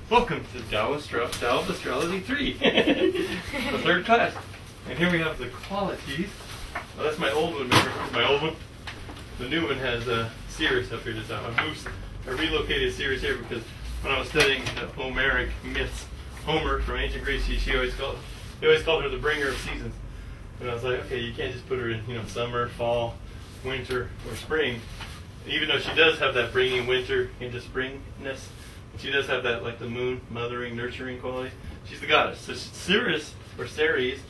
Welcome to Tao of Astrology 3, the third class. And here we have the qualities. Well, that's my old one, remember? My old one. The new one has Sirius up here this time. I relocated Sirius here because when I was studying the Homeric myths, Homer from ancient Greece, he always called her the bringer of seasons. And I was like, okay, you can't just put her in, summer, fall, winter, or spring. Even though she does have that bringing winter into springness, she does have that, like the moon, mothering, nurturing quality. She's the goddess. So Ceres, or Ceres,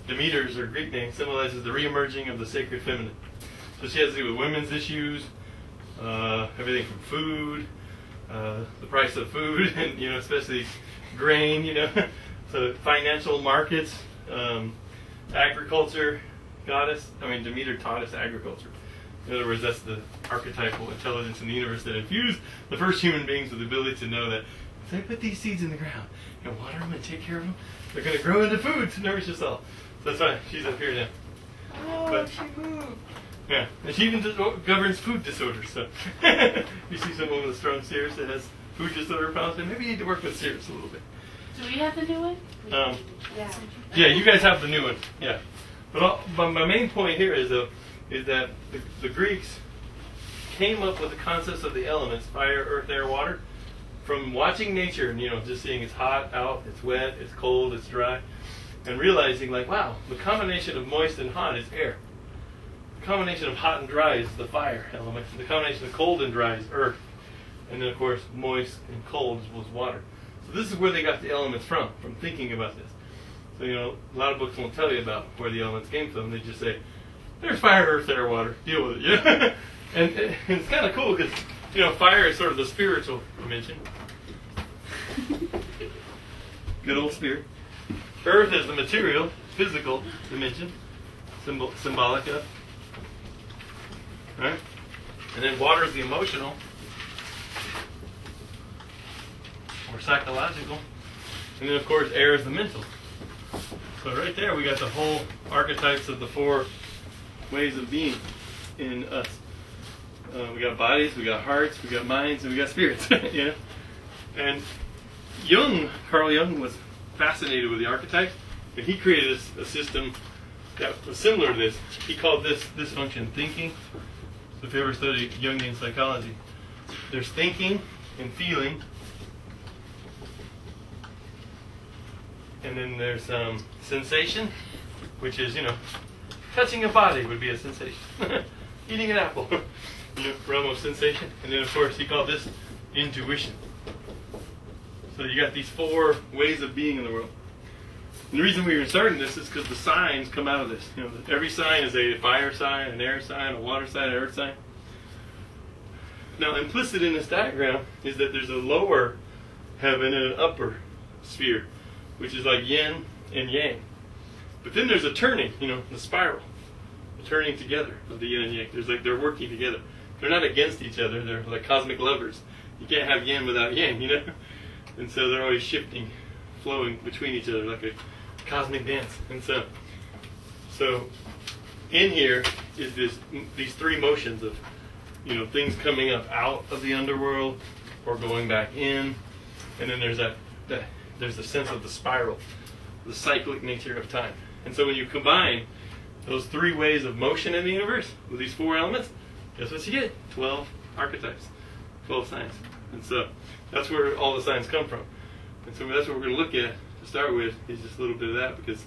Demeter's or Greek name, symbolizes the reemerging of the sacred feminine. So she has to do with women's issues, everything from food, the price of food, and especially grain. So financial markets, agriculture, goddess. Demeter taught us agriculture. In other words, that's the archetypal intelligence in the universe that infused the first human beings with the ability to know that if they put these seeds in the ground and water them and take care of them, they're going to grow into food to nourish us all. So that's why she's up here now. Oh, she moved. Yeah, and she even governs food disorders. So you see someone with a strong Sirius that has food disorder problems, and maybe you need to work with Sirius a little bit. Do we have the new one? Yeah, you guys have the new one. Yeah, but my main point here is that the Greeks came up with the concepts of the elements, fire, earth, air, water, from watching nature and, just seeing it's hot out, it's wet, it's cold, it's dry, and realizing, like, wow, the combination of moist and hot is air. The combination of hot and dry is the fire element. The combination of cold and dry is earth. And then, of course, moist and cold was water. So this is where they got the elements from thinking about this. So, a lot of books won't tell you about where the elements came from. They just say, there's fire, earth, air, water. Deal with it. And it's kind of cool because, fire is sort of the spiritual dimension. Good old spirit. Earth is the material, physical dimension, symbolic of. Right? And then water is the emotional or psychological. And then, of course, air is the mental. So right there we got the whole archetypes of the four ways of being in us. We got bodies, we got hearts, we got minds, and we got spirits. And Carl Jung was fascinated with the archetypes, and he created a system that was similar to this. He called this function thinking. So if you ever study Jungian psychology, there's thinking and feeling, and then there's sensation, which is touching a body would be a sensation. Eating an apple, realm of sensation. And then, of course, he called this intuition. So you got these four ways of being in the world. And the reason we were starting this is because the signs come out of this. Every sign is a fire sign, an air sign, a water sign, an earth sign. Now, implicit in this diagram is that there's a lower heaven and an upper sphere, which is like yin and yang. But then there's a turning, the spiral, the turning together of the yin and yang. They're working together. They're not against each other. They're like cosmic lovers. You can't have yin without yang, And so they're always shifting, flowing between each other like a cosmic dance. And so in here is these three motions of, things coming up out of the underworld or going back in. And then there's the sense of the spiral, the cyclic nature of time. And so when you combine those three ways of motion in the universe with these four elements, guess what you get? 12 archetypes, 12 signs. And so that's where all the signs come from. And so that's what we're going to look at to start with, is just a little bit of that, because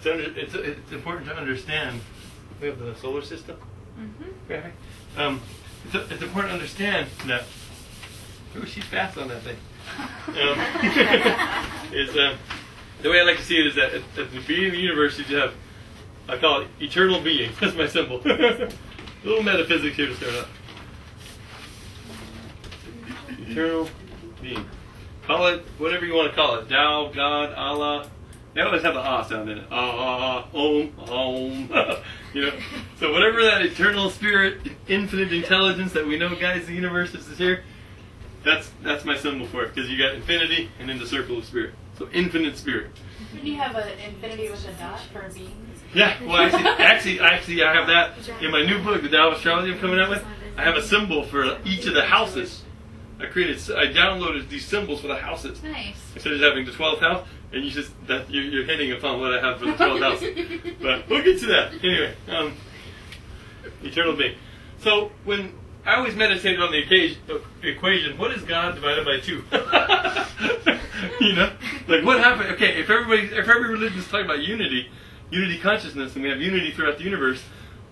it's important to understand. We have the solar system. Mm-hmm. Right. It's important to understand that. Oh, she's fast on that thing. The way I like to see it is that at the beginning of the universe, you have, I call it eternal being. That's my symbol. A little metaphysics here to start out. Eternal being. Call it whatever you want to call it. Tao, God, Allah. They always have the ah sound in it. Ah, om, om. So whatever that eternal spirit, infinite intelligence that we know guides the universe is here, that's my symbol for it. Because you got infinity and then the circle of spirit. So infinite spirit. Didn't you have an infinity with a dot for a being? Yeah, well, actually, I have that in my new book, the Tao of Astrology I'm coming out with. I have a symbol for each of the houses I downloaded these symbols for the houses. Nice. Instead of having the 12th house, and you're hitting upon what I have for the 12th house. But we'll get to that. Anyway, eternal being. So when I always meditated on the equation, what is God divided by 2? You know? Like what happened? Okay, if every religion is talking about unity consciousness, and we have unity throughout the universe,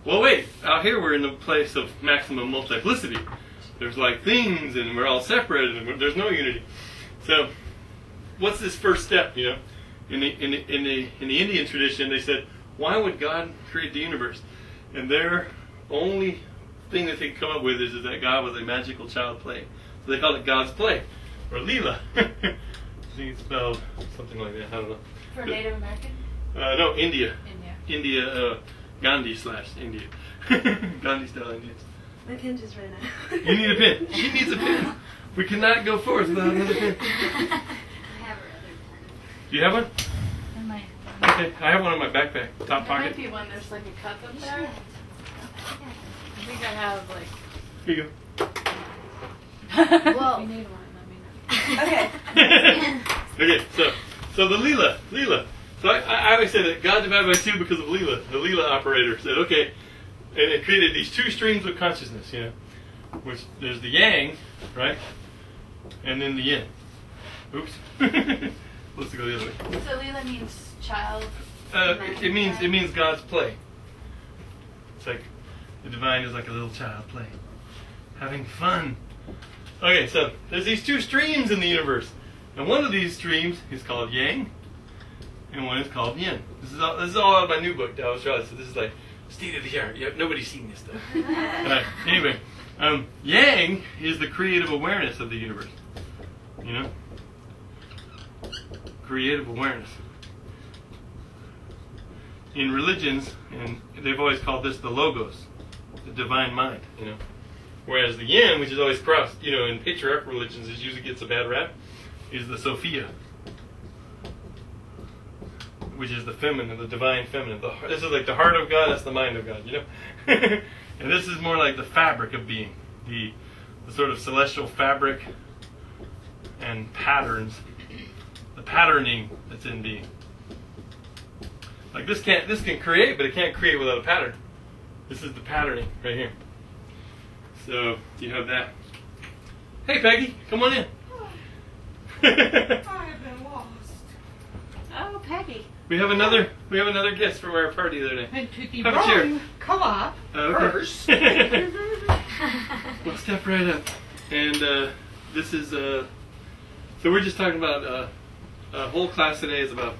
well wait, out here we're in the place of maximum multiplicity. There's like things, and we're all separated, and there's no unity. So, what's this first step? You know, in the Indian tradition, they said, why would God create the universe? And their only thing that they could come up with is that God was a magical child play. So they called it God's play, or Leela. I think it's spelled something like that. I don't know. For Native American? No, India. India. Gandhi/India. Gandhi style Indians. My pen just ran out. You need a pen. She needs a pen. We cannot go forth without another pen. I have her other pen. Do you have one? I might. Okay, I have one in my backpack, top There might pocket. be one. There's like a cup up You there. should. I think I have like. Here you Whoa. If you need one, let me know. Okay. go. Okay, so the Leela. So I always say that God divided by 2 because of Leela. The Leela operator said, okay, and it created these 2 streams of consciousness, you know, which there's the yang, right, and then the yin. Oops. Let's go the other way. So Leela means child. It means God's play. It's like the divine is like a little child playing, having fun. Okay, so there's these 2 streams in the universe, and one of these streams is called yang, and one is called yin. This is all out of my new book, Tao Astrology. So this is like state of the art. Nobody's seen this stuff. Anyway, yang is the creative awareness of the universe. You know, creative awareness. In religions, and they've always called this the logos, the divine mind. You know, whereas the yin, which is always crossed, you know, in patriarchal religions, it usually gets a bad rap, is the Sophia, which is the feminine, the divine feminine. This is like the heart of God, that's the mind of God, you know? And this is more like the fabric of being, the sort of celestial fabric and patterns, the patterning that's in being. Like this can create, but it can't create without a pattern. This is the patterning right here. So you have that. Hey Peggy, come on in. I have been lost. Oh, Peggy. We have another guest from our party the other day. And to the Have a chair. wrong co-op Okay. first. Well, step right up. And this is so we're just talking about a whole class today is about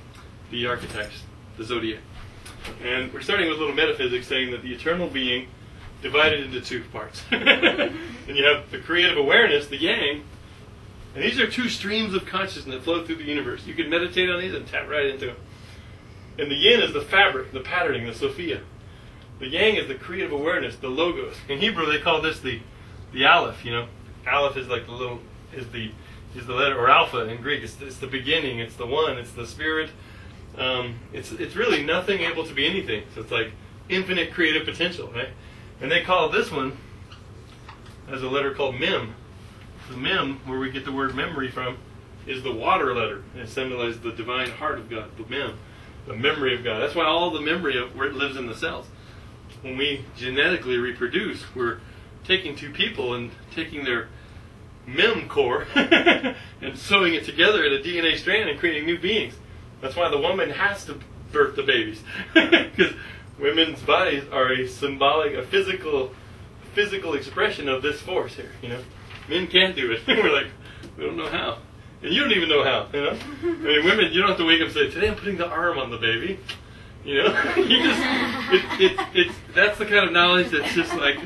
the archetypes, the zodiac, and we're starting with a little metaphysics, saying that the eternal being divided into 2 parts. And you have the creative awareness, the yang. And these are 2 streams of consciousness that flow through the universe. You can meditate on these and tap right into them. And the yin is the fabric, the patterning, the Sophia. The yang is the creative awareness, the logos. In Hebrew, they call this the aleph. You know, aleph is like is the letter, or alpha in Greek. It's the beginning. It's the one. It's the spirit. It's really nothing able to be anything. So it's like infinite creative potential, right? And they call this one as a letter called mem. The mem, where we get the word memory from, is the water letter. And it symbolizes the divine heart of God, the mem, the memory of God. That's why all the memory of where it lives in the cells. When we genetically reproduce, we're taking 2 people and taking their mem core and sewing it together in a DNA strand and creating new beings. That's why the woman has to birth the babies, because women's bodies are a physical expression of this force here. You know, men can't do it. We're like, we don't know how, and you don't even know how. You know, I mean, women, you don't have to wake up and say, today I'm putting the arm on the baby. You know, you just that's the kind of knowledge that's just like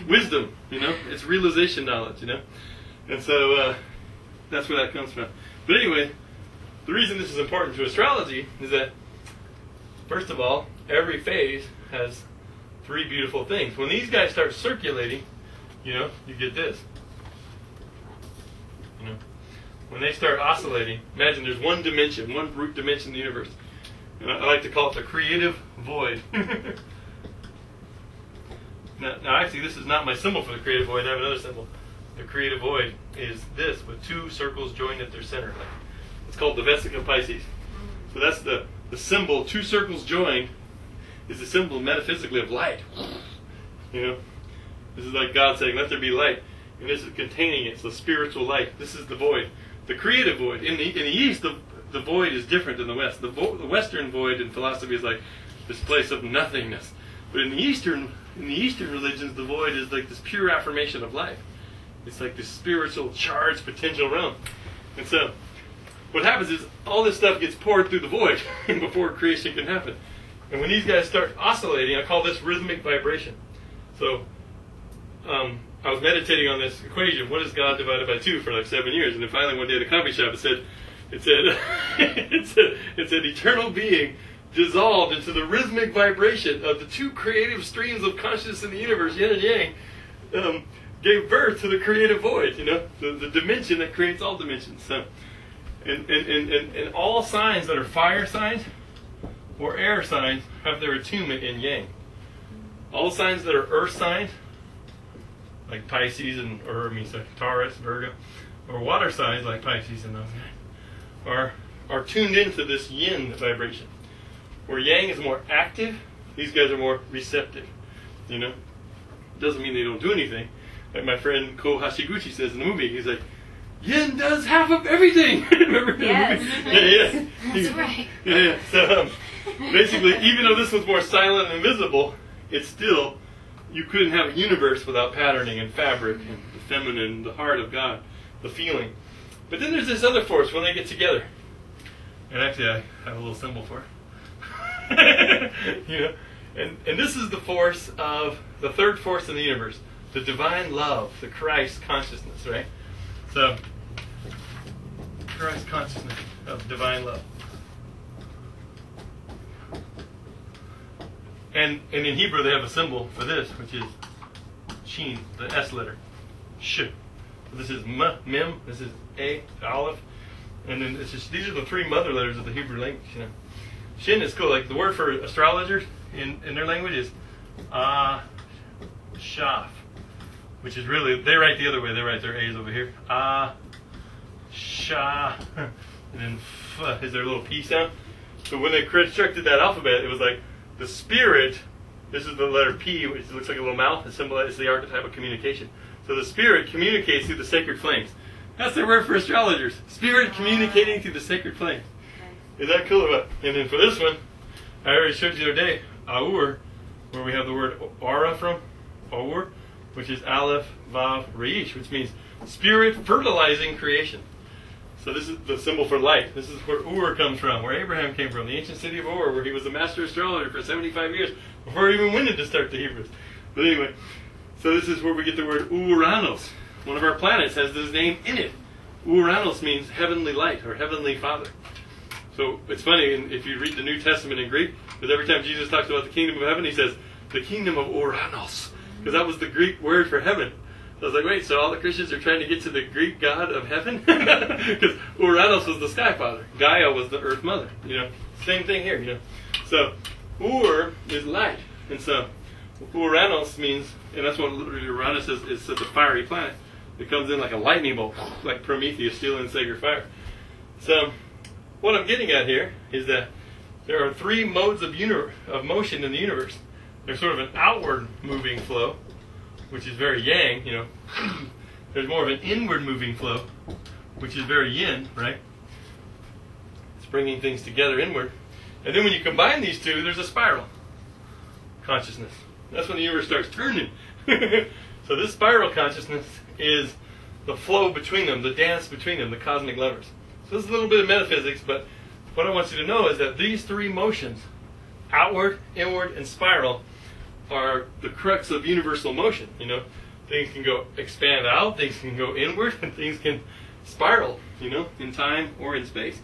wisdom. You know, it's realization knowledge. You know, and so that's where that comes from. But anyway, the reason this is important to astrology is that, first of all, every phase has 3 beautiful things. When these guys start circulating, you know, you get this. You know, when they start oscillating, imagine there's one dimension, one root dimension in the universe. And I like to call it the creative void. Now, actually, this is not my symbol for the creative void. I have another symbol. the creative void is this, with two circles joined at their center. It's called the vesica Pisces. So that's the symbol, two circles joined, is the symbol metaphysically of light. You know? This is like God saying, let there be light. And this is containing it. It's the spiritual light. This is the void. The creative void. In the East, the void is different than the West. The Western void in philosophy is like this place of nothingness. But in the Eastern religions, the void is like this pure affirmation of life. It's like this spiritual, charged, potential realm. And so, what happens is all this stuff gets poured through the void before creation can happen. And when these guys start oscillating, I call this rhythmic vibration. So, I was meditating on this equation, what is God divided by 2, for like 7 years. And then finally one day at a coffee shop, it said eternal being dissolved into the rhythmic vibration of the two creative streams of consciousness in the universe, yin and yang, gave birth to the creative void, you know, the dimension that creates all dimensions. So, and all signs that are fire signs or air signs have their attunement in yang. All signs that are earth signs, like Pisces Taurus, Virgo, or water signs like Pisces and those guys, are tuned into this yin vibration. Where yang is more active, these guys are more receptive. You know? Doesn't mean they don't do anything. Like my friend Ko Hashiguchi says in the movie, he's like, yin does half of everything. Remember Yes. the movie? That's right. Yeah. So basically, even though this was more silent and invisible, it's still, you couldn't have a universe without patterning and fabric and the feminine, the heart of God, the feeling. But then there's this other force when they get together. And actually I have a little symbol for it. You know, and this is the force of the third force in the universe, the divine love, the Christ consciousness, right? So, Christ consciousness of divine love. And in Hebrew they have a symbol for this, which is Shin, the S letter, Sh. So this is M, Mem, this is A, Aleph, and then it's just, these are the 3 mother letters of the Hebrew language, you know. Shin is cool. Like the word for astrologers in their language is Shaf, which is really, they write the other way. They write their A's over here. Sha, and then F is their little P sound. So when they constructed that alphabet, it was like the spirit. This is the letter P, which looks like a little mouth. It symbolizes the archetype of communication. So the spirit communicates through the sacred flames. That's their word for astrologers. Spirit communicating through the sacred flames. Is that cool or what? And then for this one, I already showed you the other day, Aur, where we have the word aura from, Aur, which is Aleph, Vav, Reish, which means spirit fertilizing creation. So this is the symbol for light. This is where Ur comes from, where Abraham came from, the ancient city of Ur, where he was a master astrologer for 75 years, before he even went in to start the Hebrews. But anyway, so this is where we get the word Uranos. One of our planets has this name in it. Uranos means heavenly light, or heavenly father. So it's funny, if you read the New Testament in Greek, because every time Jesus talks about the kingdom of heaven, he says, the kingdom of Uranos, because that was the Greek word for heaven. So I was like, wait, so all the Christians are trying to get to the Greek god of heaven? Because Uranos was the sky father. Gaia was the earth mother, you know. Same thing here, you know. So Ur is light. And so Uranos means, and that's what Uranus is such a fiery planet. It comes in like a lightning bolt, like Prometheus stealing sacred fire. So what I'm getting at here is that there are 3 modes of motion in the universe. There's sort of an outward moving flow, which is very yang, you know. There's more of an inward moving flow, which is very yin, right? It's bringing things together inward. And then when you combine these 2, there's a spiral consciousness. That's when the universe starts turning. So this spiral consciousness is the flow between them, the dance between them, the cosmic levers. So this is a little bit of metaphysics, but what I want you to know is that these 3 motions, outward, inward, and spiral, are the crux of universal motion. You know, things can go expand out, things can go inward, and things can spiral, you know, in time or in space.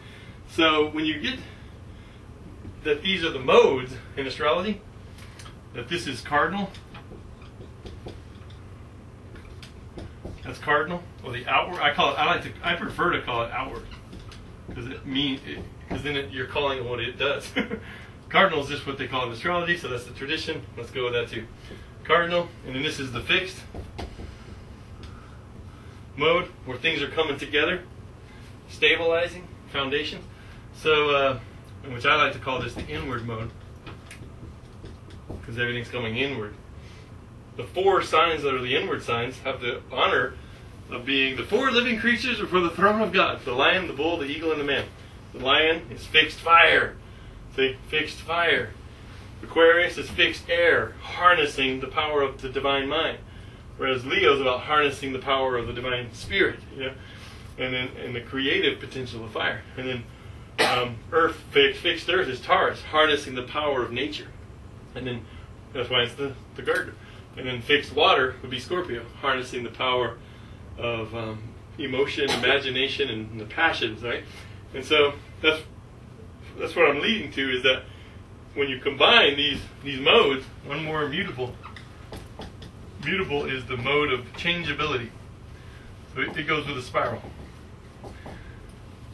So when you get that these are the modes in astrology, that this is cardinal, that's cardinal, or the outward. I prefer to call it outward, because then you're calling it what it does. Cardinal is just what they call in astrology, so that's the tradition. Let's go with that too. Cardinal, and then this is the fixed. mode where things are coming together, stabilizing foundations. So, which I like to call this the inward mode, because everything's coming inward. The 4 signs that are the inward signs have the honor of being the 4 living creatures before the throne of God: the lion, the bull, the eagle, and the man. The lion is fixed fire. See, fixed fire. Aquarius is fixed air, harnessing the power of the divine mind. Whereas Leo is about harnessing the power of the divine spirit, and then the creative potential of fire. And then Earth, fixed Earth is Taurus, harnessing the power of nature. And then that's why it's the gardener. And then fixed water would be Scorpio, harnessing the power of emotion, imagination, and the passions, right? And so that's what I'm leading to, is that when you combine these modes, one more mutable. Mutable is the mode of changeability. So it goes with a spiral. So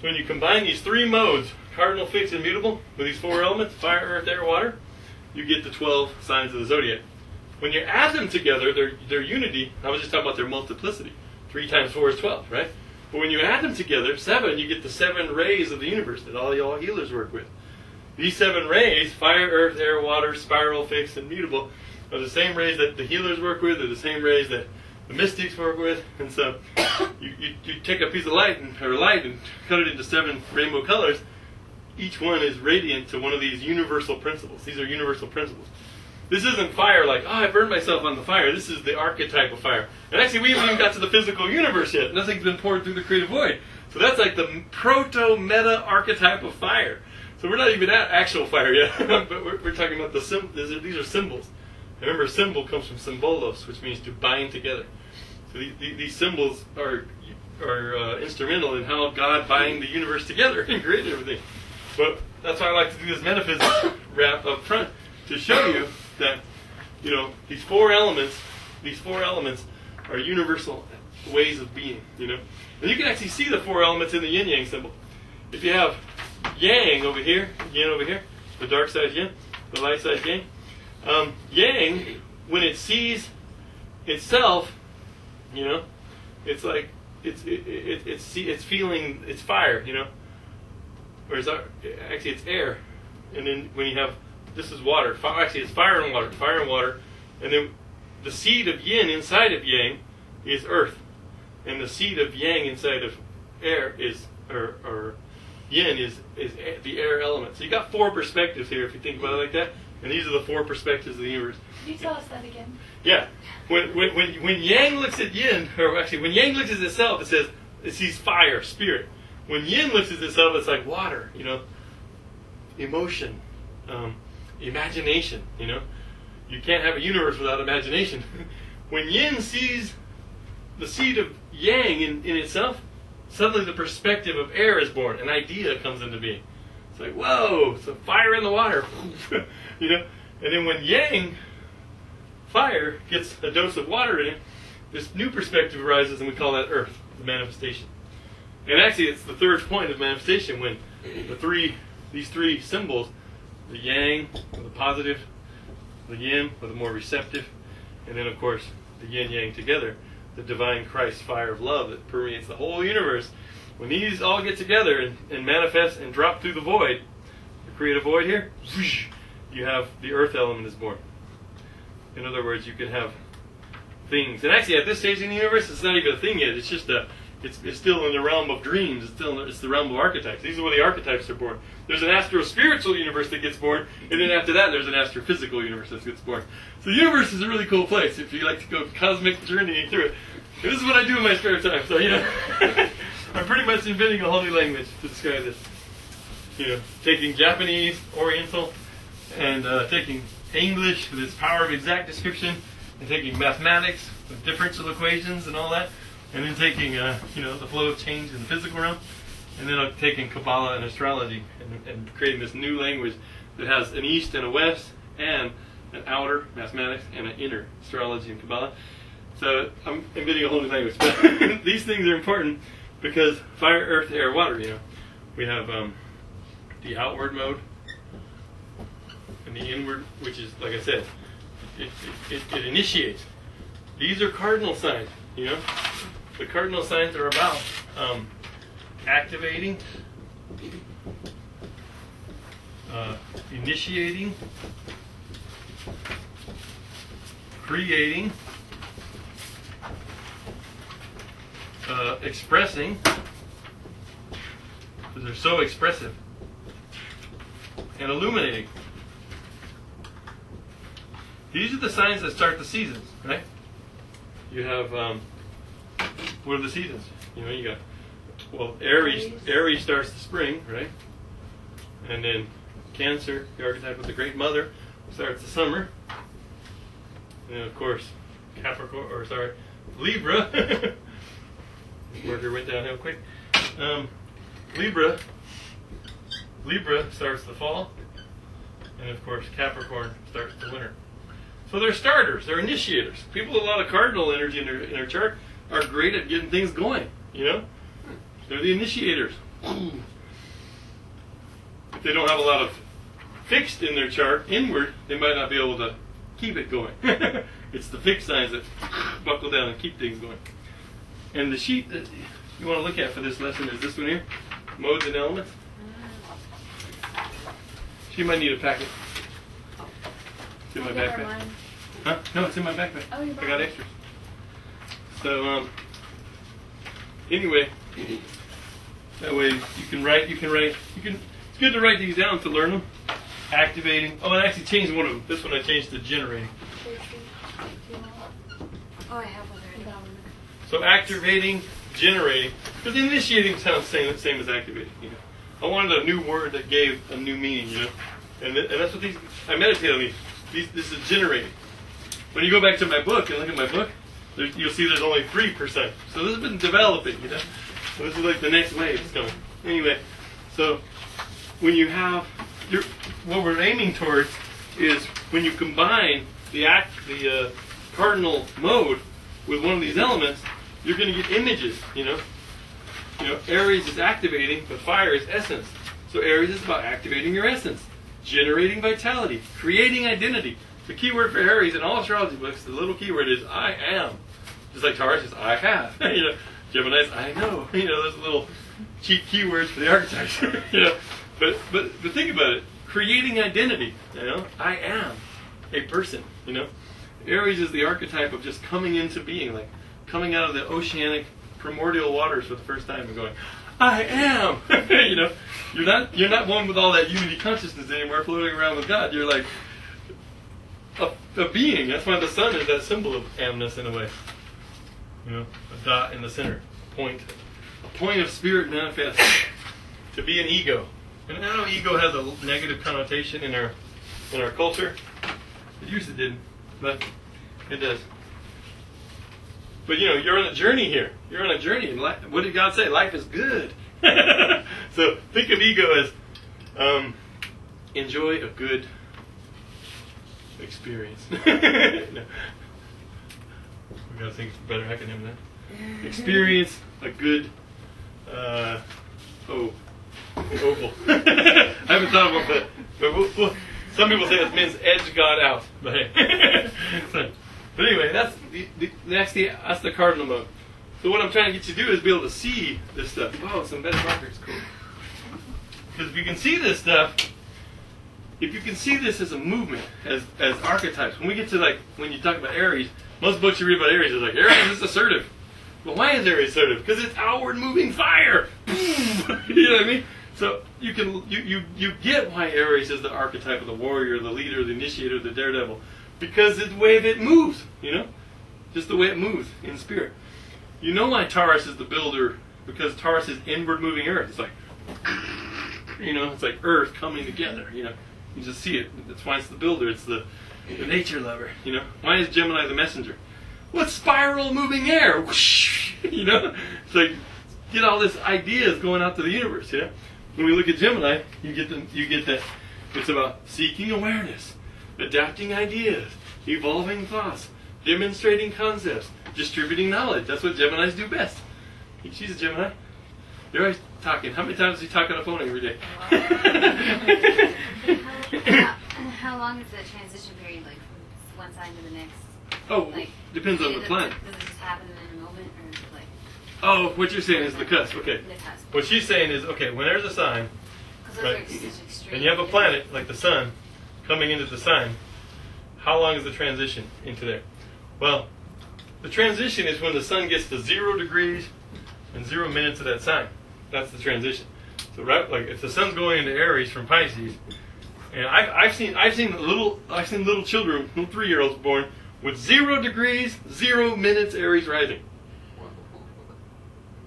when you combine these 3 modes, cardinal, fixed, and mutable, with these 4 elements, fire, earth, air, water, you get the 12 signs of the zodiac. When you add them together, their unity, I was just talking about their multiplicity. 3 times 4 is 12, right? But when you add them together, 7, you get the 7 rays of the universe that all y'all healers work with. These 7 rays, fire, earth, air, water, spiral, fixed, and mutable, are the same rays that the healers work with, are the same rays that the mystics work with. And so you take a piece of light and cut it into 7 rainbow colors. Each one is radiant to one of these universal principles. These are universal principles. This isn't fire like, oh, I burned myself on the fire. This is the archetype of fire. And actually, we haven't even got to the physical universe yet. Nothing's been poured through the creative void. So that's like the proto-meta archetype of fire. So we're not even at actual fire yet, but we're talking about these are symbols. Remember, symbol comes from symbolos, which means to bind together. So these symbols are instrumental in how God bind the universe together and created everything. But that's why I like to do this metaphysics wrap up front, to show you that, these 4 elements are universal ways of being, And you can actually see the 4 elements in the yin-yang symbol. If you have yang over here, yin over here, the dark side yin, the light side yang. Yang, when it sees itself, it's like it's feeling it's fire, Whereas actually it's air, and then when you have this is water. Actually, it's fire and water, and then the seed of yin inside of yang is earth, and the seed of yang inside of air is or yin is the air element. So you got 4 perspectives here if you think about it like that. And these are the 4 perspectives of the universe. Can you tell us that again? Yeah. When yang looks at yin, or actually when yang looks at itself, it sees fire, spirit. When yin looks at itself, it's like water, emotion, imagination, You can't have a universe without imagination. When yin sees the seed of yang in itself, suddenly the perspective of air is born. An idea comes into being. It's like, whoa, it's a fire in the water. And then when yang, fire, gets a dose of water in it, this new perspective arises, and we call that earth, the manifestation. And actually, it's the 3rd point of manifestation, when these 3 symbols, the yang, or the positive, the yin, or the more receptive, and then, of course, the yin-yang together, the divine Christ fire of love that permeates the whole universe. When these all get together and manifest and drop through the void, the creative void here, you have the earth element is born. In other words, you can have things. And actually, at this stage in the universe, it's not even a thing yet. It's just it's still in the realm of dreams. It's the realm of archetypes. These are where the archetypes are born. There's an astro-spiritual universe that gets born, and then after that, there's an astrophysical universe that gets born. So the universe is a really cool place if you like to go cosmic journeying through it. And this is what I do in my spare time. So, I'm pretty much inventing a whole new language to describe this. Taking Japanese, Oriental, and taking English with its power of exact description, and taking mathematics with differential equations and all that, and then taking the flow of change in the physical realm, and then taking Kabbalah and astrology and creating this new language that has an east and a west and an outer mathematics and an inner astrology and Kabbalah. So I'm inventing a whole new language. But these things are important because fire, earth, air, water, We have the outward mode and the inward, which is, like I said, it initiates. These are cardinal signs, the cardinal signs are about activating, initiating, creating, expressing, because they're so expressive, and illuminating. These are the signs that start the seasons, right? You have, what are the seasons? You know, you got, well, Aries starts the spring, right? And then Cancer, the archetype of the Great Mother, starts the summer. And then, of course, Libra. Mercury went downhill quick. Libra starts the fall. And, of course, Capricorn starts the winter. So they're starters, they're initiators. People with a lot of cardinal energy in their chart are great at getting things going, you know? They're the initiators. If they don't have a lot of fixed in their chart inward, they might not be able to keep it going. It's the fixed signs that buckle down and keep things going. And the sheet that you want to look at for this lesson is this one here, Modes and Elements. She might need a packet. It's in my backpack. Huh? No, it's in my backpack. Oh, you I got extras. So, anyway, that way you can write. It's good to write these down to learn them. Activating. Oh, I actually changed one of them. This one I changed to generating. Oh, I have one already. So activating, generating. Because initiating sounds the same as activating. You know, I wanted a new word that gave a new meaning. You know, and that's what these. I meditate on these. This is generating. When you go back to my book and look at my book, you'll see there's only 3%. So this has been developing, you know. So this is like the next wave is coming. Anyway, so when you have what we're aiming towards is when you combine the cardinal mode with one of these elements, you're going to get images, you know. You know, Aries is activating, but fire is essence. So Aries is about activating your essence, generating vitality, creating identity. The key word for Aries in all astrology books, the little keyword is I am. Just like Taurus is I have. You know, Gemini's I know. You know, those little cheap keywords for the archetypes. You know, but think about it. Creating identity. You know, I am a person. You know, Aries is the archetype of just coming into being, like coming out of the oceanic primordial waters for the first time and going, I am. You know, you're not one with all that unity consciousness anymore, floating around with God. You're like a being. That's why the sun is that symbol of amness in a way. You know, a dot in the center, a point of spirit manifest. To be an ego, and I know ego has a negative connotation in our culture. It usually didn't, but it does. But you know, you're on a journey here. You're on a journey, and what did God say? Life is good. So think of ego as enjoy a good experience. No. We gotta think better acronym than that. Experience a good oval. I haven't thought about that, but some people say it means edge God out. But hey. But anyway, that's the cardinal mode. So what I'm trying to get you to do is be able to see this stuff. Oh, some better markers, cool. Because if you can see this stuff, if you can see this as a movement, as archetypes, when we get to when you talk about Aries, most books you read about Aries are like, Aries is assertive. Well, why is Aries assertive? Because it's outward moving fire. You know what I mean? So you get why Aries is the archetype of the warrior, the leader, the initiator, the daredevil. Because it's the way that it moves, you know? Just the way it moves in spirit. You know why Taurus is the builder? Because Taurus is inward moving earth. It's like, you know, it's like earth coming together, you know? You just see it. That's why it's the builder. It's the nature lover, you know? Why is Gemini the messenger? Well, it's spiral moving air. Whoosh, you know? It's like, get all these ideas going out to the universe, you know? When we look at Gemini, you get that. It's about seeking awareness, adapting ideas, evolving thoughts, demonstrating concepts, distributing knowledge. That's what Geminis do best. She's a Gemini. They're always talking. How many times does he talk on the phone every day? How long is the transition period, like from one side to the next? Oh, Like, depends on the planet. Does it just happen in a moment, or is it like? Oh, what you're saying is the cusp. Okay. The cusp. What she's saying is, okay, when there's a sign, Because those right, are such extreme. and you have a planet like the sun coming into the sign, how long is the transition into there? Well, the transition is when the sun gets to 0 degrees and 0 minutes of that sign. That's the transition. So right, like if the sun's going into Aries from Pisces, and I've seen little children, little 3-year-olds born with 0 degrees, 0 minutes Aries rising.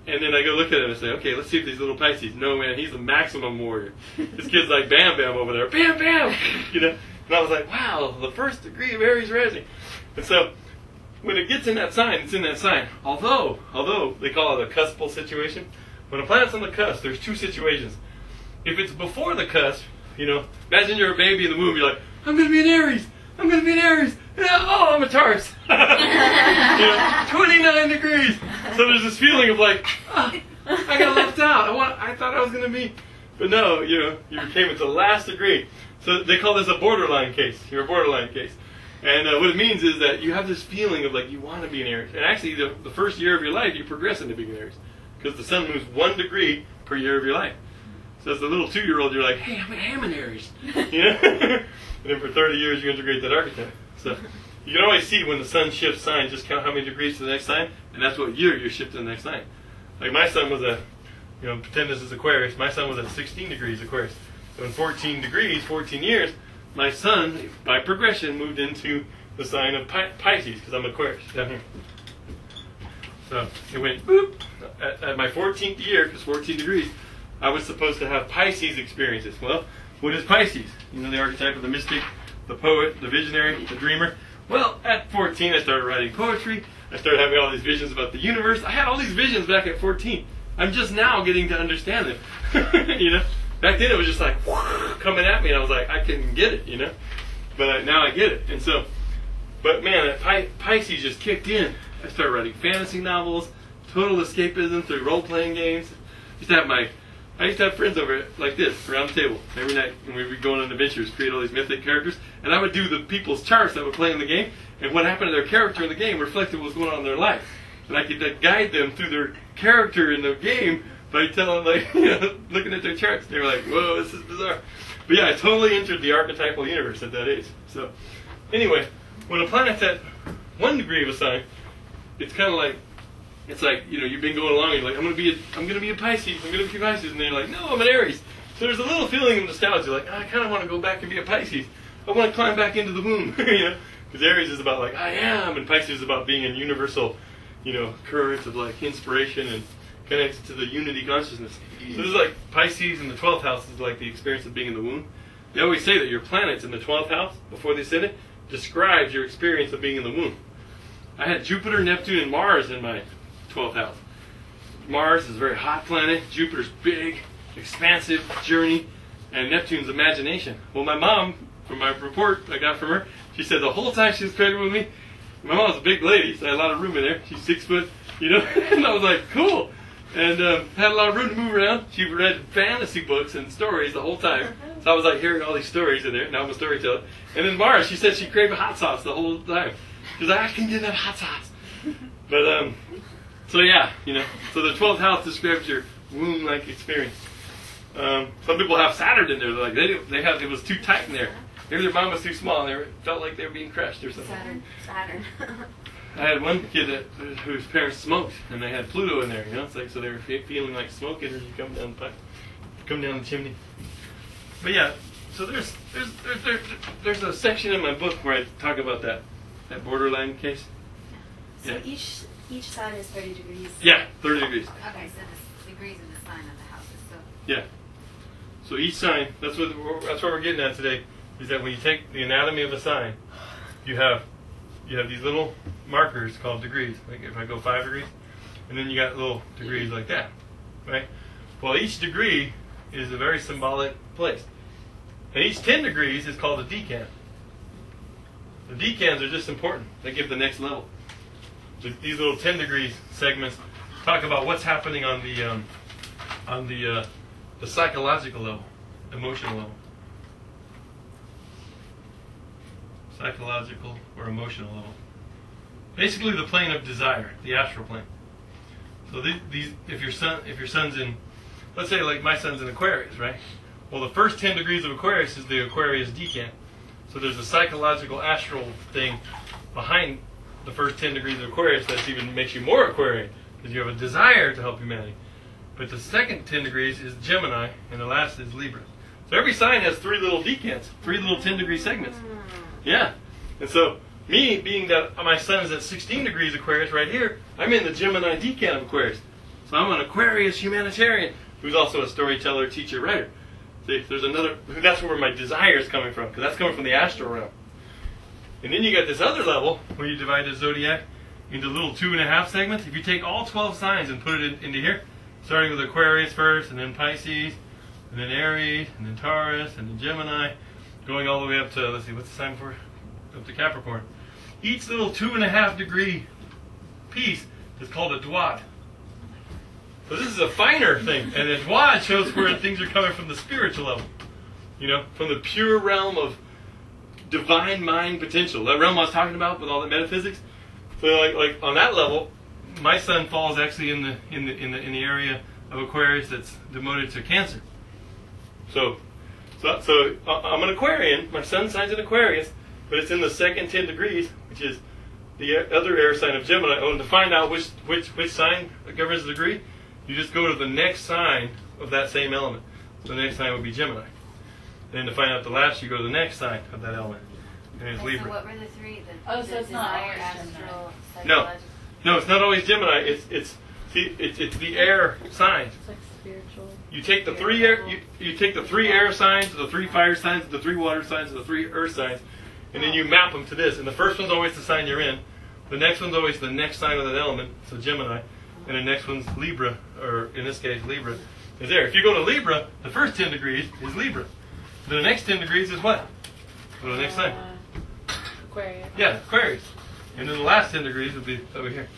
And then I go look at him and say, okay, let's see if these little Pisces. No, man, he's the maximum warrior. This kid's like Bam Bam over there. Bam Bam! You know? And I was like, wow, the 1st degree of Aries rising. And so, when it gets in that sign, it's in that sign. Although they call it a cuspal situation, when a planet's on the cusp, there's 2 situations. If it's before the cusp, you know, imagine you're a baby in the womb, you're like, I'm going to be an Aries. I'm going to be an Aries. Oh, I'm a Taurus. You know, 29 degrees. So there's this feeling of like, oh, I got left out. I thought I was going to be. But no, you know, you came at the last degree. So they call this a borderline case. You're a borderline case. And what it means is that you have this feeling of like you want to be an Aries. And actually, the first year of your life, you progress into being an Aries. Because the sun moves 1 degree per year of your life. So as a little 2-year-old, you're like, hey, I'm an Aries. You know? And then for 30 years, you integrate that archetype. So you can always see when the sun shifts signs, just count how many degrees to the next sign, and that's what year you're shifting to the next sign. Like my sun was pretend this is Aquarius, my sun was at 16 degrees Aquarius. So in 14 degrees, 14 years, my sun, by progression, moved into the sign of Pisces, because I'm Aquarius, down here. So it went boop. At my 14th year, because 14 degrees, I was supposed to have Pisces experiences. Well, what is Pisces? You know, the archetype of the mystic, the poet, the visionary, the dreamer. Well, at 14, I started writing poetry. I started having all these visions about the universe. I had all these visions back at 14. I'm just now getting to understand them. You know, back then it was just like coming at me, and I was like, I couldn't get it. You know, but now I get it. And so, but man, Pisces just kicked in. I started writing fantasy novels, total escapism through role-playing games. I used to have friends over like this, around the table, every night, and we'd be going on adventures, create all these mythic characters, and I would do the people's charts that would play in the game, and what happened to their character in the game reflected what was going on in their life. And I could guide them through their character in the game by telling, like, you know, looking at their charts. They were like, whoa, this is bizarre. But yeah, I totally entered the archetypal universe at that age. So, anyway, when a planet's at 1 degree of a sign, it's kind of like, it's like, you know, you've been going along and you're like, I'm gonna be a Pisces, and then you're like, no, I'm an Aries. So there's a little feeling of nostalgia, like, I kind of want to go back and be a Pisces. I want to climb back into the womb, you know, because Aries is about like, I am, and Pisces is about being a universal, you know, current of like inspiration and connected to the unity consciousness. So this is like Pisces in the 12th house is like the experience of being in the womb. They always say that your planets in the 12th house, before they said it, describes your experience of being in the womb. I had Jupiter, Neptune, and Mars in my 12th house. Mars is a very hot planet. Jupiter's big, expansive journey, and Neptune's imagination. Well, my mom, from my report I got from her, she said the whole time she was pregnant with me, my mom's a big lady, so I had a lot of room in there. She's 6 foot, you know, and I was like, cool. And had a lot of room to move around. She read fantasy books and stories the whole time. So I was like hearing all these stories in there. Now I'm a storyteller. And then Mars, she said she craved hot sauce the whole time. She's like, I can get that hot sauce. But, so yeah, you know, so the 12th house describes your womb-like experience. Some people have Saturn in there. They're like, it was too tight in there. Maybe their mom was too small and they felt like they were being crushed or something. Saturn. I had one kid whose parents smoked, and they had Pluto in there. You know, it's like so they were feeling like smoke energy coming down the pipe, coming down the chimney. But yeah, so there's a section in my book where I talk about that borderline case. So Yeah. each side is 30 degrees. Yeah, 30 degrees. Okay, so the degrees of the sign of the houses. So Yeah. So each sign, that's what we're getting at today, is that when you take the anatomy of a sign, you have these little markers called degrees. Like if I go 5 degrees, and then you got little degrees like that, right? Well, each degree is a very symbolic place. And each 10 degrees is called a decan. The decans are just important. They give the next level. These little 10 degrees segments talk about what's happening on the psychological level, emotional level. Psychological or emotional level. Basically the plane of desire, the astral plane. So these if your son's in, let's say like my son's in Aquarius, right? Well, the first 10 degrees of Aquarius is the Aquarius decan. So there's a psychological astral thing behind the first 10 degrees of Aquarius that even makes you more Aquarian because you have a desire to help humanity. But the second 10 degrees is Gemini, and the last is Libra. So every sign has 3 little decans, 3 little 10-degree segments. Yeah. And so me, being that my son is at 16 degrees Aquarius right here, I'm in the Gemini decan of Aquarius. So I'm an Aquarius humanitarian who's also a storyteller, teacher, writer. See, there's another, that's where my desire is coming from, because that's coming from the astral realm. And then you got this other level where you divide the zodiac into little 2.5 segments. If you take all 12 signs and put it into here, starting with Aquarius first, and then Pisces, and then Aries, and then Taurus, and then Gemini, going all the way up to, let's see, what's the sign for? Up to Capricorn. Each little 2.5 degree piece is called a dwad. So this is a finer thing, and a dwad shows where things are coming from the spiritual level. You know, from the pure realm of divine mind potential. That realm I was talking about with all the metaphysics. So like on that level, my son falls actually in the area of Aquarius that's demoted to Cancer. So I'm an Aquarian. My sun signs in Aquarius, but it's in the second 10 degrees, which is the other air sign of Gemini. Oh, and to find out which sign governs the degree, you just go to the next sign of that same element. So the next sign would be Gemini. Then to find out the last, you go to the next sign of that element. And it's Okay, Libra. so what were the 3? Oh, so it's not desire, always astral, No. psychological. No, it's not always Gemini. It's the air signs. It's like spiritual. You take the 3 air you take the 3 air signs, the 3 fire signs, the 3 water signs, the 3 earth signs, and then you map them to this. And the first one's always the sign you're in. The next one's always the next sign of that element, so Gemini. And the next one's Libra, or in this case Libra, is there. If you go to Libra, the first 10 degrees is Libra. The next 10 degrees is what? Go to the next sign. Aquarius. Yeah, Aquarius. And then the last 10 degrees would be over here.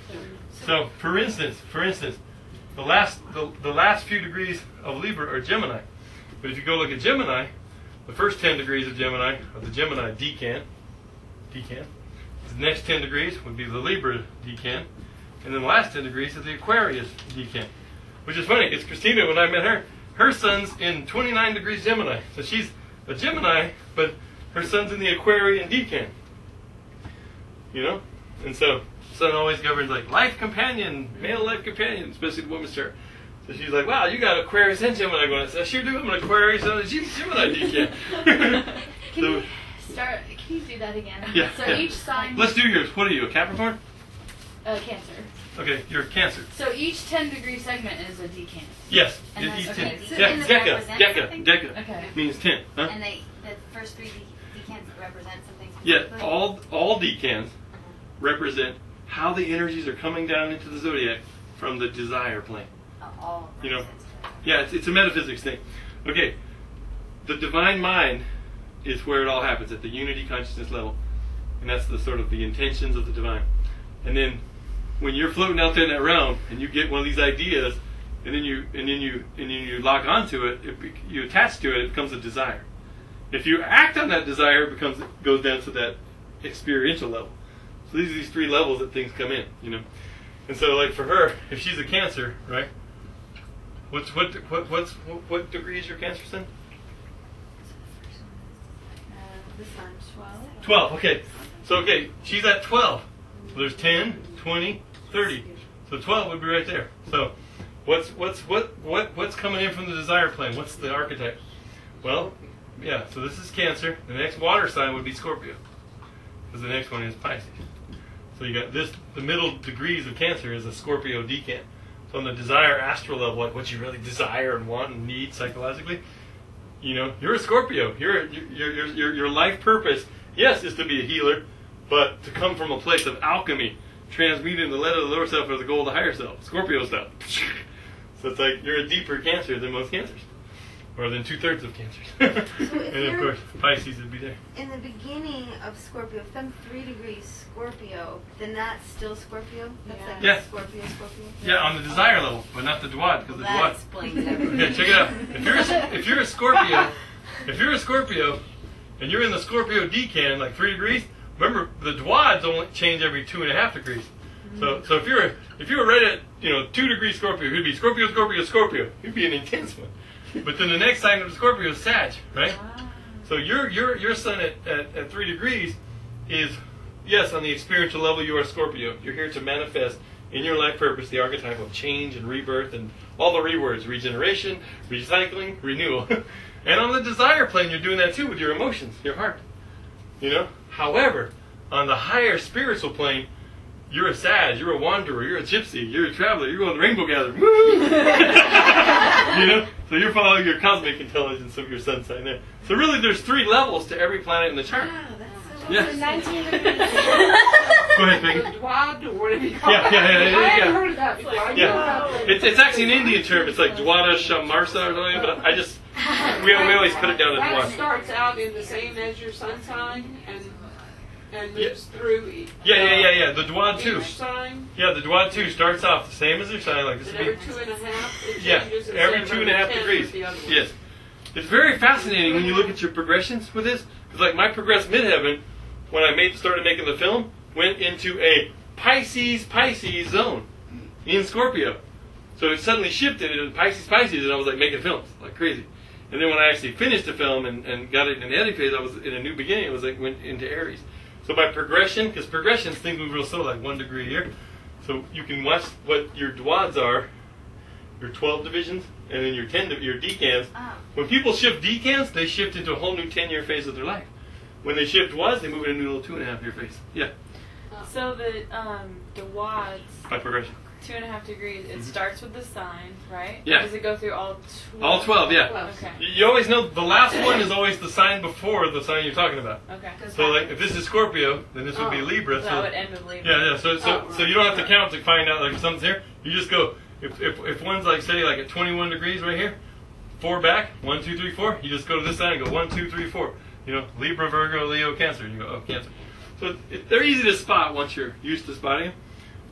So, for instance, the last few degrees of Libra are Gemini. But if you go look at Gemini, the first 10 degrees of Gemini are the Gemini decan. The next 10 degrees would be the Libra decan. And then the last 10 degrees is the Aquarius decan. Which is funny, it's Christina, when I met her, her son's in 29 degrees Gemini. So she's a Gemini, but her son's in the Aquarian decan. You know? And so, sun always governs like life companion, male life companion, especially the woman's chart. So she's like, wow, you got Aquarius and Gemini going. I said, I sure do. I'm an Aquarius and a Gemini decan. Can you do that again? Yeah. So yeah. each sign. Let's do yours. What are you, a Capricorn? Cancer. Okay, you're a Cancer. So each 10-degree segment is a decan. Yes. And that's each okay. 10. So Yeah, does it Deca. represent Deca. something? Deca. Okay. Means 10. Huh? And the first 3 decans represent something Yeah, specifically? all decans represent how the energies are coming down into the zodiac from the desire plane. All You know. represents that. Yeah, it's a metaphysics thing. Okay, the divine mind is where it all happens, at the unity consciousness level. And that's the sort of the intentions of the divine. And then when you're floating out there in that realm and you get one of these ideas and then you lock onto it, you attach to it, it becomes a desire. If you act on that desire, it goes down to that experiential level. So these are these 3 levels that things come in, you know. And so like for her, if she's a Cancer, right? What degree is your Cancer sin? This time's 12. 12, okay. So, okay, she's at 12. So there's 10, 20, 30. So 12 would be right there. So what's coming in from the desire plane? What's the archetype? Well, yeah, so this is Cancer. The next water sign would be Scorpio. Because the next one is Pisces. So you got this, the middle degrees of Cancer is a Scorpio decan. So on the desire astral level, like what you really desire and want and need psychologically, you know, you're a Scorpio. Your life purpose, yes, is to be a healer, but to come from a place of alchemy, transmuting the lead of the lower self or the gold of the higher self, Scorpio stuff. So it's like you're a deeper Cancer than most Cancers, or than 2/3 of Cancers. So if And of you're course, Pisces would be there. in the beginning of Scorpio, if I'm 3 degrees Scorpio, then that's still Scorpio? That's Yeah. like Yeah. Scorpio. Yeah, on the desire level, but not the Dwad, because the That Dwad. explains everything. Okay, check it out. If you're a Scorpio, and you're in the Scorpio decan, like 3 degrees, remember the Dwads only change every 2.5 degrees. So if you were right at 2 degrees Scorpio, he'd be Scorpio, Scorpio, Scorpio. He'd be an intense one. But then the next sign of the Scorpio is Sag, right? So your sun at 3 degrees is, yes, on the experiential level you are Scorpio. You're here to manifest in your life purpose the archetype of change and rebirth and all the rewords: regeneration, recycling, renewal. And on the desire plane, you're doing that too with your emotions, your heart. However, on the higher spiritual plane, you're a Sag, you're a wanderer, you're a gypsy, you're a traveler, you're going to rainbow gathering. Woo! So you're following your cosmic intelligence of your sun sign there. So really there's 3 levels to every planet in the chart. Wow, that's so Yeah. 19 degrees. Go ahead, Peggy. Dwad, or whatever you call Yeah, it. yeah. I haven't heard of that before. I know Yeah. about it. It's actually an Indian term. It's like Dwada Shamarsa or something, but we always put it down as That Dwada. starts out in the same as your sun sign and moves through Yeah. The Dwad too. each sign. Yeah, the Dwad too starts off the same as their sign, like this And would every be. 2.5, it Yeah, changes. every instead 2.5 10 degrees. with the other one. Yes. It's very fascinating when you look at your progressions with this. It's like my progressed midheaven, when I started making the film, went into a Pisces zone in Scorpio. So it suddenly shifted into Pisces, and I was like making films like crazy. And then when I actually finished the film and got it in the editing phase, I was in a new beginning. It was like went into Aries. So by progression, because progressions things move real slow, like 1 degree a year. So you can watch what your Dwads are, your 12 divisions, and then your decans. When people shift decans, they shift into a whole new 10-year phase of their life. When they shift Dwads, they move into a new little 2.5-year phase. Yeah, So the wads, by progression. 2.5 degrees, it starts with the sign, right? Yeah. Or does it go through all 12? All 12, yeah. Okay. You always know the last one is always the sign before the sign you're talking about. Okay. So like if this is Scorpio, then this would be Libra. So that would end with Libra. Yeah. So you don't have to count to find out like if something's here. You just go if one's like say like at 21 degrees right here, 4 back, 1, 2, 3, 4. You just go to this side and go 1, 2, 3, 4. Libra, Virgo, Leo, Cancer. You go Cancer. So they're easy to spot once you're used to spotting them.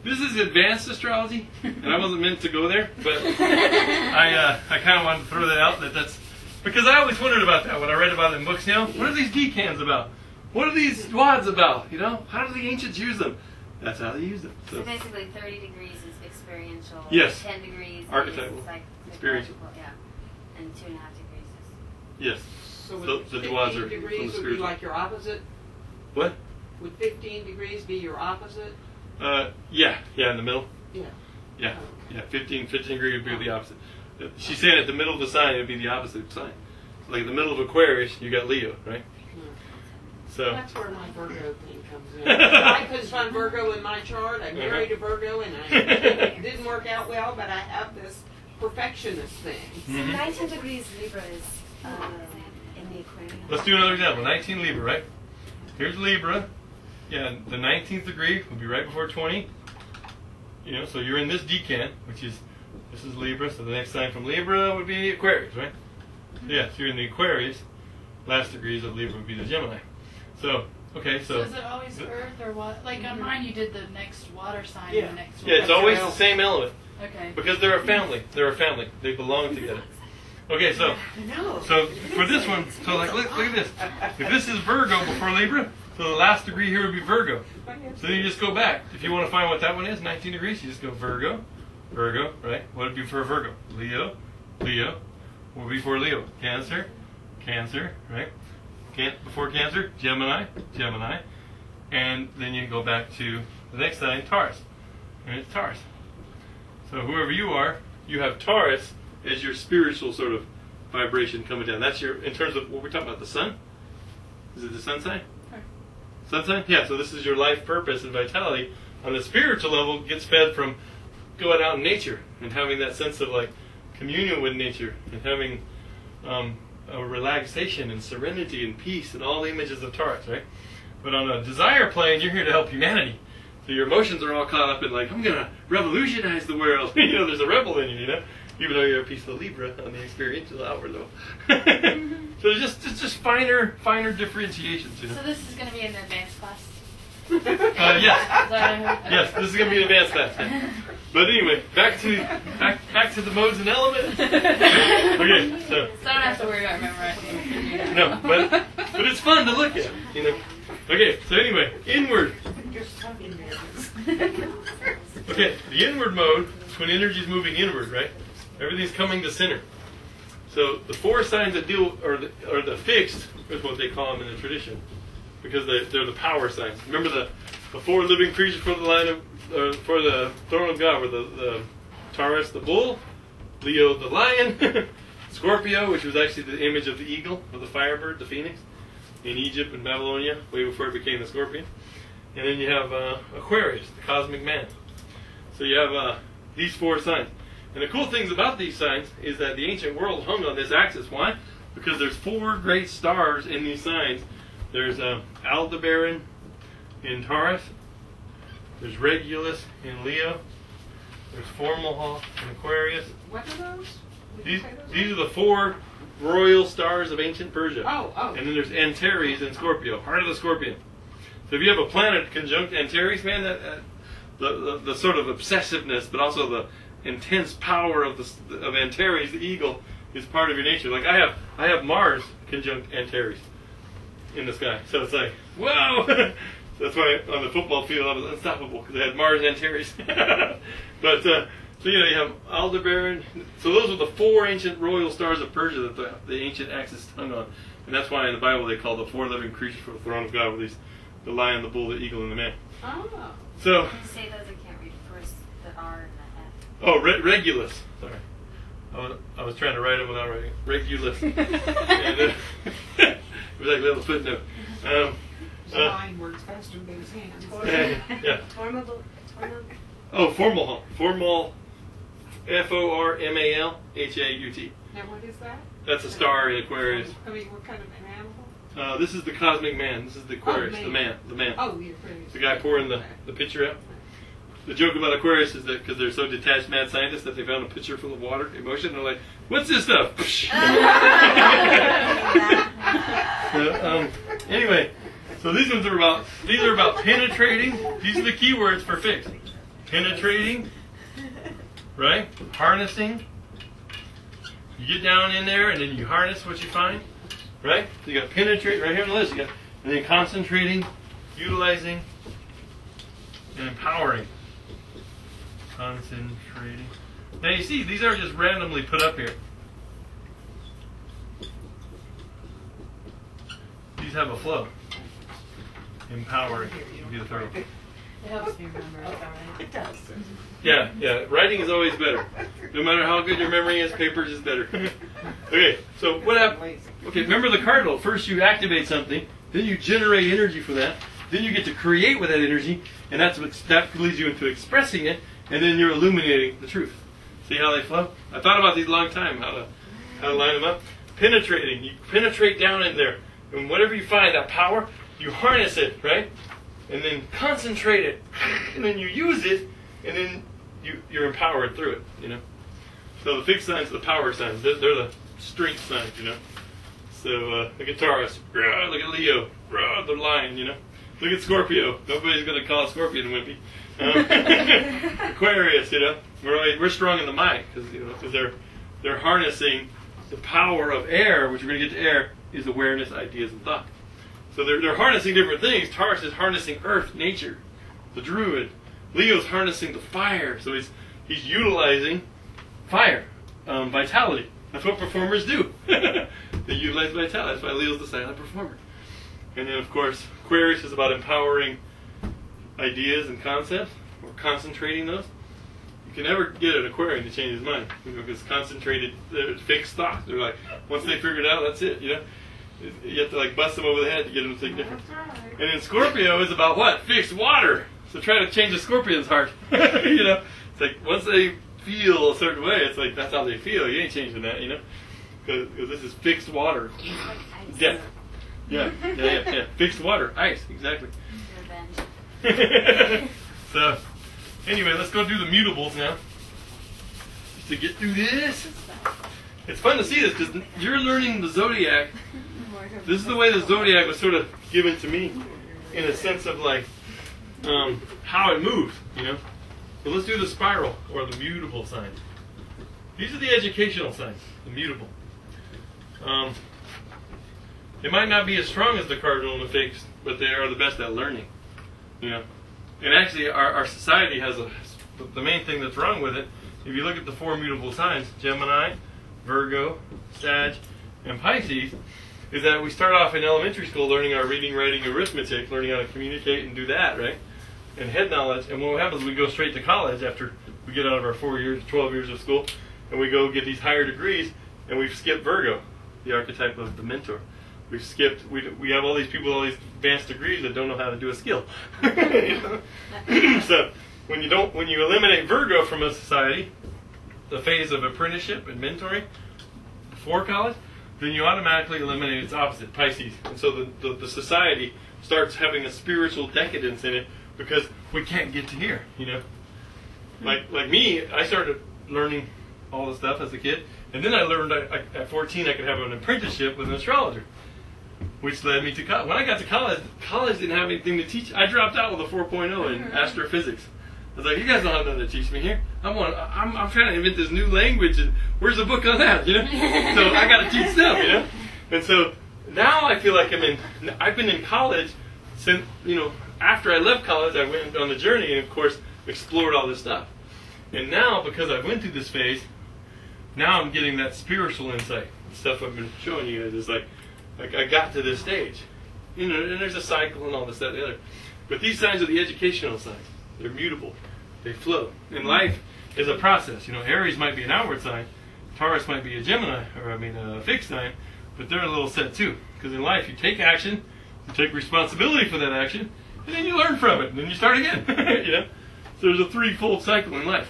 This is advanced astrology, and I wasn't meant to go there, but I kind of wanted to throw that out. That's because I always wondered about that when I read about it in books. What are these decans about? What are these Dwads about? How do the ancients use them? That's how they use them. So basically 30 degrees is experiential. Yes. 10 degrees Archetypal. is Experiential. Yeah. And 2.5 degrees is... Yes. So The would Dwads 15 are from degrees the would be spiritual. like your opposite? What? Would 15 degrees be your opposite? Yeah, in the middle. Yeah. 15 degree would be the opposite. She's saying at the middle of the sign, it would be the opposite sign. Like in the middle of Aquarius, you got Leo, right? So That's where my Virgo thing comes in. I couldn't find Virgo in my chart. I married a Virgo, and it didn't work out well, but I have this perfectionist thing. 19 degrees Libra is in the Aquarium. let's do another example. 19 Libra, right? Here's Libra. Yeah, the 19th degree would be right before 20. So you're in this decan, this is Libra. So the next sign from Libra would be Aquarius, right? Yeah, so you're in the Aquarius. Last degrees of Libra would be the Gemini. So, okay, So is it always Earth or what? Like on mine, you did the next water sign Yeah. and the next. yeah, it's always the same element. Okay. Because they're a family. They belong together. Okay, so for this one, so like look at this. If this is Virgo before Libra, so the last degree here would be Virgo. So then you just go back. If you want to find what that one is, 19 degrees, you just go Virgo, right? What would be for Virgo? Leo. What would be for Leo? Cancer, right? Before Cancer, Gemini, and then you go back to the next sign, Taurus, and it's Taurus. So whoever you are, you have Taurus as your spiritual sort of vibration coming down. That's in terms of what we're talking about, the sun? Is it the sun sign? Sun sign? Yeah, so this is your life purpose and vitality. On the spiritual level, gets fed from going out in nature and having that sense of like communion with nature and having a relaxation and serenity and peace and all the images of Taurus, right? But on a desire plane, you're here to help humanity. So your emotions are all caught up in like, I'm going to revolutionize the world. There's a rebel in you, even though you're a piece of Libra on the experiential outward level. So it's just finer differentiations, So this is going to be an advanced class. Yes. Is that what I heard? Yes, this is going to be an advanced class. Yeah. But anyway, back to the modes and elements. Okay, so So I don't have to worry about memorizing. no, but it's fun to look at, Okay, so anyway, inward. You're stuck in there. Okay, the inward mode is when energy is moving inward, right? Everything's coming to center. So the four signs that deal, or the fixed, is what they call them in the tradition, because they're the power signs. Remember the four living creatures for the line of, for the throne of God were the Taurus, the bull, Leo, the lion, Scorpio, which was actually the image of the eagle, of the firebird, the phoenix, in Egypt and Babylonia, way before it became the scorpion. And then you have Aquarius, the cosmic man. So you have these four signs. And the cool things about these signs is that the ancient world hung on this axis. Why? Because there's four great stars in these signs. There's Aldebaran in Taurus. There's Regulus in Leo. There's Fomalhaut in Aquarius. What are those? These are the four royal stars of ancient Persia. Oh. And then there's Antares in Scorpio, heart of the scorpion. So if you have a planet conjunct Antares, man, the sort of obsessiveness, but also the intense power of Antares, the eagle, is part of your nature. Like I have Mars conjunct Antares in the sky, so it's like, whoa! That's why on the football field I was unstoppable, because I had Mars Antares. But so you have Aldebaran. So those are the four ancient royal stars of Persia that the ancient axis hung on, and that's why in the Bible they call the four living creatures for the throne of God, with the lion, the bull, the eagle, and the man. Oh. So. Can you say those? I can't read first the R and the F. Oh, Regulus. Sorry. I was trying to write it without writing. Regulus. And, it was like a little footnote. Mine works faster than his hands. Yeah. Oh, Formal. Formalhaut. Now what is that? That's a star in Aquarius. I mean, what kind of an animal? This is the cosmic man. This is the Aquarius. The man. Oh, the Aquarius. The guy pouring the picture out. The joke about Aquarius is that because they're so detached mad scientists that they found a pitcher full of water, emotion, they're like, what's this stuff? Anyway, so these are about penetrating. These are the key words for fixed. Penetrating, right? Harnessing. You get down in there and then you harness what you find, right? So you got penetrate right here on the list. And then concentrating, utilizing, and empowering. Concentrating. Now you see, these aren't just randomly put up here. These have a flow. Empowering would be the third one. It helps me remember. It's all right. It does. Yeah. Writing is always better. No matter how good your memory is, papers is better. Okay, so what happens? Okay, remember the cardinal. First you activate something, then you generate energy for that, then you get to create with that energy, and that leads you into expressing it, and then you're illuminating the truth. See how they flow? I thought about these a long time, how to line them up. Penetrating. You penetrate down in there, and whatever you find, that power, you harness it, right? And then concentrate it, and then you use it, and then you're empowered through it, So the fixed signs are the power signs. They're the strength signs, So look at Taurus, look at Leo, the lion, Look at Scorpio. Nobody's going to call Scorpion wimpy. Aquarius, we're strong in the mind because they're harnessing the power of air, which we're going to get to air, is awareness, ideas, and thought. So they're harnessing different things. Taurus is harnessing earth, nature, the druid. Leo's harnessing the fire, so he's utilizing fire, vitality. That's what performers do. They utilize vitality. That's why Leo's the silent performer. And then, of course, Aquarius is about empowering ideas and concepts, or concentrating those. You can never get an Aquarian to change his mind, because concentrated, fixed thoughts. They're like, once they figure it out, that's it, You have to bust them over the head to get them to think different. Right. And then Scorpio is about what? Fixed water. So try to change a Scorpion's heart. It's like once they feel a certain way, it's like that's how they feel. You ain't changing that, because this is fixed water. Death. Yeah. Fixed water, ice, exactly. Revenge. So, anyway, let's go do the mutables now. Just to get through this. It's fun to see this because you're learning the zodiac. This is the way the zodiac was sort of given to me, in a sense of how it moves, So let's do the spiral or the mutable signs. These are the educational signs, the mutable. They might not be as strong as the cardinal and the fixed, but they are the best at learning, And actually, our society has a the main thing that's wrong with it, if you look at the four mutable signs, Gemini, Virgo, Sag, and Pisces, is that we start off in elementary school learning our reading, writing, arithmetic, learning how to communicate and do that, right? And head knowledge. And what happens is we go straight to college after we get out of our 4 years, 12 years of school, and we go get these higher degrees, and we've skipped Virgo, the archetype of the mentor. We've skipped, we have all these people with all these advanced degrees that don't know how to do a skill. So when you eliminate Virgo from a society, the phase of apprenticeship and mentoring before college, then you automatically eliminate its opposite, Pisces. And so the society starts having a spiritual decadence in it because we can't get to here, you know. Like me, I started learning all the stuff as a kid, and then I learned at 14 I could have an apprenticeship with an astrologer, which led me to college. When I got to college didn't have anything to teach. I dropped out with a 4.0 in astrophysics. I was like, you guys don't have nothing to teach me here. I'm trying to invent this new language, and where's the book on that, you know? So I got to teach them, you know? And so now I feel like I've been in college since, you know, after I left college, I went on the journey and, of course, explored all this stuff. And now, because I went through this phase, now I'm getting that spiritual insight. The stuff I've been showing you guys is like I got to this stage. You know, and there's a cycle and all this, that, and the other. But these signs are the educational signs. They're mutable. They flow. And life is a process. You know, Aries might be an outward sign. Taurus might be a Gemini, a fixed sign. But they're a little set too. Because in life, you take action, you take responsibility for that action, and then you learn from it, and then you start again. You know? So there's a threefold cycle in life.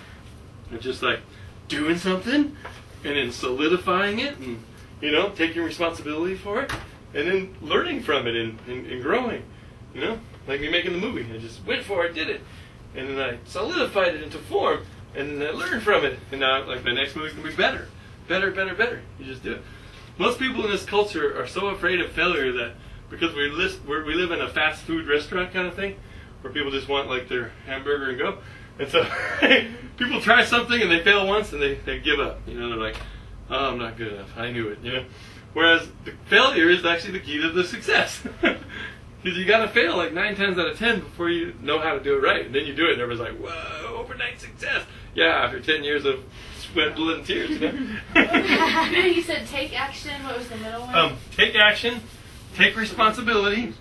It's just like doing something, and then solidifying it, and, you know, taking responsibility for it, and then learning from it and growing. You know? Like me making the movie. I just went for it, did it. And then I solidified it into form, and then I learned from it. And now, like, my next movie's going to be better. Better, better, better. You just do it. Most people in this culture are so afraid of failure that because we live in a fast food restaurant kind of thing, where people just want, like, their hamburger and go. And so people try something and they fail once and they give up. You know, they're like, oh, I'm not good enough. I knew it, you know. Whereas the failure is actually the key to the success. Because you got to fail like 9 times out of 10 before you know how to do it right. And then you do it and everybody's like, whoa, overnight success. Yeah, after 10 years of sweat, blood, and tears. You know? You said take action. What was the middle one? Take action, take responsibility,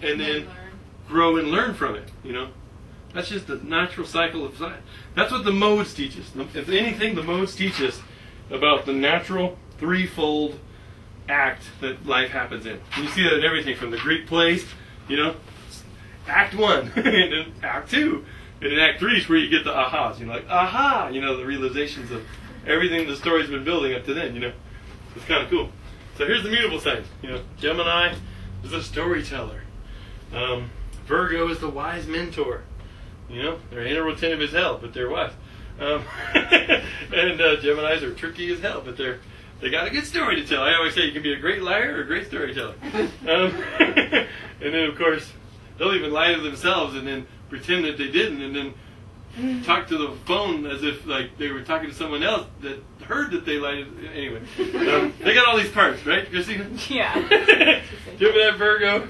and then grow and learn from it, you know. That's just the natural cycle of science. That's what the modes teach us. If anything, the modes teach us about the natural threefold act that life happens in. And you see that in everything from the Greek plays, you know, Act 1, and then Act 2, and then Act 3 is where you get the ahas. You're like, aha, you know, the realizations of everything the story's been building up to then, you know. It's kind of cool. So here's the mutable signs. You know, Gemini is a storyteller. Virgo is the wise mentor. You know, they're anal retentive as hell, but they're wise. And Geminis are tricky as hell, but they got a good story to tell. I always say you can be a great liar or a great storyteller. And then, of course, they'll even lie to themselves and then pretend that they didn't, and then talk to the phone as if like they were talking to someone else that heard that they lied. Anyway, they got all these parts, right, Christina? Yeah. Gemini, Virgo.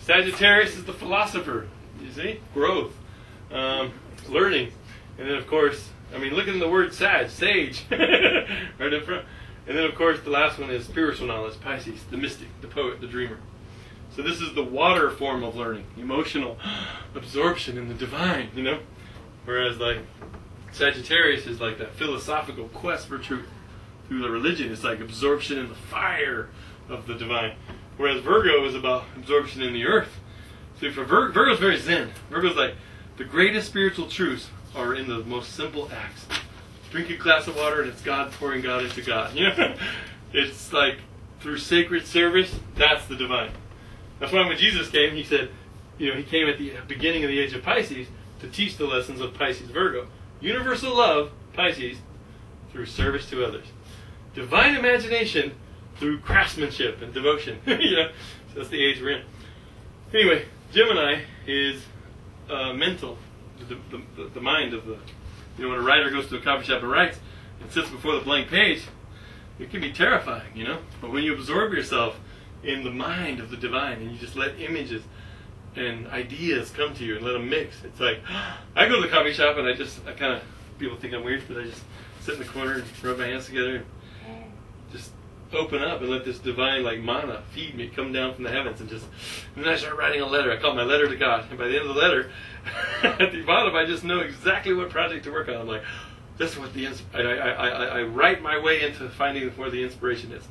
Sagittarius is the philosopher. You see? Growth. Learning. And then, of course, I mean, look at the word sage. Right in front. And then, of course, the last one is spiritual knowledge, Pisces, the mystic, the poet, the dreamer. So this is the water form of learning, emotional absorption in the divine, you know? Whereas, like, Sagittarius is like that philosophical quest for truth through the religion. It's like absorption in the fire of the divine. Whereas Virgo is about absorption in the earth. See, for Virgo's very zen. Virgo's like, the greatest spiritual truths are in the most simple acts. Drink a glass of water and it's God pouring God into God. You know? It's like, through sacred service, that's the divine. That's why when Jesus came, he said, you know, he came at the beginning of the age of Pisces to teach the lessons of Pisces Virgo. Universal love, Pisces, through service to others. Divine imagination through craftsmanship and devotion. You know, so that's the age we're in. Anyway, Gemini is mental, the mind of the, you know, when a writer goes to a coffee shop and writes and sits before the blank page, it can be terrifying, you know. But when you absorb yourself in the mind of the divine and you just let images and ideas come to you and let them mix. It's like, I go to the coffee shop and I kind of, people think I'm weird, but I just sit in the corner and rub my hands together and just open up and let this divine like manna feed me, come down from the heavens, and then I start writing a letter. I call it my letter to God. And by the end of the letter, at the bottom, I just know exactly what project to work on. I'm like, this is what I write my way into finding where the inspiration is.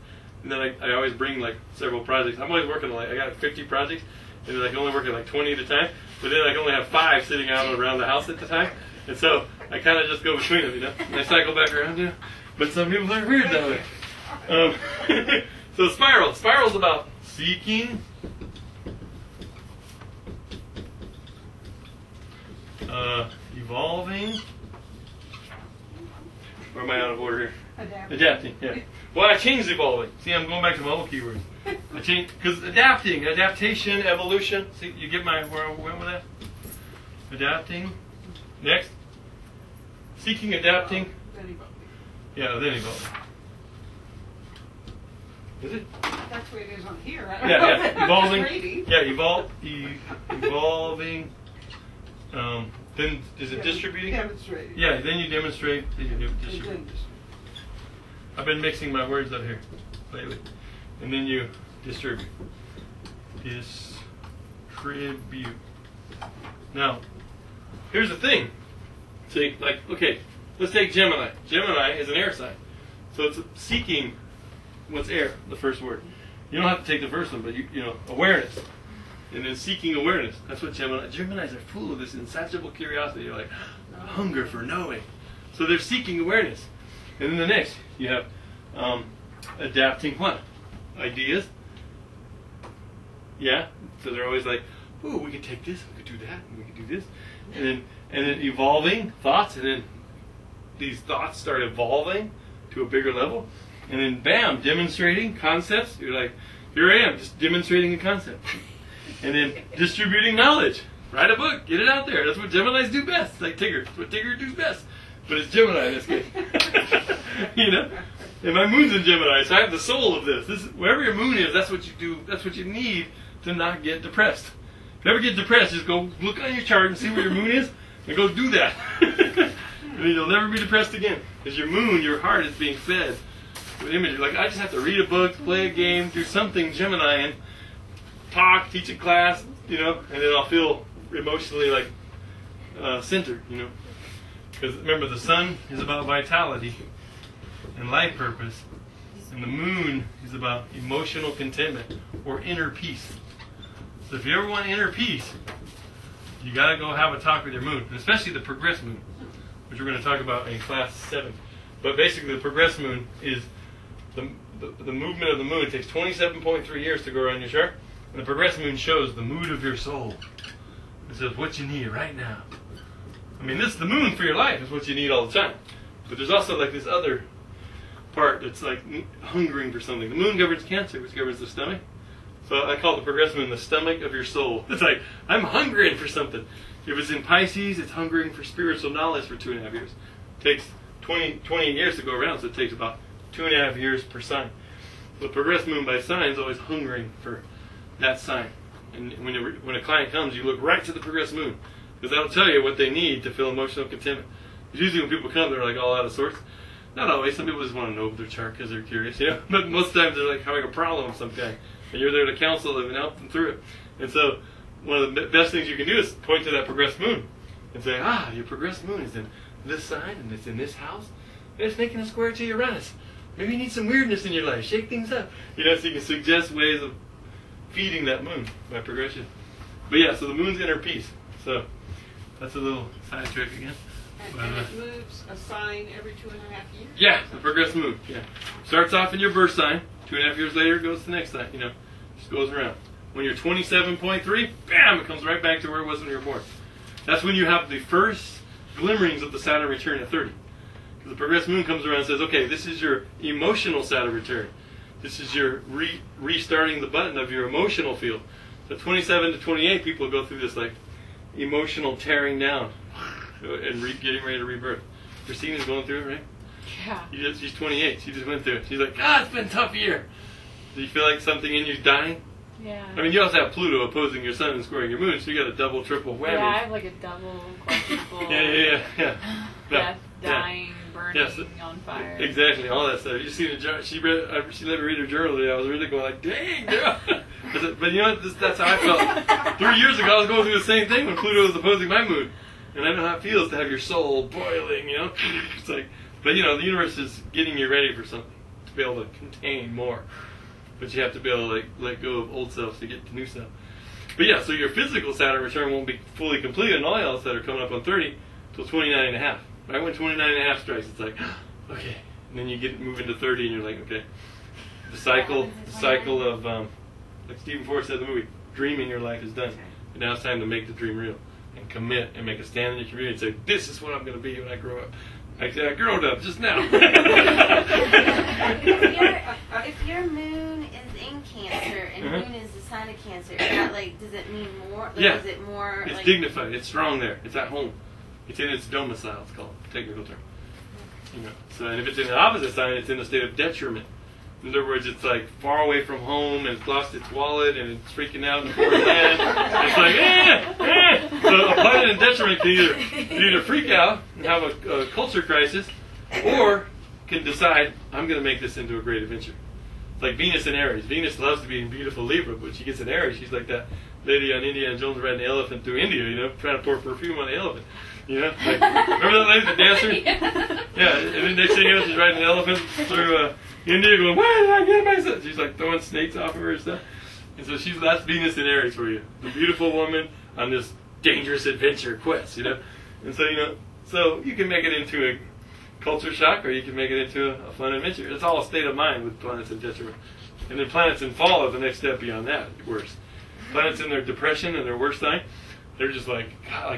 And then I always bring like several projects. I'm always working on I got 50 projects, and I can only work on like 20 at a time. But then I can only have 5 sitting out around the house at the time. And so I kind of just go between them, and I cycle back around, But some people are weird that way. So spiral. Spiral's about seeking, evolving. Or am I out of order here? Adapting, yeah. Well, I changed evolving. See, I'm going back to my old keywords. I changed, because adaptation, evolution. See, you get where I went with that? Adapting. Next. Seeking, adapting. Yeah, then evolving. Is it? That's the way it is on here. Yeah. Evolving. Reading. Yeah, evolving. Then is it distributing? Demonstrating. Yeah, then you demonstrate. Then you distribute. I've been mixing my words up here lately. And then you distribute. Distribute. Now, here's the thing. See, okay, let's take Gemini. Gemini is an air sign. So it's seeking what's air, the first word. You don't have to take the first one, but awareness. And then seeking awareness. That's what Geminis are full of this insatiable curiosity. You're like, hunger for knowing. So they're seeking awareness. And then the next, you have adapting what? Ideas. Yeah. So they're always like, ooh, we could take this, we could do that, and we could do this. And then evolving thoughts, and then these thoughts start evolving to a bigger level. And then bam, demonstrating concepts. You're like, here I am, just demonstrating a concept. And then distributing knowledge. Write a book, get it out there. That's what Geminis do best. It's like Tigger. It's what Tigger does best. But it's Gemini in this case. And my moon's in Gemini, so I have the soul of this. Wherever your moon is, that's what you do. That's what you need to not get depressed. If you ever get depressed, just go look on your chart and see where your moon is, and go do that. And then you'll never be depressed again. Because your moon, your heart, is being fed with imagery. Like, I just have to read a book, play a game, do something Gemini, and talk, teach a class, and then I'll feel emotionally like centered, Because remember, the sun is about vitality and life purpose, and the moon is about emotional contentment or inner peace. So if you ever want inner peace, you got to go have a talk with your moon, and especially the progressed moon, which we're going to talk about in class 7. But basically, the progressed moon is the movement of the moon. It takes 27.3 years to go around your chart. And the progressed moon shows the mood of your soul. It says what you need right now. I mean, the moon for your life is what you need all the time. But there's also like this other part that's like hungering for something. The moon governs Cancer, which governs the stomach. So I call the progressed moon the stomach of your soul. It's like, I'm hungering for something. If it's in Pisces, it's hungering for spiritual knowledge for 2.5 years. It takes 20 years to go around, so it takes about 2.5 years per sign. So the progressed moon by sign is always hungering for that sign. And when a client comes, you look right to the progressed moon, because that'll tell you what they need to feel emotional contentment. Because usually when people come, they're like all out of sorts. Not always. Some people just want to know their chart because they're curious, But most times they're like having a problem of some kind, and you're there to counsel them and help them through it. And so one of the best things you can do is point to that progressed moon and say, your progressed moon is in this sign and it's in this house. And it's making a square to Uranus. Maybe you need some weirdness in your life. Shake things up. So you can suggest ways of feeding that moon by progression. But yeah, so the moon's inner peace. So that's a little side trick again. And it moves a sign every 2.5 years? Yeah, the progressed moon. Yeah. Starts off in your birth sign. 2.5 years later, it goes to the next sign. Just goes around. When you're 27.3, bam, it comes right back to where it was when you were born. That's when you have the first glimmerings of the Saturn return at 30. Because the progressed moon comes around and says, okay, this is your emotional Saturn return. This is your restarting the button of your emotional field. So 27 to 28, people go through this like emotional tearing down and getting ready to rebirth. Christina's going through it, right? Yeah. She's 28. She just went through it. She's like, God, it's been a tough year. Do you feel like something in you's dying? Yeah. I mean, you also have Pluto opposing your Sun and squaring your Moon, so you got a double, triple whammy. Yeah, I have like a double, quadruple. Yeah. Death, Yeah. dying, burning, Yes. on fire. Exactly, all that stuff. You see the she let me read her journal today. I was really going like, dang, girl. But you know what? That's how I felt 3 years ago. I was going through the same thing when Pluto was opposing my Moon, and I know how it feels to have your soul boiling. You know, it's like, but you know, the universe is getting you ready for something to be able to contain more. But you have to be able to like let go of old self to get to new self. But yeah, so your physical Saturn return won't be fully completed in all else that are coming up on 30 till 29 and a half. Right when 29 and a half strikes, it's like, okay. And then you move into 30 and you're like, okay. The cycle of, like Stephen Forrest said in the movie, dreaming your life is done. And now it's time to make the dream real. And commit and make a stand in your community and say, this is what I'm going to be when I grow up. I grew up just now. If your moon is in Cancer and moon is the sign of Cancer, is that like, does it mean more? Like, Yeah. Is it more It's like dignified. It's strong there. It's at home. It's in its domicile. It's called technical term. You know. So, and if it's in the opposite sign, it's in a state of detriment. In other words, it's like far away from home and it's lost its wallet and it's freaking out in a foreign land. It's like, So a planet in detriment can either freak out and have a culture crisis, or can decide, I'm going to make this into a great adventure. It's like Venus in Aries. Venus loves to be in beautiful Libra, but when she gets in Aries, she's like that lady on Indiana Jones riding the elephant through India, you know, trying to pour perfume on the elephant. You know, like, remember that lady, the dancer? Yeah, and then next thing you know, she's riding an elephant through India going, where did I get myself? She's like throwing snakes off of her and stuff. And so that's Venus in Aries for you. The beautiful woman on this dangerous adventure quest, you know? And so, you know, so you can make it into a culture shock or you can make it into a fun adventure. It's all a state of mind with planets in detriment. And then planets in fall are the next step beyond that, worse. Planets in their depression and their worst sign, they're just like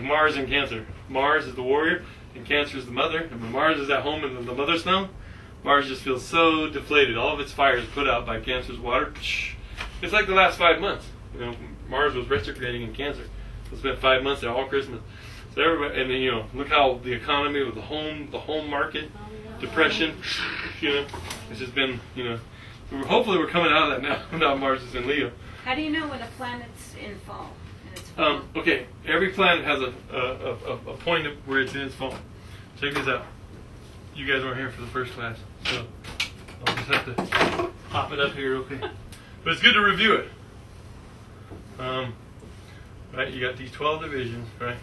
Mars in Cancer. Mars is the warrior, and Cancer is the mother. And when Mars is at home in the mother's snow, Mars just feels so deflated. All of its fire is put out by Cancer's water. It's like the last 5 months. You know, Mars was retrograding in Cancer. So spent 5 months there all Christmas. So everybody, and then you know, look how the economy with the home market, depression. You know, it's just been, you know, hopefully we're coming out of that now. Now Mars is in Leo. How do you know when a planet's in fall? Okay, every planet has a point of where it's in its fall. Check this out. You guys weren't here for the first class, so I'll just have to pop it up here real quick. But it's good to review it. Right, you got these 12 divisions, right?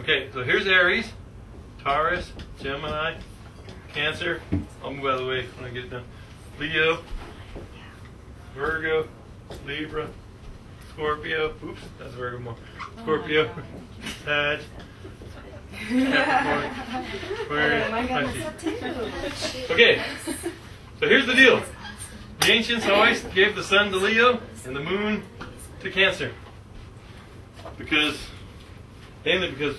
Okay, so here's Aries, Taurus, Gemini, Cancer. I'll move out of the way when I get it done. Leo, Virgo, Libra, Scorpio. Oops, that's Virgo more. Scorpio, Sag, Capricorn, Aquarius, Pisces. Okay, so here's the deal. The ancients always gave the sun to Leo and the moon to Cancer. Mainly because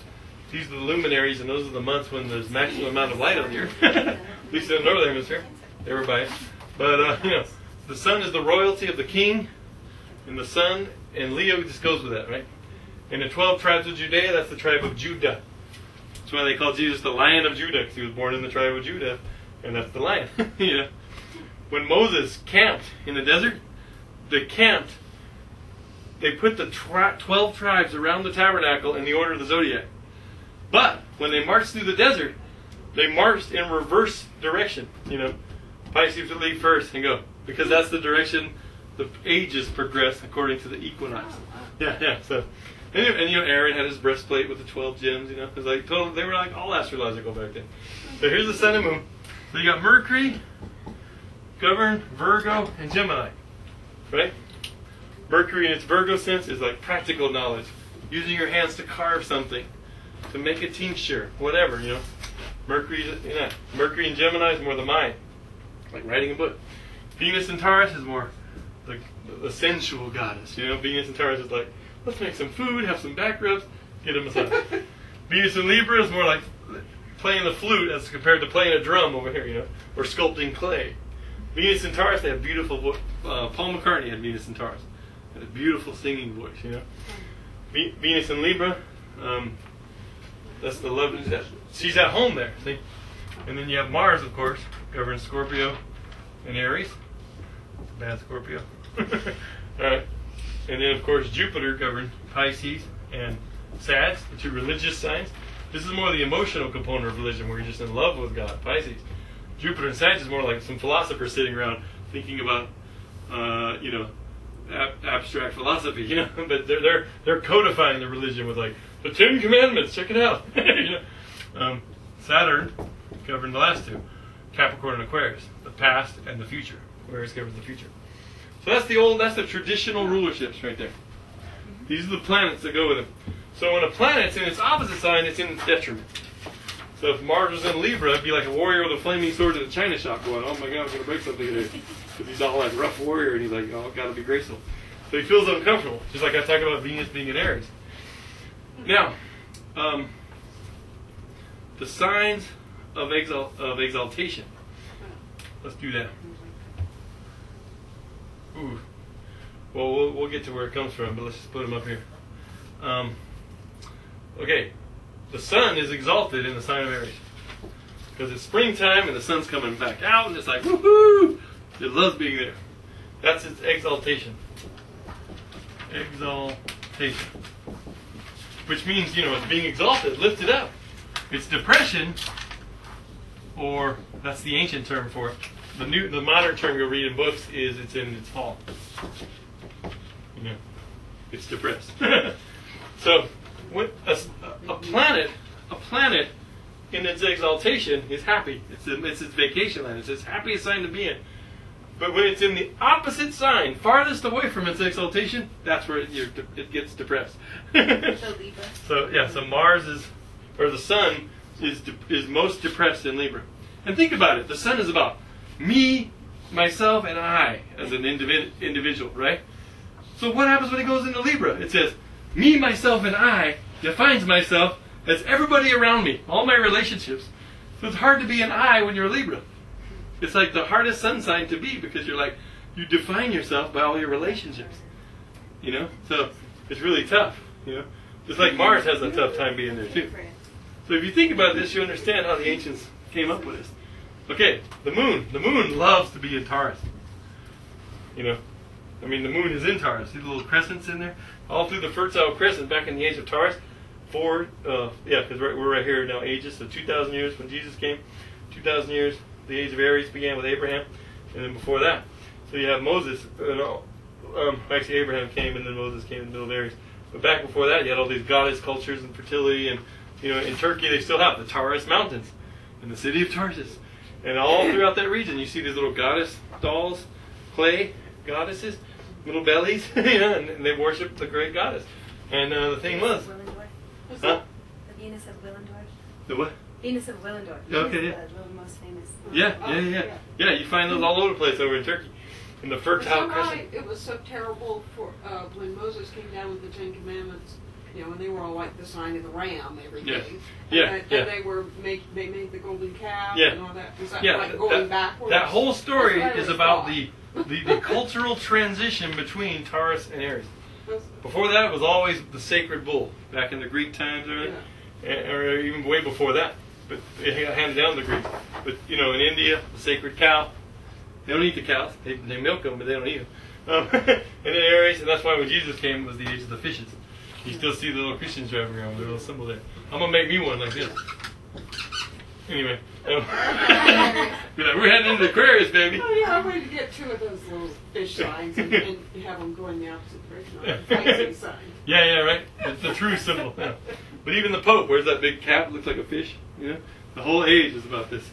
these are the luminaries and those are the months when there's maximum amount of light on the earth. At least in the northern hemisphere. They were biased. But, you know, the sun is the royalty of the king, and the sun, and Leo just goes with that, right? In the 12 tribes of Judea, that's the tribe of Judah. That's why they call Jesus the Lion of Judah, because he was born in the tribe of Judah, and that's the lion. You know? When Moses camped in the desert, they put the 12 tribes around the tabernacle in the order of the zodiac. But when they marched through the desert, they marched in reverse direction. You know, Pisces would leave first and go, because that's the direction the ages progress according to the equinox. Yeah. So, and you know, Aaron had his breastplate with the 12 gems. You know, it was like they were like all astrological back then. So here's the sun and moon. So you got Mercury, govern Virgo and Gemini, right? Mercury in its Virgo sense is like practical knowledge, using your hands to carve something, to make a tincture, whatever, you know. Mercury and Gemini is more the mind, like writing a book. Venus and Taurus is more like the sensual goddess, you know. Venus and Taurus is like, let's make some food, have some back rubs, get a massage. Venus and Libra is more like playing the flute as compared to playing a drum over here, you know, or sculpting clay. Venus and Taurus, they have beautiful voice. Paul McCartney had Venus and Taurus. Had a beautiful singing voice, you know. Venus and Libra, that's the love. She's at home there, see? And then you have Mars, of course, governs Scorpio and Aries. Bad Scorpio. Alright. And then, of course, Jupiter governed Pisces and Sag, the two religious signs. This is more the emotional component of religion, where you're just in love with God, Pisces. Jupiter and Sag is more like some philosophers sitting around thinking about, abstract philosophy, But they're codifying the religion with like the 10 Commandments. Check it out, Saturn governed the last two, Capricorn and Aquarius, the past and the future. Aquarius governs the future. So that's the traditional rulerships right there. These are the planets that go with them. So when a planet's in its opposite sign, it's in its detriment. So if Mars was in Libra, it'd be like a warrior with a flaming sword in a china shop going, oh my God, I'm going to break something today. Because he's all like rough warrior, and he's like, oh, got to be graceful. So he feels uncomfortable, just like I talked about Venus being in Aries. Now, the signs of exaltation. Let's do that. Ooh. Well, we'll get to where it comes from, but let's just put them up here. Okay. The sun is exalted in the sign of Aries. Because it's springtime and the sun's coming back out, and it's like, woohoo! It loves being there. That's its exaltation. Exaltation. Which means, it's being exalted, lifted up. It's depression, or that's the ancient term for it. The modern term you'll read in books is it's in its fall. It's depressed. So, when a planet in its exaltation is happy. It's its vacation land. It's its happiest sign to be in. But when it's in the opposite sign, farthest away from its exaltation, that's where it gets depressed. So Mars the sun is most depressed in Libra. And think about it. The sun is about me, myself, and I as an individual, right? So what happens when it goes into Libra? It says, me, myself, and I defines myself as everybody around me, all my relationships. So it's hard to be an I when you're a Libra. It's like the hardest sun sign to be, because you define yourself by all your relationships. So it's really tough. Just like Mars has a tough time being there too. So if you think about this, you understand how the ancients came up with this. Okay, the moon. The moon loves to be in Taurus. The moon is in Taurus. See the little crescents in there? All through the Fertile Crescent back in the age of Taurus. Because we're right here now, ages. So 2,000 years when Jesus came. 2,000 years, the age of Aries began with Abraham. And then before that. So you have Moses. Actually, Abraham came and then Moses came in the middle of Aries. But back before that, you had all these goddess cultures and fertility. And, in Turkey, they still have the Taurus Mountains. And the city of Tarsus. And all throughout that region, you see these little goddess dolls, clay goddesses, little bellies, and they worship the great goddess. And the thing was, The Venus of Willendorf. The what? Venus of Willendorf. Okay, yeah. The most famous. Yeah. You find those all over the place over in Turkey, in the Fertile Crescent. It was so terrible for when Moses came down with the 10 Commandments. When they were all like the sign of the ram every day. And they made the golden calf and all that. Was that like going backwards? That whole story is about the cultural transition between Taurus and Aries. Before that, it was always the sacred bull, back in the Greek times, or even way before that. But it got handed down to the Greeks. But, in India, the sacred cow. They don't eat the cows. They milk them, but they don't eat them. And then Aries, and that's why when Jesus came, it was the age of the fishes. You still see the little Christians driving around with their little symbol there. I'm going to make me one like this. Anyway. Be like, we're heading into Aquarius, baby. Oh, yeah, I'm ready to get 2 of those little fish signs and have them going the opposite direction on the facing sign. Yeah, right. It's the true symbol. Yeah. But even the Pope wears that big cap, looks like a fish. The whole age is about this.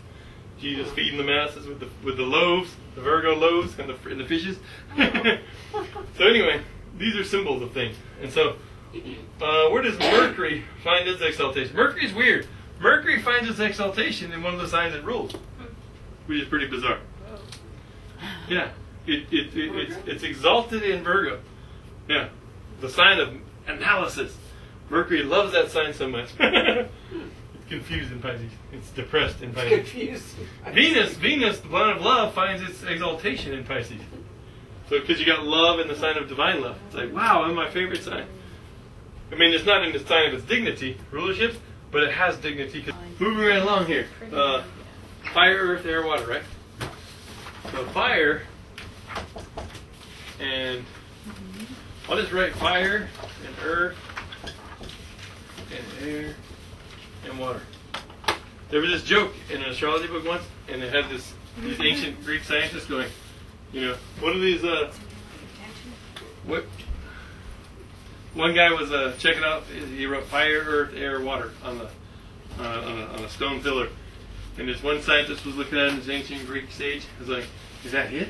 Jesus feeding the masses with the loaves, the Virgo loaves, and the fishes. So anyway, these are symbols of things. And so, where does Mercury find its exaltation? Mercury's weird. Mercury finds its exaltation in one of the signs it rules, which is pretty bizarre. Yeah, it's exalted in Virgo. Yeah, the sign of analysis. Mercury loves that sign so much. It's confused in Pisces. It's depressed in Pisces. Confused. Venus, the planet of love, finds its exaltation in Pisces. So, because you got love in the sign of divine love, it's like, wow, I'm my favorite sign. It's not in the sign of its dignity, rulership, but it has dignity. Moving right along here. Fire, earth, air, water, right? So fire and I'll just write fire and earth and air and water. There was this joke in an astrology book once, and it had these ancient Greek scientists going, what are these, what? One guy was checking out, he wrote fire, earth, air, water on a stone pillar. And this one scientist was looking at it in this ancient Greek sage. He was like, is that it?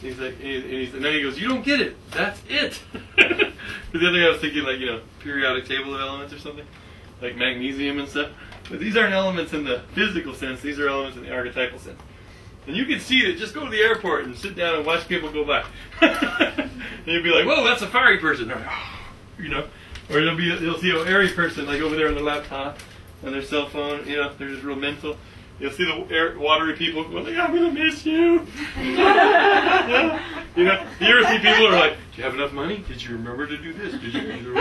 He's like, and then he goes, you don't get it. That's it. Because the other guy was thinking like, periodic table of elements or something, like magnesium and stuff. But these aren't elements in the physical sense. These are elements in the archetypal sense. And you can see it. Just go to the airport and sit down and watch people go by. And you'll be like, whoa, that's a fiery person. Or, or you'll see an airy person like over there on their laptop, on their cell phone. They're just real mental. You'll see the watery people going like, I'm going to miss you. The earthy people are like, do you have enough money? Did you remember to do this? Did you?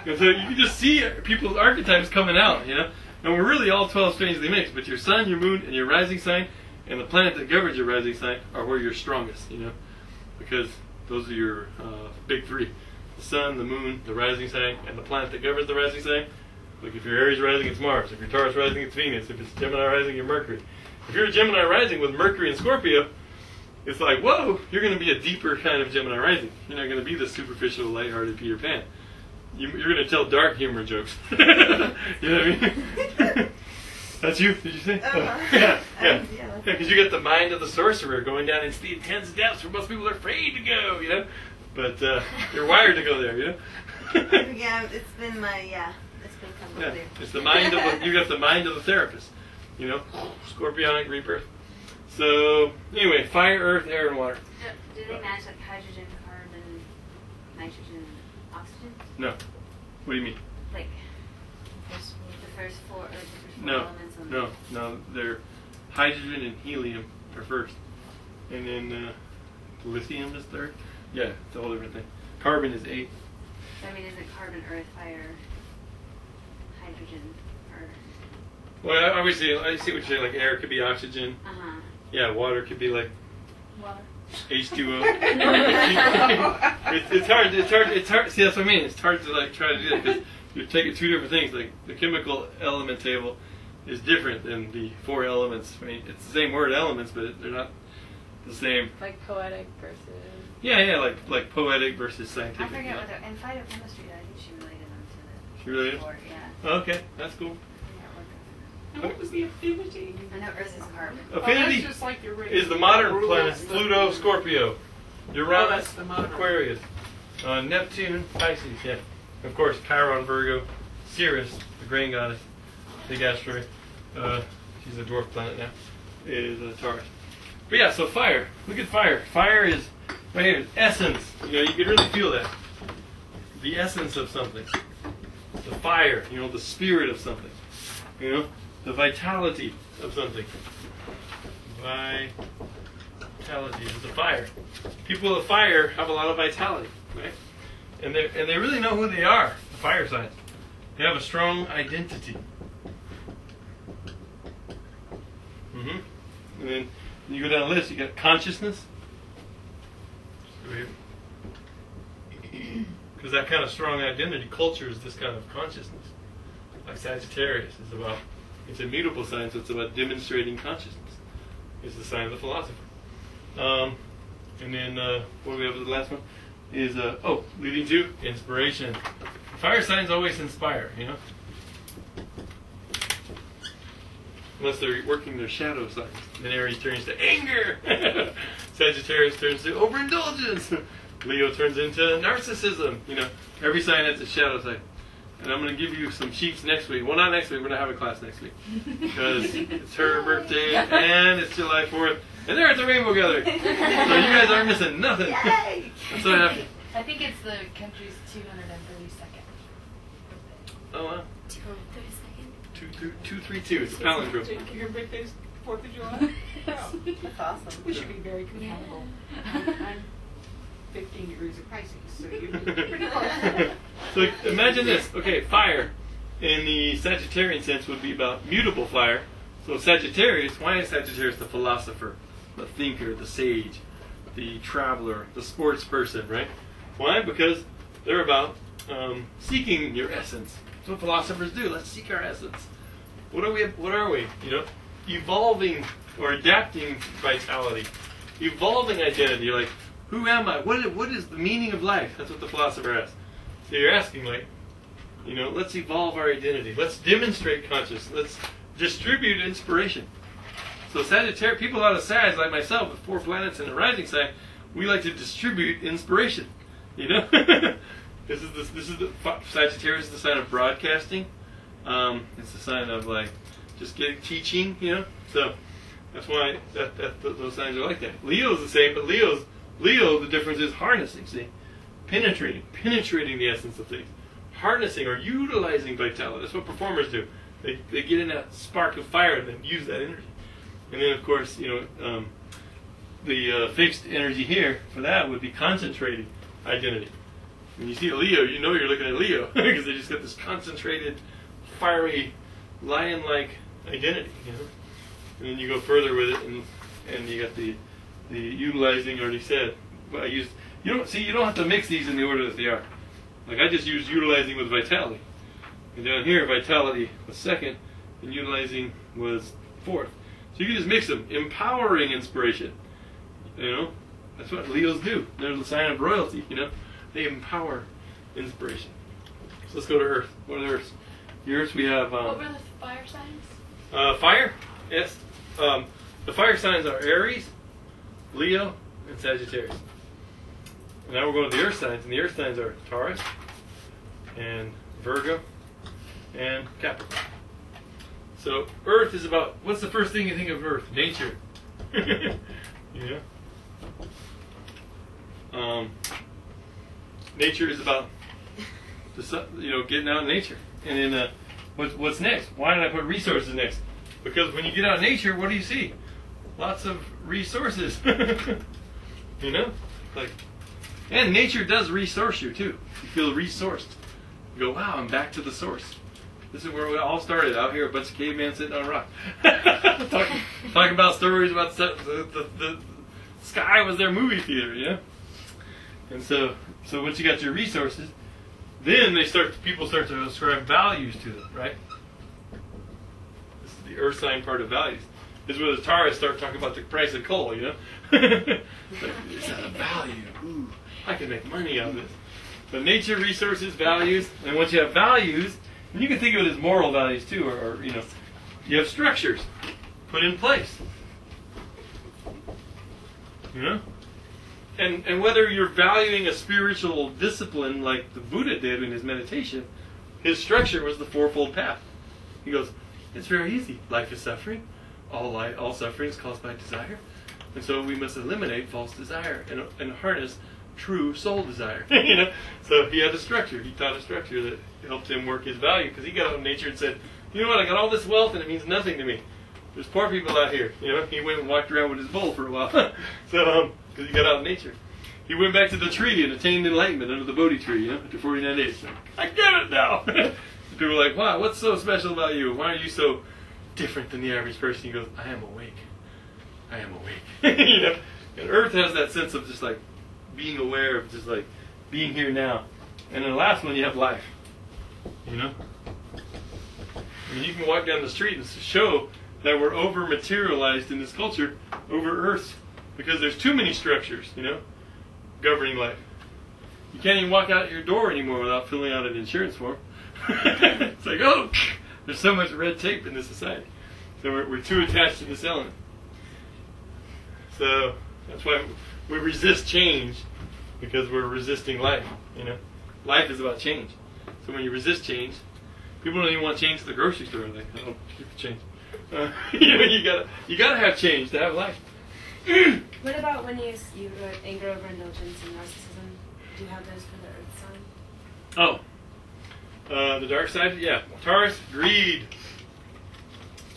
And so you can just see people's archetypes coming out, And we're really all 12 strangely mixed, but your sun, your moon, and your rising sign, and the planet that governs your rising sign are where you're strongest, Because those are your big three. The sun, the moon, the rising sign, and the planet that governs the rising sign. Like if you're Aries rising, it's Mars. If you're Taurus rising, it's Venus. If it's Gemini rising, you're Mercury. If you're a Gemini rising with Mercury and Scorpio, it's like, whoa, you're going to be a deeper kind of Gemini rising. You're not going to be the superficial, lighthearted Peter Pan. You're going to tell dark humor jokes. You know what I mean? That's you, did you say? Yeah. Because you get the mind of the sorcerer going down into the intense depths where most people are afraid to go, But you're wired to go there, Yeah, it's been coming there. It's the mind of you got the mind of the therapist, Scorpionic rebirth. So anyway, fire, earth, air, and water. Do they match like hydrogen, carbon, nitrogen, oxygen? No. What do you mean? Like the first four elements. No. They're hydrogen and helium are first, and then lithium is third. Yeah, it's a whole different thing. Carbon is 8. I mean, is it carbon, earth, fire, hydrogen, earth? Well, obviously, I see what you're saying. Like air could be oxygen. Yeah, water could be like Water. H2O. It's hard. See, that's what I mean. It's hard to like try to do that because you're taking two different things. Like the chemical element table is different than the 4 elements. I mean, it's the same word, elements, but they're not the same. Like poetic versus. Yeah, like poetic versus I scientific. forget what they're in phytochemistry. I think she related them to the. She related? Four, yeah. Oh, okay, that's cool. And what was the affinity? I know Earth is carbon. Affinity that's just like your is the modern planets Pluto, Scorpio, Uranus, that's the modern. Aquarius, Neptune, Pisces, yeah. Of course, Chiron, Virgo, Ceres, the grain goddess, big asteroid. She's a dwarf planet now. Is Taurus. But yeah, so fire. Look at fire. Fire is right here. Essence. You can really feel that. The essence of something. The fire. The spirit of something. The vitality of something. Vitality is the fire. People with fire have a lot of vitality, right? And they really know who they are. The fire signs. They have a strong identity. And then you go down the list. You got consciousness. Because that kind of strong identity cultures this kind of consciousness. Like Sagittarius is about. It's a mutable sign, so it's about demonstrating consciousness. It's the sign of the philosopher. And then, what do we have as the last one? Is, leading to inspiration. Fire signs always inspire, Unless they're working their shadow signs. Then Aries turns to anger. Sagittarius turns to overindulgence. Leo turns into narcissism. Every sign has a shadow sign. And I'm going to give you some sheets next week. Well, not next week. We're going to have a class next week. Because it's her birthday and it's July 4th. And they're at the Rainbow Gathering. So you guys aren't missing nothing. Yay! I'm so happy. I think it's the country's 232nd. Oh, wow. 32nd. 232. It's a palindrome. Your birthday's 4th of July? That's awesome. We should be very compatible. I'm 15 degrees of Pisces, so you'd be pretty close. So imagine this. Okay, fire in the Sagittarian sense would be about mutable fire. So Sagittarius, why is Sagittarius the philosopher, the thinker, the sage? the traveler, the sports person, right? Why? Because they're about seeking your essence. That's what philosophers do. Let's seek our essence. What are we? What are we? You know, evolving or adapting vitality, evolving identity. You're like, who am I? What is the meaning of life? That's what the philosopher asks. So you're asking, like, you know, let's evolve our identity. Let's demonstrate consciousness. Let's distribute inspiration. So Sagittarius, people out of Sag, like myself, with 4 planets in the rising sign, we like to distribute inspiration. You know, this is the Sagittarius is the sign of broadcasting. It's the sign of like just teaching. You know, so that's why those signs are like that. Leo's the same, but Leo, the difference is harnessing. See, penetrating the essence of things, harnessing or utilizing vitality. That's what performers do. They get in that spark of fire and then use that energy. And then, of course, you know, the fixed energy here for that would be concentrated identity. When you see a Leo, you know you're looking at Leo because they just got this concentrated, fiery, lion-like identity. You know, and then you go further with it, and you got the utilizing. Already said, but you don't have to mix these in the order that they are. Like I just used utilizing with vitality, and down here vitality was second, and utilizing was fourth. So you can just mix them. Empowering inspiration. You know, that's what Leos do. They're the sign of royalty. You know, they empower inspiration. So let's go to Earth. What are the Earths? The Earths we have. What were the fire signs? Fire. Yes. The fire signs are Aries, Leo, and Sagittarius. And now we're going to the Earth signs, and the Earth signs are Taurus, and Virgo, and Capricorn. So Earth is about, what's the first thing you think of Earth? Nature. Yeah. Nature is about, getting out in nature. And then what's next? Why did I put resources next? Because when you get out in nature, what do you see? Lots of resources. You know? And nature does resource you too. You feel resourced. You go, wow, I'm back to the source. This is where it all started, out here, a bunch of cavemen sitting on a rock. talking about stories about the sky was their movie theater, yeah? And so once you got your resources, then people start to ascribe values to them, right? This is the earth sign part of values. This is where the Taurus start talking about the price of coal, you know? Is that a value? Ooh, I can make money out of this. So nature, resources, values, and once you have values, and you can think of it as moral values too, or you have structures put in place. You know? And whether you're valuing a spiritual discipline like the Buddha did in his meditation, his structure was the fourfold path. He goes, it's very easy. Life is suffering. All suffering is caused by desire. And so we must eliminate false desire and harness true soul desire. You know, so he had a structure. He taught a structure that helped him work his value, because he got out in nature and said, you know what, I got all this wealth and it means nothing to me. There's poor people out here. You know, he went and walked around with his bowl for a while. So because he got out in nature, he went back to the tree and attained enlightenment under the Bodhi tree. You know, after 49 days, I get it now. People were like, wow, what's so special about you? Why are you so different than the average person? He goes, I am awake. I am awake. You know, and Earth has that sense of just like being aware of just like being here now. And then the last one, you have life. You know? I mean, you can walk down the street and show that we're over-materialized in this culture over Earth, because there's too many structures, you know, governing life. You can't even walk out your door anymore without filling out an insurance form. It's like, oh, there's so much red tape in this society. So we're too attached to this element. So that's why we resist change, because we're resisting life. You know, life is about change. So when you resist change, people don't even want change at the grocery store. They're like, oh, keep the change. You know, you gotta have change to have life. What about when you wrote anger, overindulgence, and narcissism? Do you have those for the Earth sign? The dark side, yeah. Taurus, greed.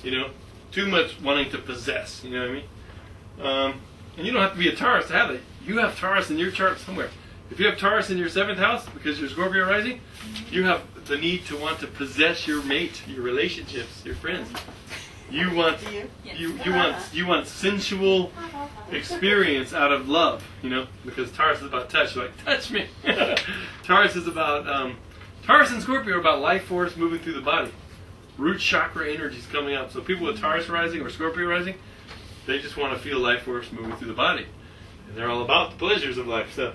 You know, too much wanting to possess. You know what I mean? And you don't have to be a Taurus to have it. You have Taurus in your chart somewhere. If you have Taurus in your 7th house, because you're Scorpio rising, you have the need to want to possess your mate, your relationships, your friends. You want you want sensual experience out of love, you know, because Taurus is about touch. You're like, touch me. Taurus is about Taurus and Scorpio are about life force moving through the body. Root chakra energy is coming up. So people with Taurus rising or Scorpio rising, they just want to feel life force moving through the body, and they're all about the pleasures of life. So,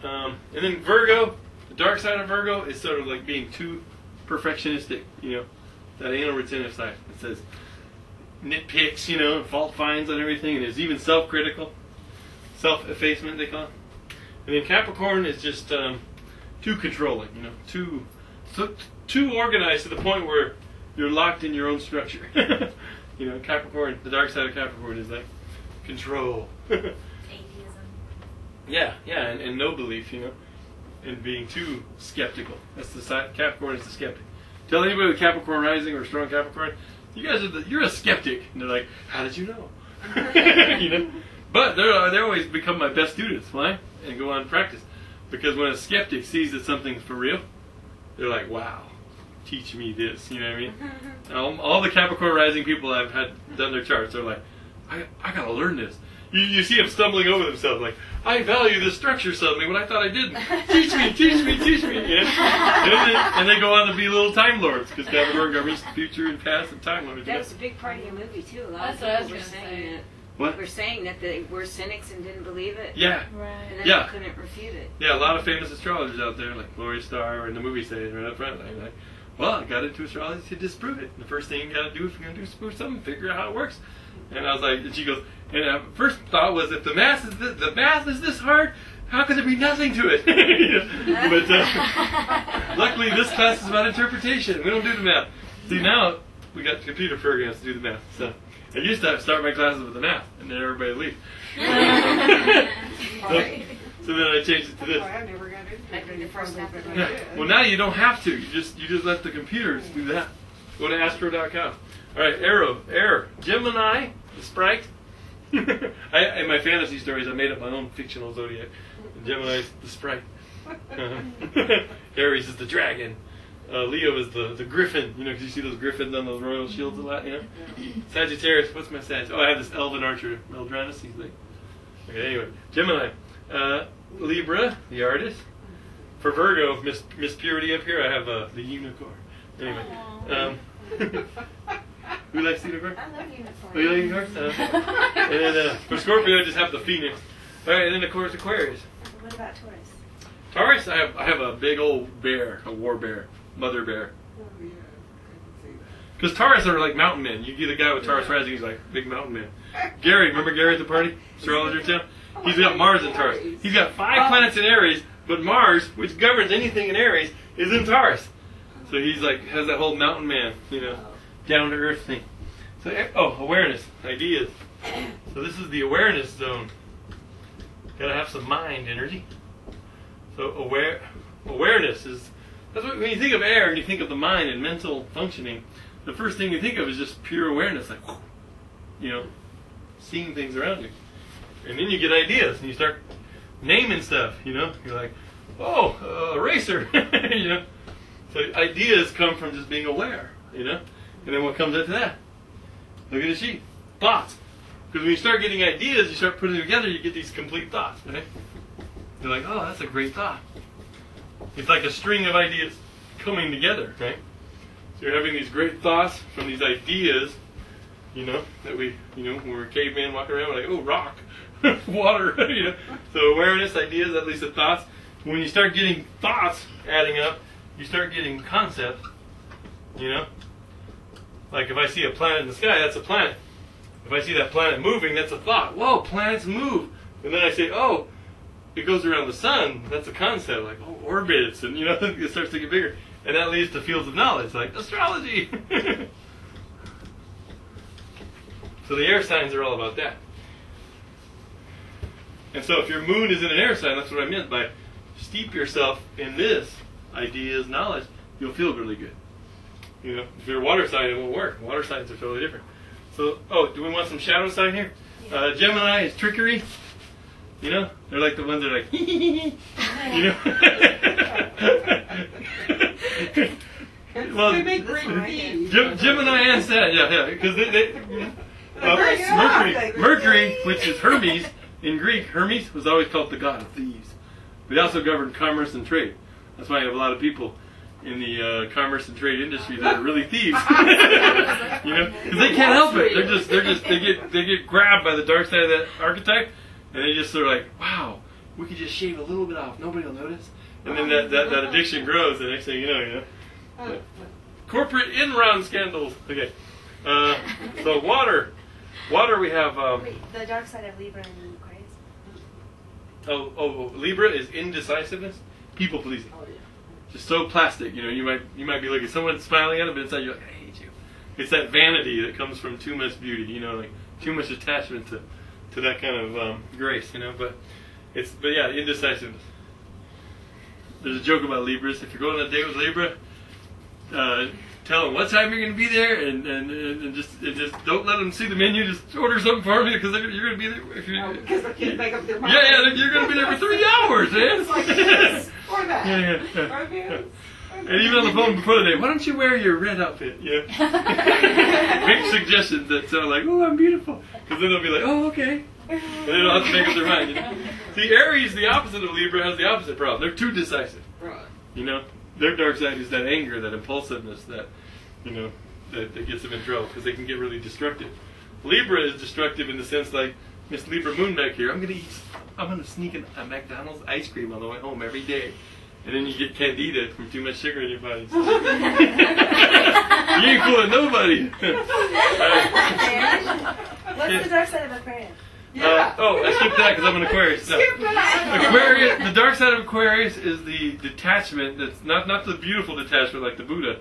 and then Virgo, the dark side of Virgo is sort of like being too perfectionistic, you know, that anal retentive side. It says nitpicks, you know, fault finds on everything, and is even self-critical, self-effacement they call it. And then Capricorn is just too controlling, you know, too organized to the point where you're locked in your own structure. You know, Capricorn, the dark side of Capricorn is like control. Atheism. Yeah, and no belief, you know, and being too skeptical. That's the side. Capricorn is the skeptic. Tell anybody with Capricorn rising or strong Capricorn, you guys are you're a skeptic, and they're like, how did you know? You know, but they always become my best students. Why? And go on and practice, because when a skeptic sees that something's for real, they're like, wow, teach me this. You know what I mean? All the Capricorn rising people I've had done their charts are like, I gotta learn this. You see them stumbling over themselves, like, I value this structure suddenly when I thought I didn't. Teach me, teach me, teach me. You know? And they go on to be little time lords, because Capricorn governs the future and past and time lords. That was a big part of your movie, too. A lot That's of what I people was were gonna saying say. that. What? Were saying that they were cynics and didn't believe it. Yeah. Right. And then Yeah. they couldn't refute it. Yeah, a lot of famous astrologers out there, like Gloria Starr, in the movie saying right up front, like, well, I got into astrology to disprove it. And the first thing you got to do if you're going to disprove something, figure out how it works. And I was like, and she goes, and first thought was, if the math is this hard, how could there be nothing to it? But luckily, this class is about interpretation. We don't do the math. See, now we got computer programs to do the math. So I used to start my classes with the math, and then everybody would leave. So then I changed it to this. I never got into it. The first half of Yeah. Well, now you don't have to. You just let the computers do that. Go to astro.com. All right, Air, Gemini, the sprite. In my fantasy stories, I made up my own fictional zodiac. Gemini's the sprite. Aries is the dragon. Leo is the griffin. You know, because you see those griffins on those royal shields a lot. You know. Sagittarius. What's my Sag? Oh, I have this elven archer, Meldranus. He's like. Okay. Anyway, Gemini. Libra, the artist. For Virgo, Miss Purity up here, I have the unicorn. Anyway, who likes the unicorn? I love unicorns. Oh, you like unicorns? And then for Scorpio, I just have the phoenix. All right, and then of course Aquarius. What about Taurus? Taurus, I have a big old bear, a war bear, mother bear. Oh, yeah. I can see that. Because Taurus are like mountain men. You get a guy with Taurus rising, he's like big mountain man. Gary, remember Gary at the party? Astrologer too? He's got Mars in Taurus. He's got 5 planets in Aries, but Mars, which governs anything in Aries, is in Taurus. So he's like, has that whole mountain man, you know, down to earth thing. So, awareness, ideas. So this is the awareness zone. Gotta have some mind energy. So awareness is, that's what, when you think of air and you think of the mind and mental functioning, the first thing you think of is just pure awareness, like, you know, seeing things around you. And then you get ideas and you start naming stuff, you know. You're like, oh, a racer, you know. So ideas come from just being aware, you know. And then what comes after that? Look at the sheet. Thoughts. Because when you start getting ideas, you start putting them together, you get these complete thoughts, right? You're like, oh, that's a great thought. It's like a string of ideas coming together, right? So you're having these great thoughts from these ideas, you know, that we, you know, when we're cavemen walking around, we're like, oh, rock, water, you know. So awareness, ideas, at least the thoughts. When you start getting thoughts adding up, you start getting concepts, you know. Like if I see a planet in the sky, that's a planet. If I see that planet moving, that's a thought. Whoa, planets move. And then I say, oh, it goes around the sun. That's a concept, like, oh, orbits, and, you know, it starts to get bigger. And that leads to fields of knowledge, like astrology. So the air signs are all about that. And so if your moon is in an air sign, that's what I meant by steep yourself in this ideas, knowledge, you'll feel really good. You know, if you're a water sign, it won't work. Water signs are totally different. So, do we want some shadow sign here? Yeah. Gemini is trickery. You know, they're like the ones that are like, you know. Well, they make great thieves. Gemini and Sag, yeah, because Mercury, which is Hermes in Greek, Hermes was always called the god of thieves. But he also governed commerce and trade. That's why you have a lot of people in the commerce and trade industry that are really thieves. You know, because they can't help it. They get grabbed by the dark side of that archetype, and they just sort of like, wow, we could just shave a little bit off, nobody will notice. And then that addiction grows. The next thing you know. But corporate Enron scandals. Okay, so water we have. Wait, the dark side of Libra and Aquarius. Libra is indecisiveness, people pleasing. Oh, yeah. Just so plastic, you know. You might be looking at someone smiling at it, but inside you're like, I hate you. It's that vanity that comes from too much beauty, you know, like too much attachment to that kind of grace, you know. But yeah, indecisiveness. There's a joke about Libras. If you're going on a date with Libra, tell them what time you're going to be there, and just don't let them see the menu. Just order something for me because you're going to be there. Because they can't make up their mind. Yeah, you're going to be there for 3 hours, man. It's like this or that. Yeah. Or this. And even on the phone before the day, why don't you wear your red outfit? Yeah. Make suggestions that sound like, oh, I'm beautiful. Because then they'll be like, oh, okay. And they don't have to make up their mind. You know? See, Aries, the opposite of Libra, has the opposite problem. They're too decisive. Right. You know, their dark side is that anger, that impulsiveness, that gets them in trouble because they can get really destructive. Libra is destructive in the sense like Miss Libra Moon back here. I'm gonna sneak a McDonald's ice cream on the way home every day, and then you get candida from too much sugar in your body. You ain't fooling nobody. What's the dark side of Aquarius? Yeah. I skipped that because I'm an Aquarius. No. Aquarius. The dark side of Aquarius is the detachment. That's not the beautiful detachment like the Buddha,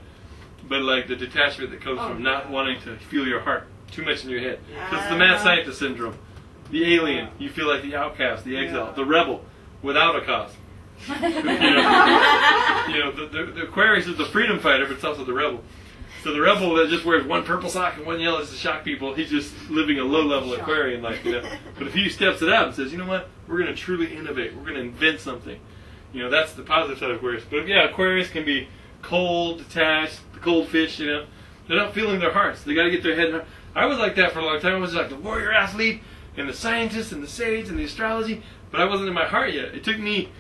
but like the detachment that comes from not wanting to feel your heart too much in your head. So it's the mad scientist syndrome, the alien. You feel like the outcast, the exile, the rebel, without a cause. The Aquarius is the freedom fighter, but it's also the rebel. So the rebel that just wears one purple sock and one yellow just to shock people, he's just living a low-level Aquarian life, you know. But if he steps it out and says, you know what, we're going to truly innovate, we're going to invent something, you know, that's the positive side of Aquarius. But yeah, Aquarius can be cold, detached, the cold fish, you know. They're not feeling their hearts. They got to get their head in. I was like that for a long time. I was like the warrior athlete and the scientist and the sage and the astrology, but I wasn't in my heart yet. It took me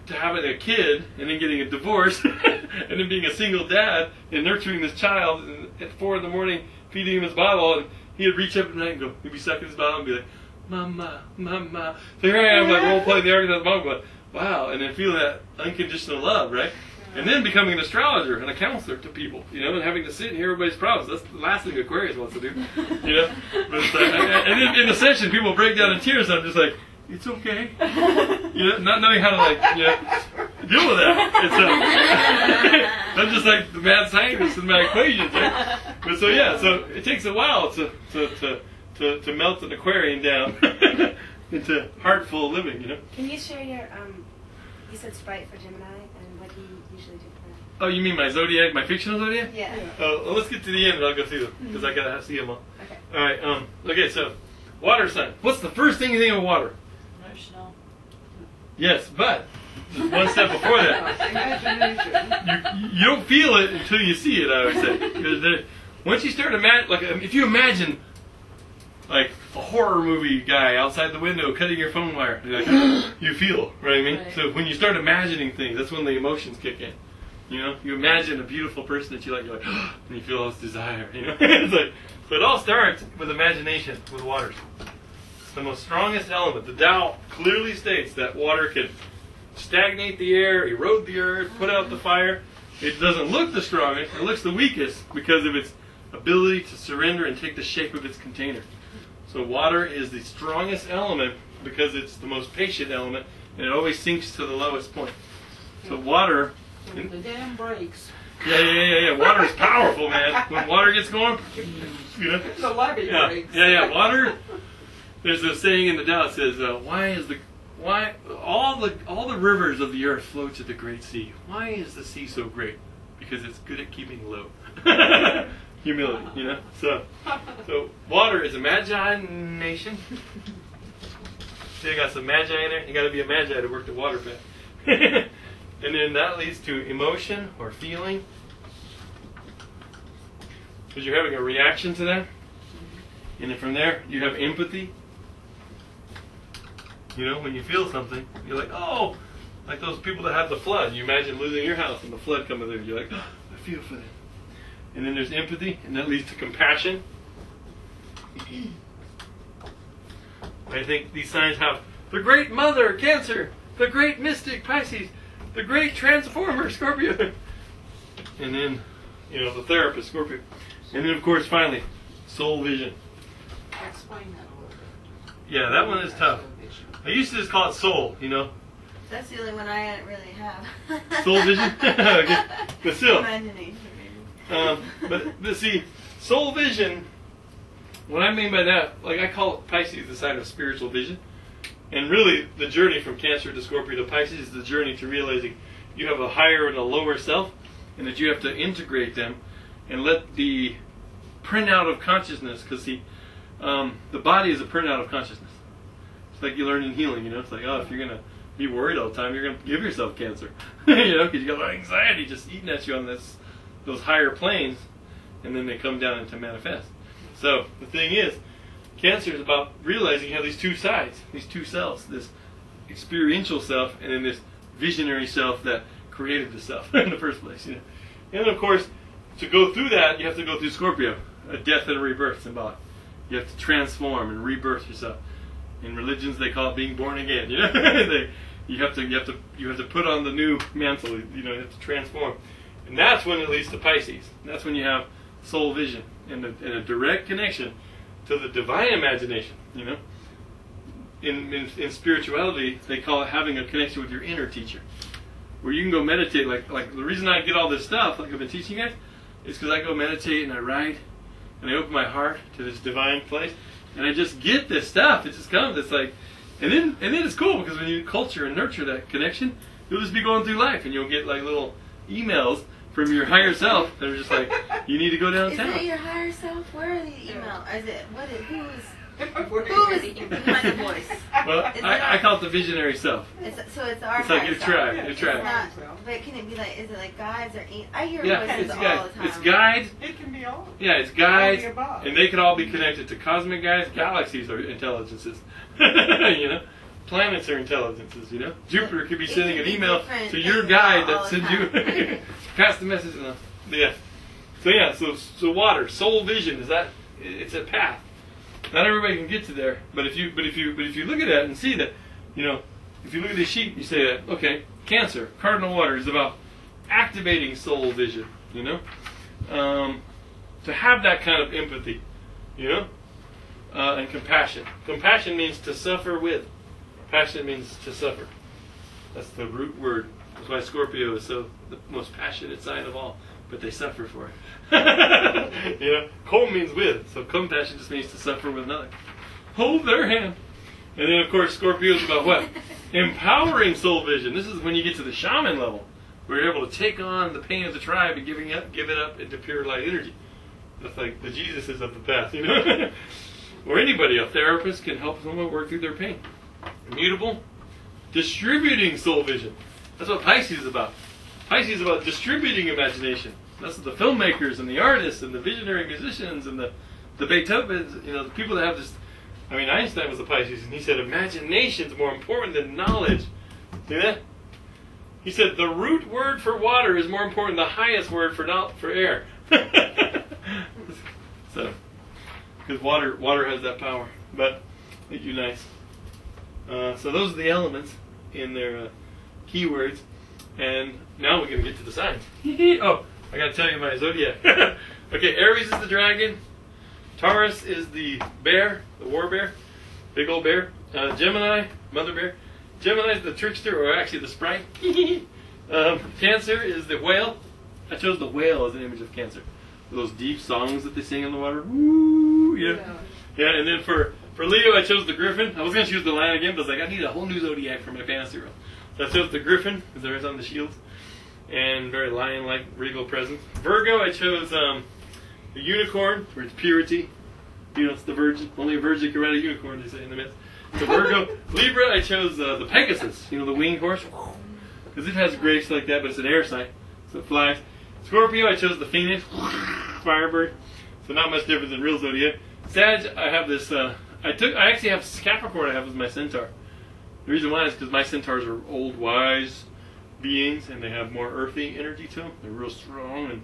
to having a kid and then getting a divorce and then being a single dad and nurturing this child and at 4 a.m, feeding him his bottle, and he'd reach up at night and go, he'd be sucking his bottle and be like, Mama, Mama. So here I am, like role playing the argument of the mom, going, wow, and then feeling that unconditional love, right? And then becoming an astrologer and a counselor to people, you know, and having to sit and hear everybody's problems. That's the last thing Aquarius wants to do, you know. But it's like, and then in the session, people break down in tears, and I'm just like, it's okay. You know, not knowing how to, like, you know, deal with that. It's I'm just like the mad scientist in my equations, right? But so it takes a while to melt an Aquarian down into heartful living, you know. Can you share your you said Sprite for Gemini and what you usually do for that? Oh, you mean my zodiac, my fictional zodiac? Yeah. Oh, well, let's get to the end and I'll go see them because I gotta see them all. Okay. All right. Okay. So, water sign. What's the first thing you think of water? Emotional. Yes, but there's one step before that. Imagination. You don't feel it until you see it. I would say. 'Cause once you start if you imagine like a horror movie guy outside the window cutting your phone wire, like, you feel, right? I mean, Right. so when you start imagining things, that's when the emotions kick in. You know, you imagine a beautiful person that you like, you're like, and you feel all this desire. You know, it's like, so it all starts with imagination, with waters. It's the most strongest element. The Tao clearly states that water can stagnate the air, erode the earth, put out the fire. It doesn't look the strongest; it looks the weakest because of its ability to surrender and take the shape of its container. So water is the strongest element because it's the most patient element, and it always sinks to the lowest point. So water... When the dam breaks. Yeah. Water is powerful, man. When water gets going, you know. The levee breaks. Yeah. Water. There's a saying in the Tao that says, "Why all the rivers of the earth flow to the great sea? Why is the sea so great? Because it's good at keeping low." Humility, you know. So water is imagination. So you got some magi in there. You got to be a magi to work the water plant. And then that leads to emotion or feeling, because you're having a reaction to that. And then from there, you have empathy. You know, when you feel something, you're like, oh, like those people that have the flood. You imagine losing your house and the flood coming through. You're like, oh, I feel for them. And then there's empathy, and that leads to compassion. I think these signs have the great mother, Cancer, the great mystic, Pisces, the great transformer, Scorpio. And then, you know, the therapist, Scorpio. And then, of course, finally, soul vision. Explain that a little bit. Yeah, that one is tough. I used to just call it soul, you know. That's the only one I really have. Soul vision? Okay. But still. Imagination. But see, soul vision, what I mean by that, like I call it Pisces, the sign of spiritual vision. And really, the journey from Cancer to Scorpio to Pisces is the journey to realizing you have a higher and a lower self, and that you have to integrate them and let the printout of consciousness, because see, the body is a printout of consciousness. It's like you learn in healing, you know. It's like, oh, if you're going to be worried all the time, you're going to give yourself cancer. You know, because you got anxiety just eating at you on those higher planes, and then they come down and to manifest. So the thing is, Cancer is about realizing you have these two sides, these two selves, this experiential self and then this visionary self that created the self in the first place. You know? And then, of course, to go through that, you have to go through Scorpio, a death and a rebirth symbolic. You have to transform and rebirth yourself. In religions, they call it being born again. You know, you have to put on the new mantle. You know, you have to transform, and that's when it leads to Pisces. That's when you have soul vision and a direct connection to the divine imagination. You know, in spirituality, they call it having a connection with your inner teacher, where you can go meditate. Like the reason I get all this stuff, like I've been teaching guys, is because I go meditate and I write and I open my heart to this divine place. And I just get this stuff. It just comes. It's like, and then it's cool because when you culture and nurture that connection, you'll just be going through life and you'll get like little emails from your higher self that are just like, you need to go downtown. Is it your higher self? Where are the email? Is it who is behind the voice? Well, I call it the visionary self. So it's our It's like higher your self. tribe. Your It's tribe. not, but can it be like? Is it like guides or I hear Yeah, voices it's all guides. the time. It's guides. It can be all. Yeah, it's guides, All the above. and they could all be connected to cosmic guides. Galaxies are intelligences. You know, planets are intelligences. You know, Jupiter could be It sending can an be email different to your things guide all that the sends time. you pass the message. Yeah. So water, soul vision is that it's a path. Not everybody can get to there, but if you look at that and see that, you know, if you look at the sheet, you say that okay, Cancer, cardinal water is about activating soul vision. You know, to have that kind of empathy, you know, and compassion. Compassion means to suffer with. Passion means to suffer. That's the root word. That's why Scorpio is so the most passionate sign of all. But they suffer for it. You know, com means with, so compassion just means to suffer with another. Hold their hand. And then, of course, Scorpio is about what? Empowering soul vision. This is when you get to the shaman level, where you're able to take on the pain of the tribe and give it up into pure light energy. That's like the Jesuses of the past, you know? Or anybody, a therapist can help someone work through their pain. Immutable, distributing soul vision. That's what Pisces is about. Pisces is about distributing imagination. That's what the filmmakers and the artists and the visionary musicians and the Beethovens, you know, the people that have this. I mean, Einstein was a Pisces, and he said imagination's more important than knowledge. See that? He said the root word for water is more important than the highest word for air. So, because water has that power, but it unites. So those are the elements in their keywords. And now we're going to get to the signs. Oh, I got to tell you my zodiac. Okay, Aries is the dragon. Taurus is the bear, the war bear, big old bear. Gemini, mother bear. Gemini is the trickster, or actually the sprite. Cancer is the whale. I chose the whale as an image of Cancer. Those deep songs that they sing in the water. Woo, yeah. And then for Leo, I chose the griffin. I was going to choose the lion again, but I was like, I need a whole new zodiac for my fantasy role. So I chose the griffin, because there is on the shields, and very lion-like, regal presence. Virgo, I chose the unicorn, where it's purity. You know, it's the virgin. Only a virgin can ride a unicorn, they say in the myths. So Virgo. Libra, I chose the Pegasus, you know, the winged horse, because it has grace like that, but it's an air sign, so it flies. Scorpio, I chose the phoenix, firebird. So not much different than real zodiac. Sag, I have this. I actually have Capricorn. I have as my centaur. The reason why is because my centaurs are old, wise beings, and they have more earthy energy to them. They're real strong, and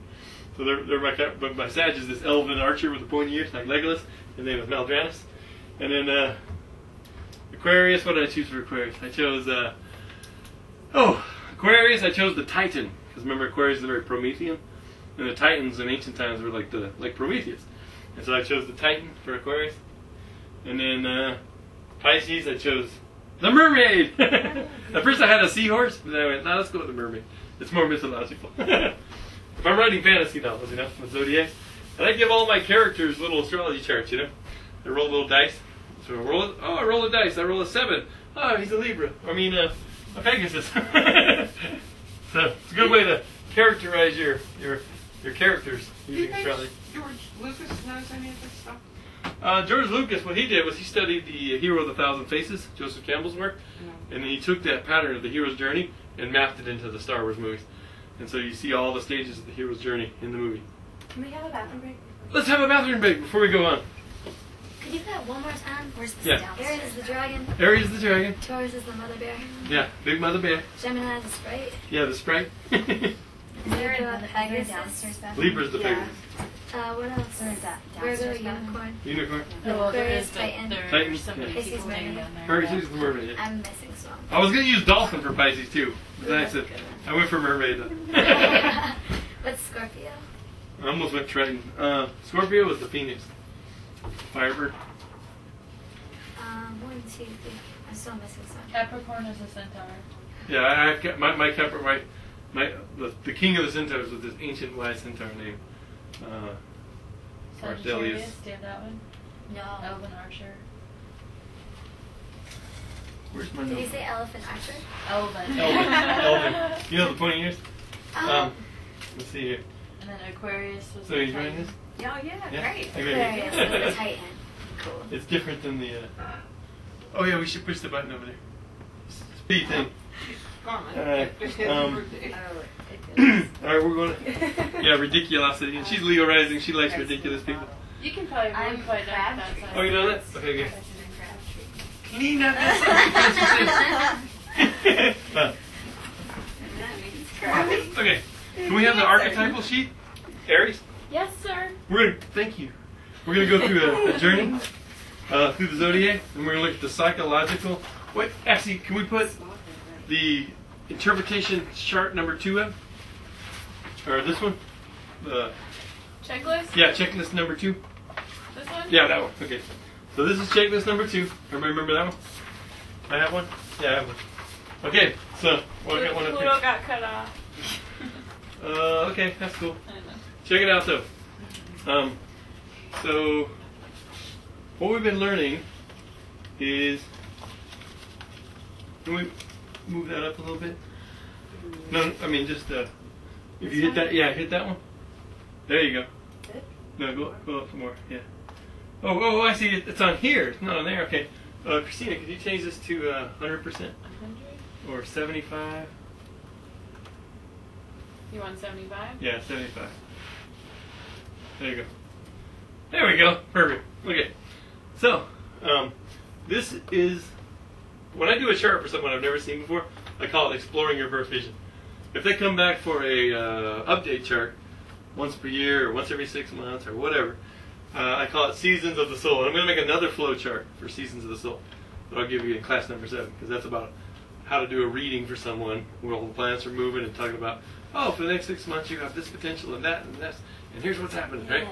so they're my. But my Sag is this elven archer with the pointy ears, like Legolas. His name is Maldranus. And then Aquarius. What did I choose for Aquarius? I chose. Aquarius. I chose the Titan, because remember Aquarius is very Promethean, and the Titans in ancient times were like Prometheus, and so I chose the Titan for Aquarius. And then Pisces, I chose the mermaid. At first I had a seahorse, but then I went, let's go with the mermaid. It's more mythological. If I'm writing fantasy novels, with zodiacs, and I give all my characters little astrology charts, I roll little dice. So I roll a dice. I roll a 7. Oh, he's a Libra. A Pegasus. So it's a good way to characterize your characters Do you using think astrology. George Lucas knows any of this stuff? George Lucas, what he did was he studied the Hero of the Thousand Faces, Joseph Campbell's work, and then he took that pattern of the hero's journey and mapped it into the Star Wars movies. And so you see all the stages of the hero's journey in the movie. Can we have a bathroom break? Let's have a bathroom break before we go on. Could you play it one more time? Where's the Yeah. Aries is the dragon. Aries is the dragon. Taurus is the mother bear. Yeah, big mother bear. Gemini is the sprite. Yeah, the sprite. Is there Libra, a Pegasus. downstairs bathroom? Libra's the Yeah. Pegasus. What else? Or is that Virgo, downstairs bathroom? unicorn. Unicorn. Well, there Aquarius, is, but Titan. there's Titan, so many yeah. Pisces, people staying Virgo. down there. Pisces is the mermaid. Yeah. I'm missing some. I was going to use dolphin for Pisces too. But then I went for mermaid though. What's Scorpio? I almost went Triton. Scorpio was the Phoenix. Firebird. 1, 2, 3. I'm still missing some. Capricorn is a centaur. Yeah, I've got my Capricorn. The king of the centaurs was this ancient wise centaur named Sagittarius, Marsdelius. do you have that one? No. Elven Archer. Where's my Did note? you say elephant archer? Elven. Elven. You know the pointy ears? Oh. Let's see here. And then Aquarius was So the he's writing Titan. this? Oh, yeah, great. Aquarius is the Okay. Titan. Cool. It's different than the. Oh yeah, we should push the button over there. Speed thing. Gone. Alright, Just had um, the birthday. All right, we're going. Yeah, ridiculosity. And she's Leo rising. She likes ridiculous people. You can probably I'm really quite crab that tree. side. Oh, you know that? Okay, good. Crabtree. Clean up this. Okay. Can we have the archetypal sheet? Aries? Yes, sir. Thank you. We're gonna go through a journey through the zodiac, and we're gonna look at the psychological. Wait, actually, can we put the interpretation chart number 2 up, or this one? Checklist? Yeah, checklist number 2. This one? Yeah, that one. Okay. So this is checklist number 2. Everybody remember that one? I have one. Yeah, I have one. Okay. So I got one up Pluto here. got cut off. Okay, that's cool. I know. Check it out though. So what we've been learning is, can we move that up a little bit? No, I mean just if you hit that, yeah, hit that one. There you go. No, go up some more. Yeah. Oh, I see. It's on here. It's not on there. Okay. Christina, could you change this to 100% 100? or 75? You want 75? Yeah, 75. There you go. There we go. Perfect. Okay. So, this is, when I do a chart for someone I've never seen before, I call it exploring your birth vision. If they come back for a update chart once per year or once every 6 months or whatever, I call it Seasons of the Soul. And I'm going to make another flow chart for Seasons of the Soul that I'll give you in class number 7, because that's about how to do a reading for someone where all the planets are moving and talking about, oh, for the next 6 months you have this potential and that and this, and here's what's happening, right?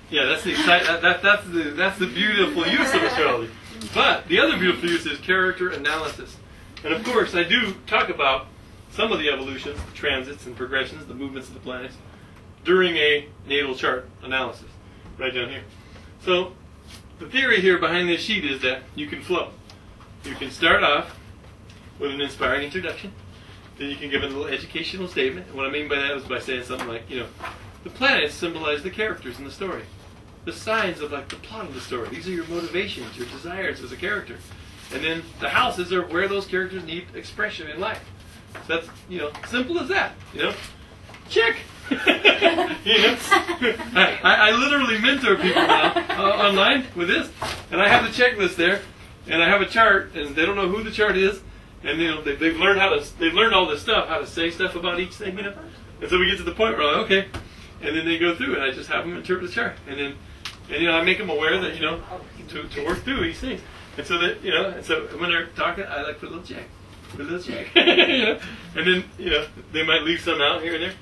Yeah, that's the that's the beautiful use of astrology. But the other beautiful use is character analysis. And of course, I do talk about some of the evolutions, the transits and progressions, the movements of the planets during a natal chart analysis, right down here. So the theory here behind this sheet is that you can flow. You can start off with an inspiring introduction. Then you can give a little educational statement. And what I mean by that is by saying something like, the planets symbolize the characters in the story. The signs of like the plot of the story. These are your motivations, your desires as a character. And then the houses are where those characters need expression in life. So that's, simple as that, Check! You know, I literally mentor people now online with this, and I have the checklist there, and I have a chart, and they don't know who the chart is, and you know they've learned all this stuff, how to say stuff about each thing, you know, and so we get to the point where we're like, okay, and then they go through, and I just have them interpret the chart, and you know I make them aware that you know to work through these things, and so that you know, and so when they're talking, I like put a little check. You know? And then you know they might leave some out here and there,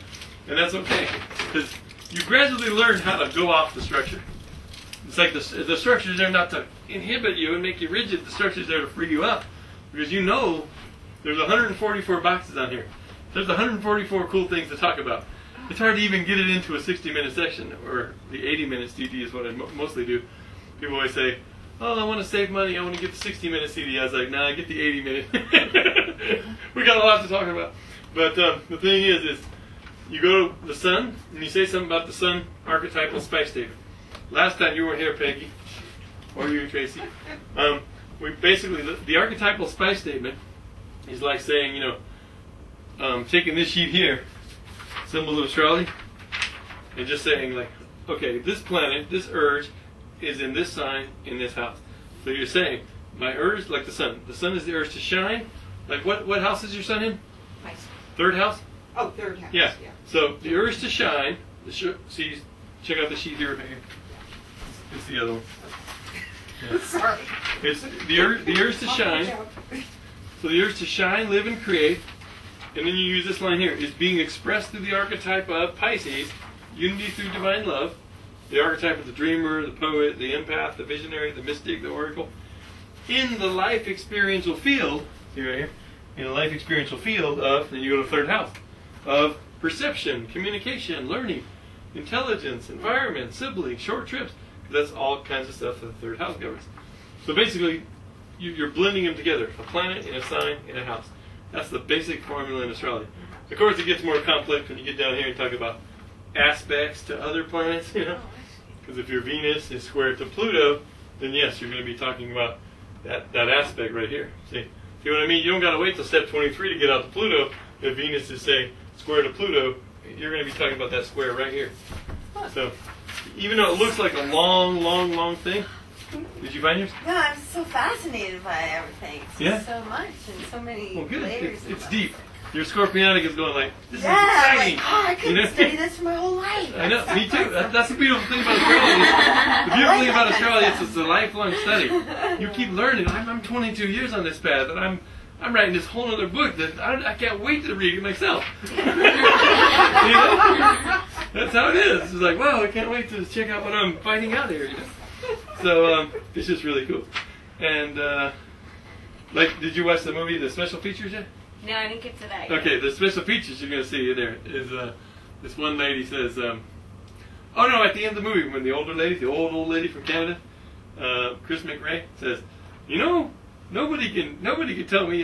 and that's okay because you gradually learn how to go off the structure. It's like the structure's there not to inhibit you and make you rigid. The structure's there to free you up because you know there's 144 boxes on here. There's 144 cool things to talk about. It's hard to even get it into a 60-minute section, or the 80-minute CD is what I mostly do. People always say, oh, I want to save money. I want to get the 60-minute CD. I was like, nah, get the 80-minute. We got a lot to talk about. But the thing is you go to the sun, and you say something about the sun archetypal spice statement. Last time you weren't here, Peggy, or you, Tracy. We basically, the archetypal spice statement is like saying, you know, taking this sheet here, symbols of astrology, and just saying, like, okay, this planet, this urge, is in this sign, in this house. So you're saying, my urge, like the sun is the urge to shine. Like what house is your sun in? Nice. Third house? Oh, third house. Yeah. So the urge to shine, see, check out the sheet here. It's the other one. Yeah. Sorry. It's the urge to shine. So the urge to shine, live, and create. And then you use this line here, is being expressed through the archetype of Pisces, unity through divine love. The archetype of the dreamer, the poet, the empath, the visionary, the mystic, the oracle. In the life experiential field, see right here, in the life experiential field of, then you go to third house, of perception, communication, learning, intelligence, environment, siblings, short trips. That's all kinds of stuff that the third house governs. So basically, you're blending them together, a planet and a sign and a house. That's the basic formula in astrology. Of course, it gets more complex when you get down here and talk about aspects to other planets, you know. Because if your Venus is square to Pluto, then yes, you're going to be talking about that aspect right here. See what I mean? You don't got to wait till step 23 to get out to Pluto. If Venus is, say, square to Pluto, you're going to be talking about that square right here. So even though it looks like a long thing, did you find yours? No, I'm so fascinated by everything. It's Yeah? so much and so many Well, good. layers. It's deep. Your Scorpionic is going like, this Yeah, is I'm exciting. like, oh, I could You know? study this for my whole life. I know, me too. That's the beautiful thing about astrology. The beautiful thing about astrology is it's a lifelong study. You keep learning. I'm 22 years on this path, and I'm writing this whole other book that I can't wait to read it myself. You know? That's how it is. It's like, wow, I can't wait to check out what I'm finding out here. You know? So it's just really cool. And like, did you watch the movie, The Special Features yet? No, I didn't get to that yet. Okay, the special features you're going to see in there is this one lady says, oh no, at the end of the movie when the older lady, the old lady from Canada, Chris McRae, says, you know, nobody can tell me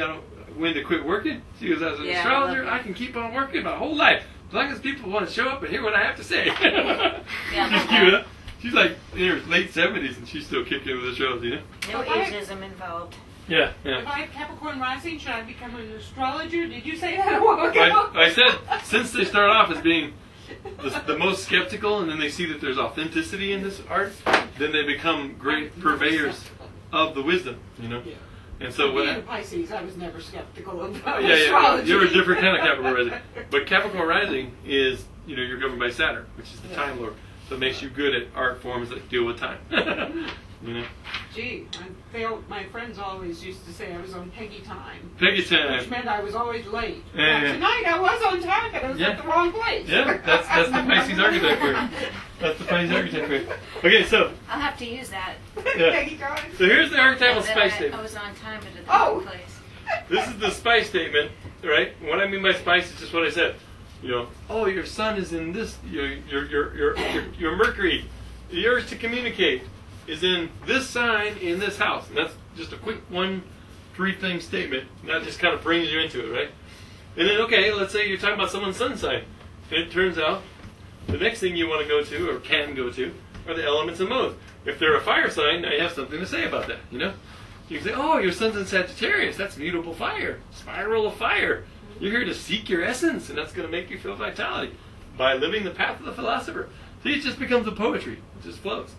when to quit working. She goes, as an astrologer, I can keep on working my whole life as long as people want to show up and hear what I have to say. She's cute, huh? She's like in her late 70s and she's still kicking with astrology, you know? No ageism involved. Yeah. If I have Capricorn rising, should I become an astrologer? Did you say that a while ago? I said, since they start off as being the most skeptical and then they see that there's authenticity in this art, then they become great purveyors of the wisdom, you know? Yeah. And so being what? a Pisces, I was never skeptical about Yeah, astrology. you're a different kind of Capricorn rising. But Capricorn rising is, you know, you're governed by Saturn, which is the time lord. So it makes you good at art forms that deal with time. You know? Gee, my friends always used to say I was on Peggy time. Peggy time. Which meant I was always late. Yeah, yeah. Tonight I was on time, but I was at the wrong place. Yeah, that's the Pisces archetype for you. That's the Pisces archetype for you. Okay, so. I'll have to use that. Yeah. Peggy time. So here's the archetypal That spice I statement. was on time but at the Oh. wrong place. This is the spice statement, right? What I mean by spice is just what I said. You know, oh, your sun is in this. Your Mercury, the urge to communicate, is in this sign in this house, and that's just a quick 1-3 statement. And that just kind of brings you into it, right? And then, okay, let's say you're talking about someone's sun sign, and it turns out the next thing you want to go to or can go to are the elements and modes. If they're a fire sign, now you have something to say about that. You know, you can say, oh, your sun's in Sagittarius. That's mutable fire, spiral of fire. You're here to seek your essence, and that's going to make you feel vitality. by living the path of the philosopher. See, it just becomes a poetry. It just flows.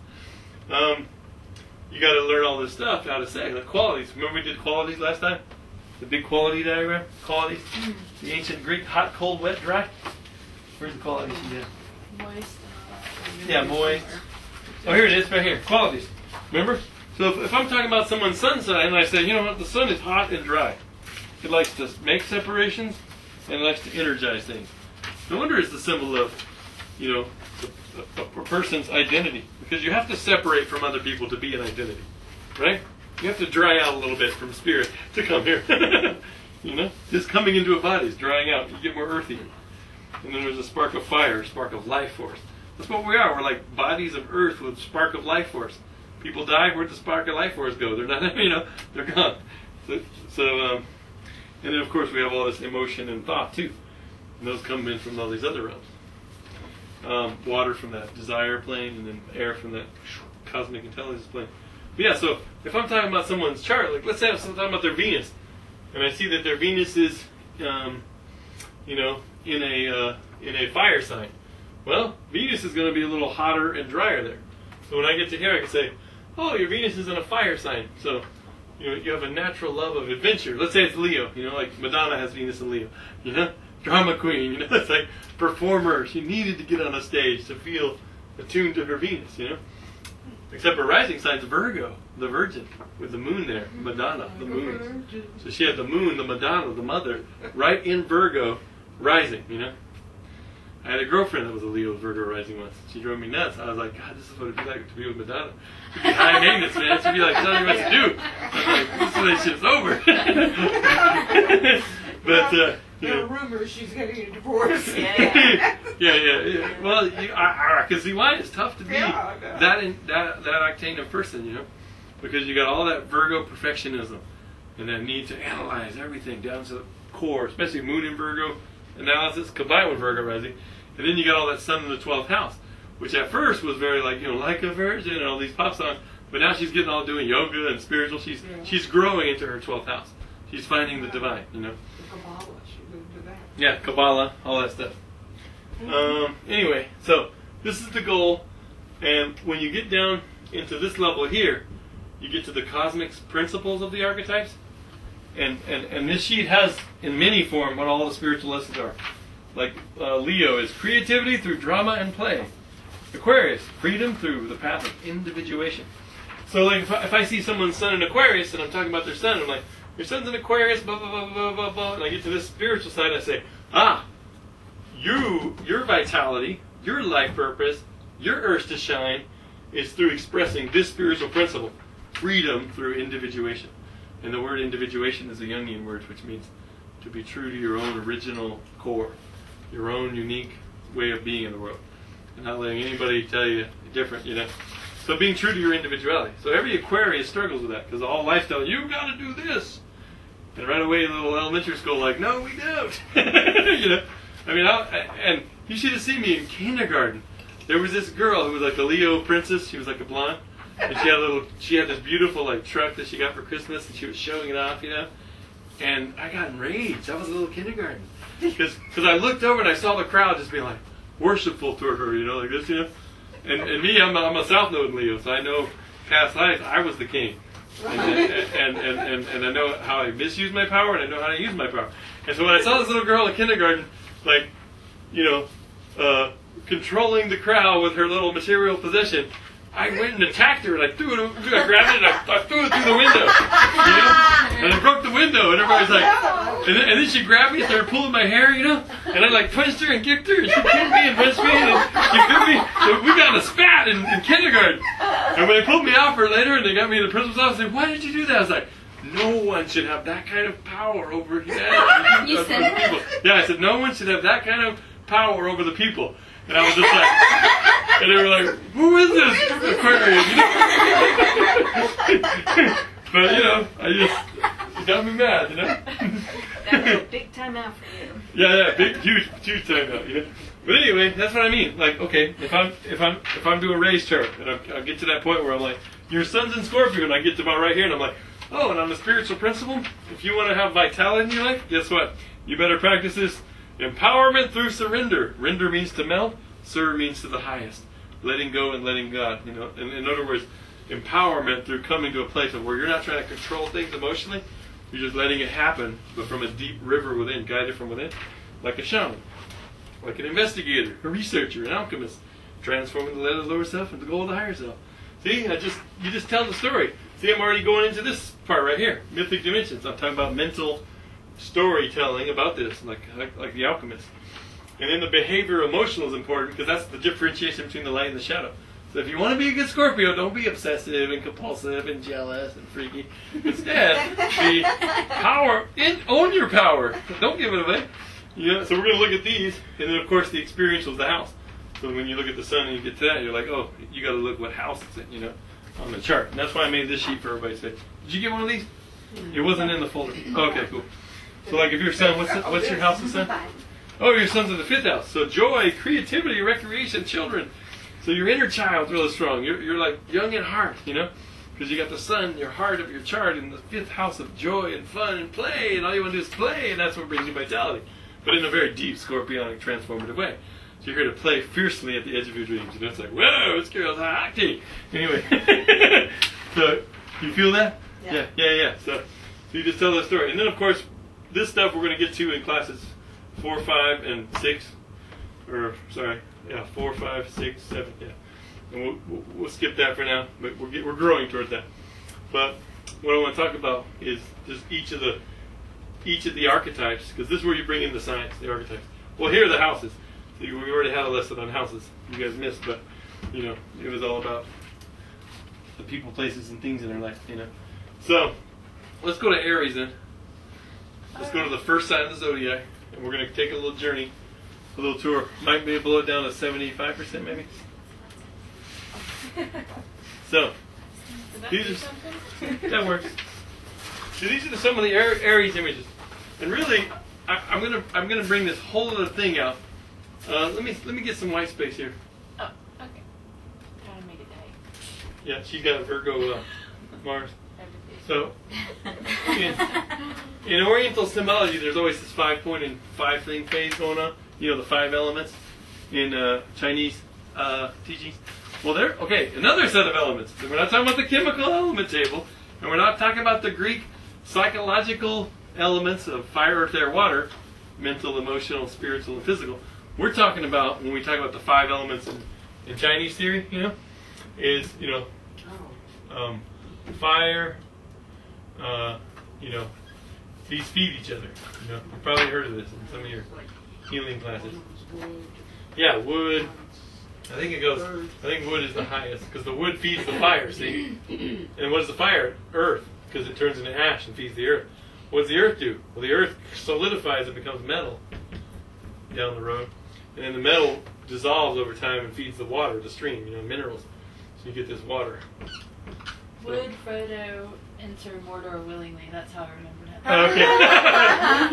You got to learn all this stuff, how to say, the qualities. Remember we did qualities last time? The big quality diagram? Qualities? The ancient Greek, hot, cold, wet, dry. Where's the qualities? Yeah. Moist. Yeah, moist. Oh, here it is, right here. Qualities. Remember? So if I'm talking about someone's sun sign, and I say, you know what, the sun is hot and dry. It likes to make separations, and it likes to energize things. No wonder it's the symbol of, you know, a person's identity. Because you have to separate from other people to be an identity. Right? You have to dry out a little bit from spirit to come here. You know? Just coming into a body is drying out. You get more earthy. And then there's a spark of fire, a spark of life force. That's what we are. We're like bodies of earth with a spark of life force. People die, where'd the spark of life force go? They're not, you know, they're gone. And then of course we have all this emotion and thought too. And those come in from all these other realms. Water from that desire plane, and then air from that cosmic intelligence plane. But yeah, so if I'm talking about someone's chart, like let's say I'm talking about their Venus, and I see that their Venus is, you know, in a fire sign. Well, Venus is going to be a little hotter and drier there. So when I get to here, I can say, oh, your Venus is in a fire sign. So, you know, you have a natural love of adventure. Let's say it's Leo. You know, like Madonna has Venus in Leo. You know, drama queen. You know, it's like performer. She needed to get on a stage to feel attuned to her Venus. You know, except her rising sign's Virgo, the Virgin, with the moon there. Madonna, the moon. So she had the moon, the Madonna, the mother, right in Virgo, rising. You know. I had a girlfriend that was a Leo Virgo rising once. She drove me nuts. I was like, God, this is what it'd be like to be with Madonna. She'd be high maintenance, man. She'd be like, telling me what to do. I was like, this relationship's over. But, you there know. are rumors she's getting a divorce. Yeah. Well, I can see why it's tough to be that octane of person, you know. Because you got all that Virgo perfectionism and that need to analyze everything down to the core, especially moon in Virgo analysis combined with Virgo rising, and then you got all that sun in the 12th house, which at first was very like, you know, like a virgin and all these pop songs, but now she's getting all doing yoga and spiritual. She's growing into her 12th house. She's finding the divine, you know. Kabbalah, she moved to that. Yeah, Kabbalah, all that stuff. Anyway, so this is the goal, and when you get down into this level here, you get to the cosmic principles of the archetypes. And this sheet has, in mini form, what all the spiritual lessons are. Like Leo is creativity through drama and play. Aquarius, freedom through the path of individuation. So like if I see someone's sun in Aquarius, and I'm talking about their sun, I'm like, your sun's in Aquarius, blah, blah, blah, blah, blah, blah. And I get to this spiritual side, I say, your vitality, your life purpose, your urge to shine is through expressing this spiritual principle. Freedom through individuation. And the word individuation is a Jungian word, which means to be true to your own original core, your own unique way of being in the world, and not letting anybody tell you different, you know. So being true to your individuality. So every Aquarius struggles with that, because all life's telling you, you've got to do this. And right away, the little elementary school, like, no, we don't. You know, I mean, and you should have seen me in kindergarten. There was this girl who was like a Leo princess. She was like a blonde. And she had this beautiful like truck that she got for Christmas, and she was showing it off, you know. And I got enraged. I was a little kindergarten, because I looked over and I saw the crowd just being like worshipful toward her, you know, like this, you know. And me, I'm a South Node in Leo, so I know past lives I was the king, and I know how I misuse my power, and I know how to use my power. And so when I saw this little girl in kindergarten, like, you know, controlling the crowd with her little material possession, I went and attacked her, and I grabbed it, and I threw it through the window, you know, and I broke the window, and everybody's like, and then she grabbed me and started pulling my hair, you know, and I like punched her and kicked her, and she kicked me and punched me, and she bit me, so we got in a spat in kindergarten, and when they pulled me out for later, and they got me in the principal's office, they said, why did you do that? I was like, no one should have that kind of power over humanity. You said people. Yeah, I said, no one should have that kind of power over the people. And I was just like, and they were like, who is this Aquarius? You know? But, you know, it got me mad, you know? That was a big time out for you. Yeah, big, huge time out, you know? But anyway, that's what I mean. Like, okay, if I'm doing race chart, and I'll get to that point where I'm like, your sun's in Scorpio, and I get to about right here, and I'm like, oh, and on the spiritual principle, if you want to have vitality in your life, guess what? You better practice this Empowerment through surrender. Render means to melt. Sur means to the highest. Letting go and letting God. In other words, empowerment through coming to a place of where you're not trying to control things emotionally. You're just letting it happen, but from a deep river within, guided from within, like a shaman, like an investigator, a researcher, an alchemist, transforming the letter of the lower self into the goal of the higher self. See, you just tell the story. See, I'm already going into this part right here, mythic dimensions. I'm talking about mental storytelling about this, like the alchemist. And then the behavior emotional is important because that's the differentiation between the light and the shadow. So if you want to be a good Scorpio, don't be obsessive and compulsive and jealous and freaky. Instead, be own your power. Don't give it away. So we're going to look at these, and then of course the experiential is the house. So when you look at the sun and you get to that, you're like, oh, you got to look what house it's in, on the chart. And that's why I made this sheet for everybody to say, did you get one of these? It wasn't in the folder. Okay, cool. So like if your son, what's your house of sun? Oh, your son's in the 5th house. So joy, creativity, recreation, children. So your inner child's really strong. You're like young at heart, because you got the sun, your heart of your chart in the 5th house of joy and fun and play, and all you want to do is play, and that's what brings you vitality. But in a very deep, scorpionic, transformative way. So you're here to play fiercely at the edge of your dreams. It's like, whoa, this girl's hot. Anyway, so you feel that? Yeah. So you just tell the story. And then, of course, this stuff we're going to get to in classes 4, 5, and 6. 4, 5, 6, 7, And we'll skip that for now, but we're growing towards that. But what I want to talk about is just each of the archetypes, because this is where you bring in the science, the archetypes. Well, here are the houses. So we already had a lesson on houses. You guys missed, but it was all about the people, places, and things in their life. So let's go to Aries then. Let's go to the first sign of the zodiac, and we're going to take a little journey. A little tour. Might be blow it down to 75% maybe. So these are that works. So these are some of the Aries images, and really, I'm gonna bring this whole other thing out. Let me get some white space here. Oh, okay. Trying to make it tight. Yeah, she's got a Virgo Mars. So in Oriental symbology, there's always this 5-point and 5-thing phase going on. The 5 elements in Chinese teachings. Well, another set of elements. We're not talking about the chemical element table, and we're not talking about the Greek psychological elements of fire, earth, air, water, mental, emotional, spiritual, and physical. We're talking about, when we talk about the 5 elements in Chinese theory, is, fire, these feed each other. You've probably heard of this in some of your healing classes. Yeah, wood. I think wood is the highest because the wood feeds the fire, see? And what is the fire? Earth, because it turns into ash and feeds the earth. What does the earth do? Well, the earth solidifies and becomes metal down the road. And then the metal dissolves over time and feeds the water, the stream, minerals. So you get this water. Would Frodo enter Mordor willingly? That's how I remember it.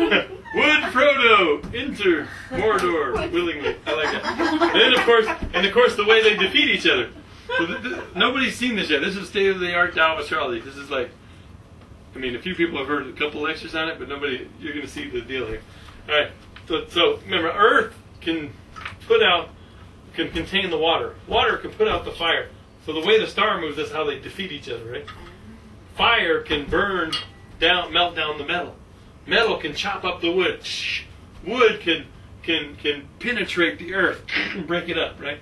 Okay. Would Frodo enter Mordor willingly? I like that. And of course, the way they defeat each other. So nobody's seen this yet. This is state-of-the-art Tao of astrology. This is like, a few people have heard a couple lectures on it, but nobody. You're going to see the deal here. All right. So remember, Earth can contain the water. Water can put out the fire. So the way the star moves, that's how they defeat each other, right? Fire can melt down the metal. Metal can chop up the wood. Wood can penetrate the earth and break it up, right?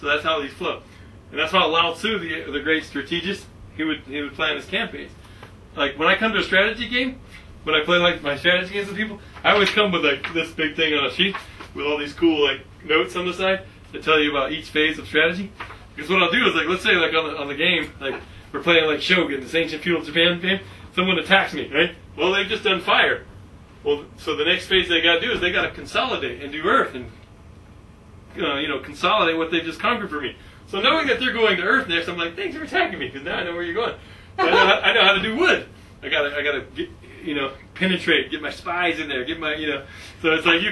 So that's how these flow. And that's how Lao Tzu, the great strategist, he would plan his campaigns. Like when I come to a strategy game, when I play like my strategy games with people, I always come with like this big thing on a sheet with all these cool like notes on the side that tell you about each phase of strategy. Because what I'll do is like, let's say like on the game, like we're playing like Shogun, this ancient feudal Japan game. Someone attacks me, right? Well, they've just done fire. Well, so the next phase they got to do is they got to consolidate and do earth and consolidate what they just conquered for me. So knowing that they're going to earth next, I'm like, thanks for attacking me because now I know where you're going. I know how to do wood. I gotta get, penetrate, get my spies in there, get my, So it's like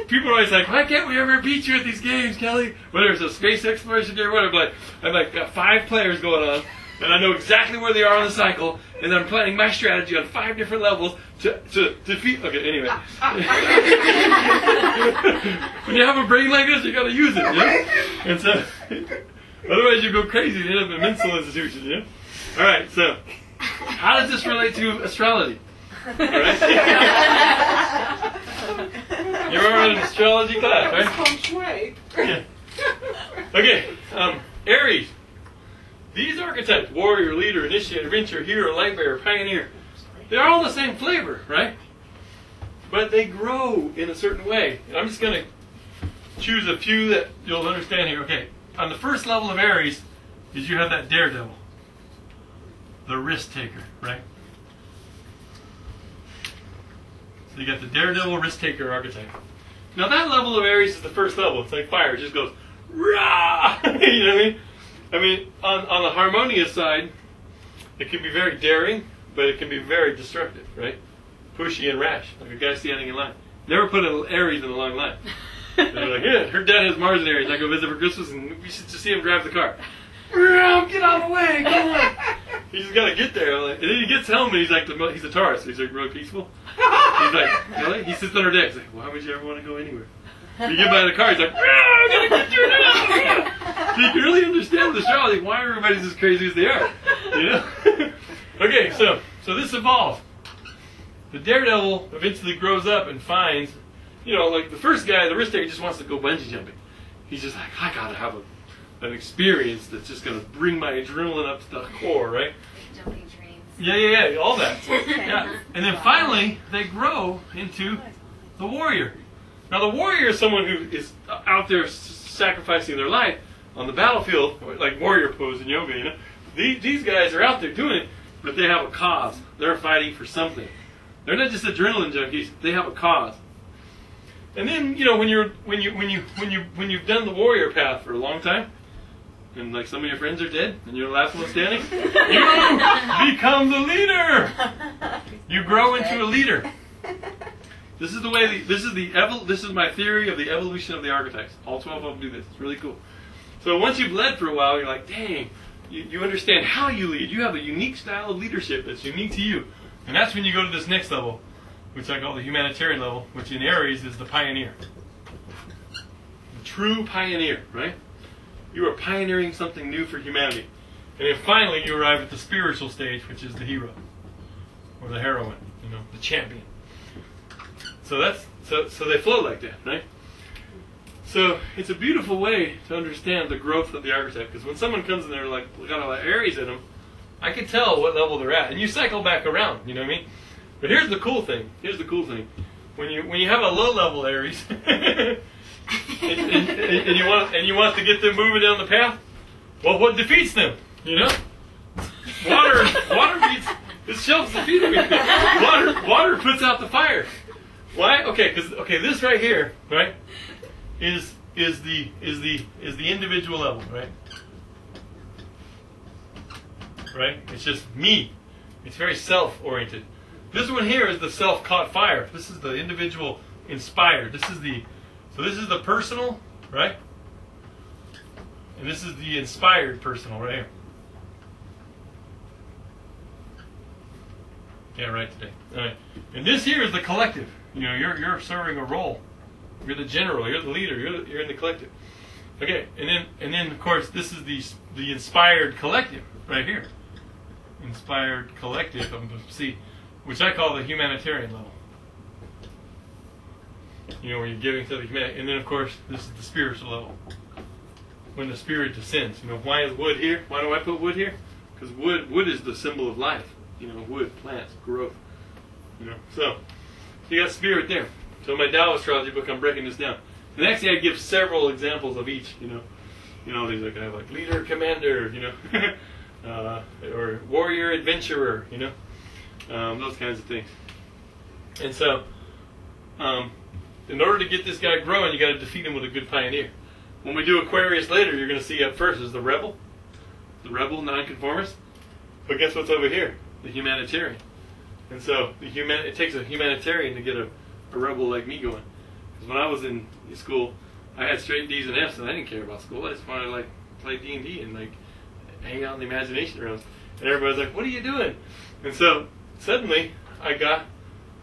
people are always like, why can't we ever beat you at these games, Kelly? Whether it's a space exploration game or whatever, I have like got 5 players going on. And I know exactly where they are on the cycle, and I'm planning my strategy on 5 different levels to defeat. Okay, anyway. When you have a brain like this, you got to use it, And so, otherwise you go crazy and end up in a mental institution, All right, so how does this relate to astrology? All right. You remember an astrology class, right? Feng shui. Yeah. Okay, Aries. These archetypes, warrior, leader, initiator, adventurer, hero, light bearer, pioneer, they're all the same flavor, right? But they grow in a certain way. I'm just going to choose a few that you'll understand here. Okay, on the first level of Aries is you have that daredevil, the risk taker, right? So you got the daredevil, risk taker archetype. Now that level of Aries is the first level. It's like fire. It just goes, rah! You know what I mean? I mean, on the harmonious side, it can be very daring, but it can be very destructive, right? Pushy and rash, like a guy standing in line. Never put an Aries in a long line. They're like, yeah, her dad has Mars in Aries. I go visit for Christmas, and we should just see him drive the car. Get out of the way, come on. He's just got to get there. And then he gets home, and he's like, he's a Taurus. He's like really peaceful. He's like, really? He sits on her deck. He's like, why would you ever want to go anywhere? You get by the car, he's like, I'm going to get you now. So you can really understand with astrology why everybody's as crazy as they are. Okay, so this evolves. The daredevil eventually grows up and finds, like the first guy, the risk taker, just wants to go bungee jumping. He's just like, I got to have an experience that's just going to bring my adrenaline up to the core, right? Jumping dreams. Yeah, all that. Yeah. And then finally, they grow into the warrior. Now, the warrior is someone who is out there sacrificing their life on the battlefield, like warrior pose in yoga, These guys are out there doing it, but they have a cause. They're fighting for something. They're not just adrenaline junkies. They have a cause. And then, when you've done the warrior path for a long time, and like some of your friends are dead, and you're the last one standing, you become the leader. You grow into a leader. This is the way. This is my theory of the evolution of the archetypes. All 12 of them do this. It's really cool. So once you've led for a while, you're like, dang, you understand how you lead. You have a unique style of leadership that's unique to you, and that's when you go to this next level, which I call the humanitarian level, which in Aries is the pioneer, the true pioneer, right? You are pioneering something new for humanity, and then finally you arrive at the spiritual stage, which is the hero or the heroine, the champion. So they flow like that, right? So it's a beautiful way to understand the growth of the archetype, because when someone comes in there like got a lot of Aries in them, I can tell what level they're at, and you cycle back around. You know what I mean? But here's the cool thing. When you have a low level Aries, and you want to get them moving down the path, well, what defeats them? Water beats. This shelf's defeating me. Water puts out the fire. Why? Okay, because this right here, right, is the individual level, right? Right? It's just me. It's very self-oriented. This one here is the self-caught fire. This is the individual inspired. This is the personal, right? And this is the inspired personal right here. Yeah, right today. All right. And this here is the collective. You're serving a role. You're the general. You're the leader. You're in the collective. Okay, and then of course this is the inspired collective right here. Inspired collective. Which I call the humanitarian level. Where you're giving to the humanity, and then of course this is the spiritual level. When the spirit descends. Why is wood here? Why do I put wood here? Because wood is the symbol of life. Wood, plants, growth. So you got spirit there. So in my Tao astrology book, I'm breaking this down. And actually, I give several examples of each. These like I have like leader, commander, or warrior, adventurer. Those kinds of things. And so, in order to get this guy growing, you got to defeat him with a good pioneer. When we do Aquarius later, you're going to see up first is the rebel nonconformist. But guess what's over here? The humanitarian. And so it takes a humanitarian to get a rebel like me going. Because when I was in school, I had straight D's and F's, and I didn't care about school. I just wanted to play D&D and hang out in the imagination realms. And everybody's like, what are you doing? And so suddenly I got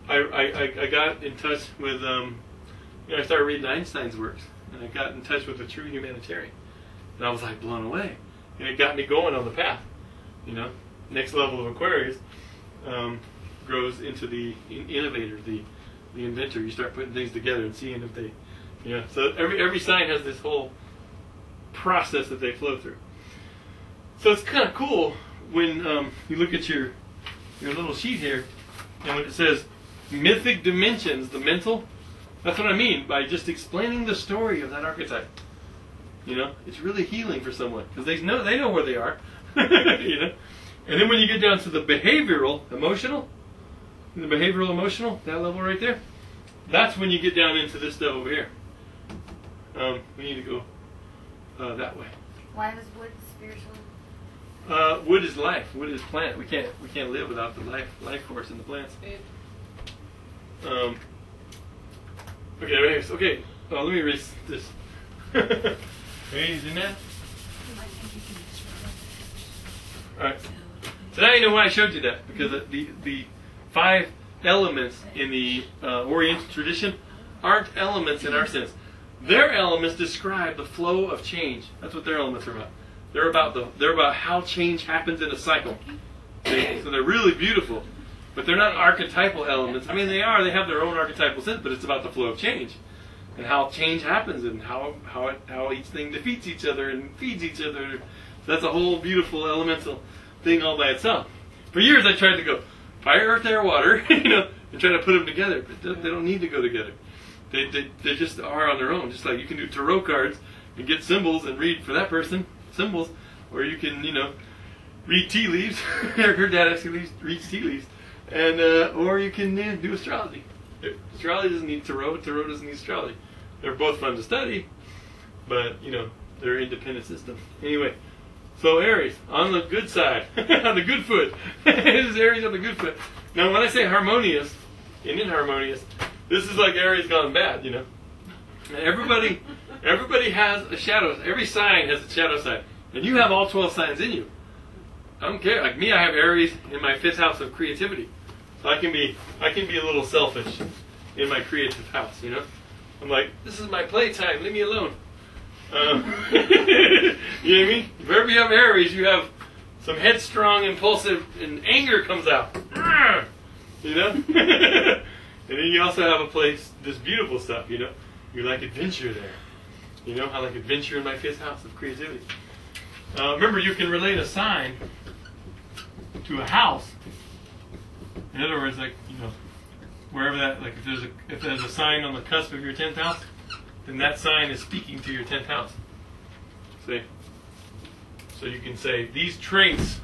in touch with, I started reading Einstein's works, and I got in touch with a true humanitarian. And I was like blown away. And it got me going on the path. Next level of Aquarius grows into the innovator, the inventor. You start putting things together and seeing if they, So every sign has this whole process that they flow through. So it's kind of cool when you look at your little sheet here, and when it says mythic dimensions, the mental. That's what I mean by just explaining the story of that archetype. It's really healing for someone because they know where they are. And then when you get down to the behavioral emotional, that level right there, that's when you get down into this stuff over here. We need to go that way. Why was wood spiritual? Wood is life. Wood is plant. We can't live without the life force in the plants. Okay. Let me erase this. Erasing that. All right. So now you know why I showed you that, because the 5 elements in the Oriental tradition aren't elements in our sense. Their elements describe the flow of change. That's what their elements are about. They're about how change happens in a cycle. So they're really beautiful, but they're not archetypal elements. I mean, they are. They have their own archetypal sense, but it's about the flow of change and how change happens and how each thing defeats each other and feeds each other. So that's a whole beautiful elemental thing all by itself. For years, I tried to go fire, earth, air, water, and try to put them together, but they don't need to go together. They just are on their own. Just like you can do tarot cards and get symbols and read for that person symbols, or you can read tea leaves. Her dad actually reads tea leaves, and or you can do astrology. Astrology doesn't need tarot. Tarot doesn't need astrology. They're both fun to study, but they're independent systems. Anyway, so Aries on the good side, on the good foot. This is Aries on the good foot. Now, when I say harmonious and inharmonious, this is like Aries gone bad. Everybody has a shadow. Every sign has a shadow side, and you have all 12 signs in you. I don't care. Like me, I have Aries in my 5th house of creativity, so I can be a little selfish in my creative house. I'm like, this is my playtime. Leave me alone. You know what I mean? Wherever you have Aries, you have some headstrong, impulsive, and anger comes out. And then you also have a place, this beautiful stuff. You like adventure there. I like adventure in my 5th house of creativity. Remember, you can relate a sign to a house. In other words, wherever that, if there's a sign on the cusp of your 10th house, then that sign is speaking to your 10th house. See? So you can say these traits,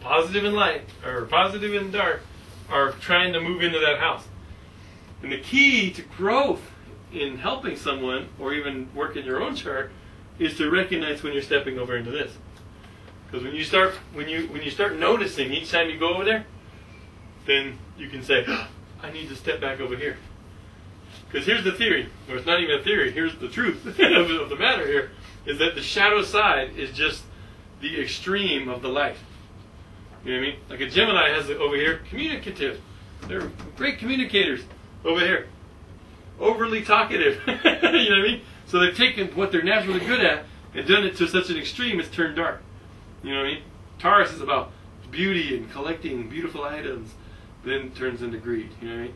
positive and light, or positive and dark, are trying to move into that house. And the key to growth in helping someone, or even work in your own chart, is to recognize when you're stepping over into this. Because when you start noticing each time you go over there, then you can say, I need to step back over here. Because here's the theory, or it's not even a theory, here's the truth of the matter here, is that the shadow side is just the extreme of the light. You know what I mean? Like a Gemini has it over here, communicative. They're great communicators over here. Overly talkative. You know what I mean? So they've taken what they're naturally good at and done it to such an extreme it's turned dark. You know what I mean? Taurus is about beauty and collecting beautiful items, then turns into greed. You know what I mean?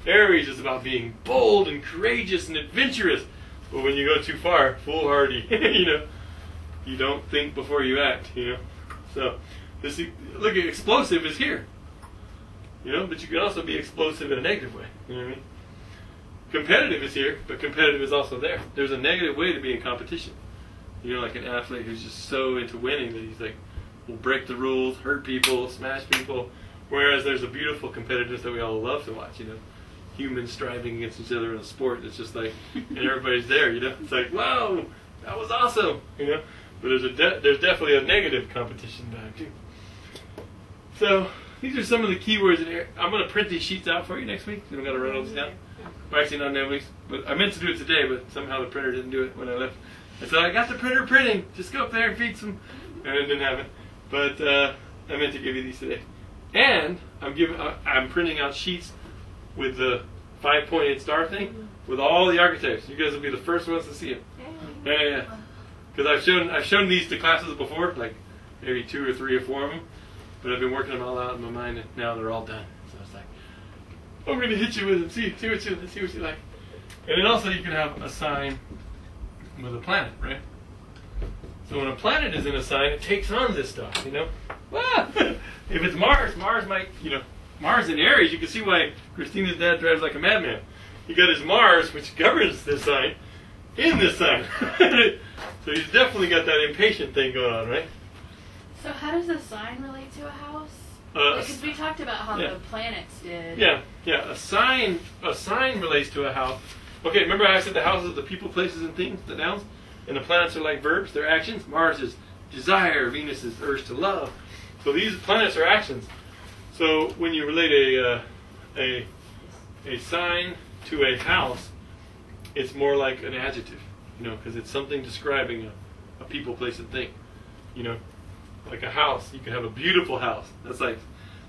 Aries is about being bold and courageous and adventurous. But when you go too far, foolhardy, you don't think before you act, So, look at explosive is here. But you can also be explosive in a negative way. You know what I mean? Competitive is here, but competitive is also there. There's a negative way to be in competition. Like an athlete who's just so into winning that he's like, will break the rules, hurt people, smash people. Whereas there's a beautiful competitiveness that we all love to watch, Humans striving against each other in a sport. It's just like, and everybody's there, It's like, whoa, that was awesome, But there's definitely a negative competition back too. So these are some of the keywords in here. I'm going to print these sheets out for you next week. We've got to run all these down. Well, actually, not next week, but I meant to do it today, but somehow the printer didn't do it when I left. I said, I got the printer printing. Just go up there and feed some and I didn't have it. But I meant to give you these today. And I'm printing out sheets with the 5-pointed star thing with all the archetypes. You guys will be the first ones to see it. Yeah. Because I've shown these to classes before, like maybe 2 or 3 or 4 of them. But I've been working them all out in my mind, and now they're all done. So it's like, I'm going to hit you with them. See what you like. And then also you can have a sign with a planet, right? So when a planet is in a sign, it takes on this stuff, you know? If it's Mars might, Mars in Aries, you can see why Christina's dad drives like a madman. He got his Mars, which governs this sign, in this sign. So he's definitely got that impatient thing going on, right? So how does a sign relate to a house? Because we talked about how the planets did. Yeah. A sign relates to a house. Okay, remember how I said the houses are the people, places, and things, the nouns? And the planets are like verbs, they're actions. Mars is desire, Venus is urge to love. So these planets are actions. So when you relate a sign to a house, it's more like an adjective, because it's something describing a people, place, and thing. Like a house, you can have a beautiful house. That's like,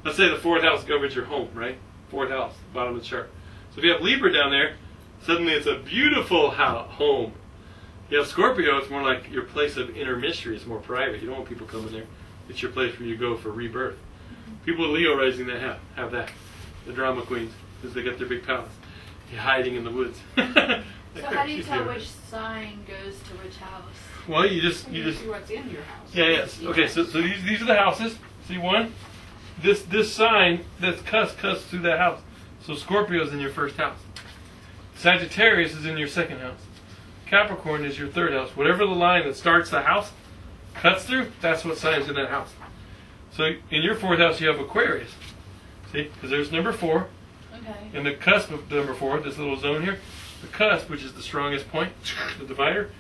let's say the 4th house governs your home, right? 4th house, bottom of the chart. So if you have Libra down there, suddenly it's a beautiful home. You have Scorpio, it's more like your place of inner mystery. It's more private. You don't want people coming there. It's your place where you go for rebirth. People with Leo rising that have that. The drama queens, because they got their big palace. You're hiding in the woods. So how do you tell which sign goes to which house? Well, you just see what's in your house. Yes. Okay, so these are the houses. See one? This sign, this cusp through that house. So Scorpio's in your 1st house. Sagittarius is in your 2nd house. Capricorn is your 3rd house. Whatever the line that starts the house cuts through, that's what sign's in that house. So in your 4th house, you have Aquarius. See? Because there's number 4. Okay. And the cusp of number 4, this little zone here, the cusp, which is the strongest point, the divider,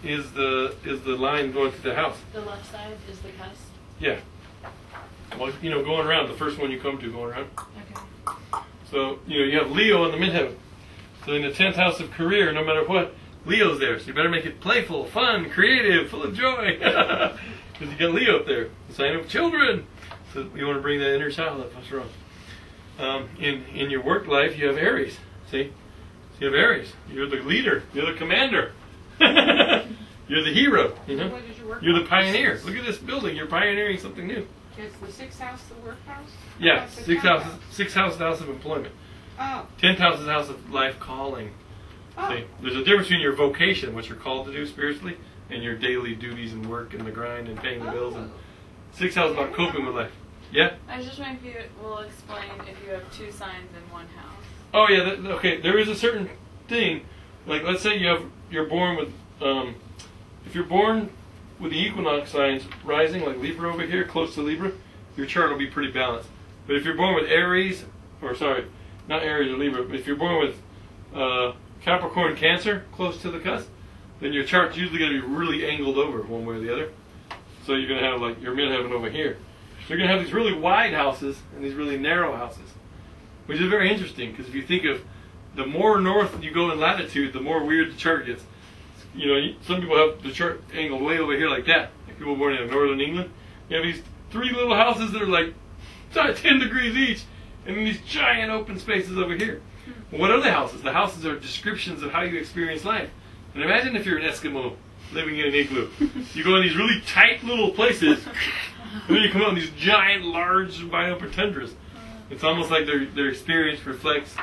is the line going through the house. The left side is the cusp? Yeah. Well, going around, the first one you come to going around. Okay. So, you have Leo in the midheaven. So in the 10th house of career, no matter what, Leo's there. So you better make it playful, fun, creative, full of joy. Because you got Leo up there. The sign of children. So you want to bring that inner child up. What's wrong? In your work life, you have Aries. See? So you have Aries. You're the leader. You're the commander. You're the hero. What is your work You're the house? pioneer. Look at this building. You're pioneering something new. Is the 6th house the work house? Yeah, That's the 6th job house. 6th house is the house of employment. Oh. 10th house is the house of life calling. Oh. See, there's a difference between your vocation, what you're called to do spiritually, and your daily duties and work and the grind and paying the bills. And 6th house is about coping with life. Yeah. I was just wondering if you will explain if you have 2 signs in one house. Oh yeah. Okay. There is a certain thing, like let's say you're born with, if you're born with the equinox signs rising, like Libra over here, close to Libra, your chart will be pretty balanced. But if you're born with Aries, not Aries or Libra, but if you're born with Capricorn, Cancer, close to the cusp, then your chart's usually going to be really angled over one way or the other. So you're going to have like your midheaven over here. So you're going to have these really wide houses and these really narrow houses, which is very interesting because if you think of the more north you go in latitude, the more weird the chart gets. Some people have the chart angled way over here like that. Like people born in northern England, you have these 3 little houses that are like 10 degrees each, and then these giant open spaces over here. Well, what are the houses? The houses are descriptions of how you experience life. And imagine if you're an Eskimo living in an igloo. You go in these really tight little places, and then you come out in these giant, large, wide open tundras. It's almost like their experience reflects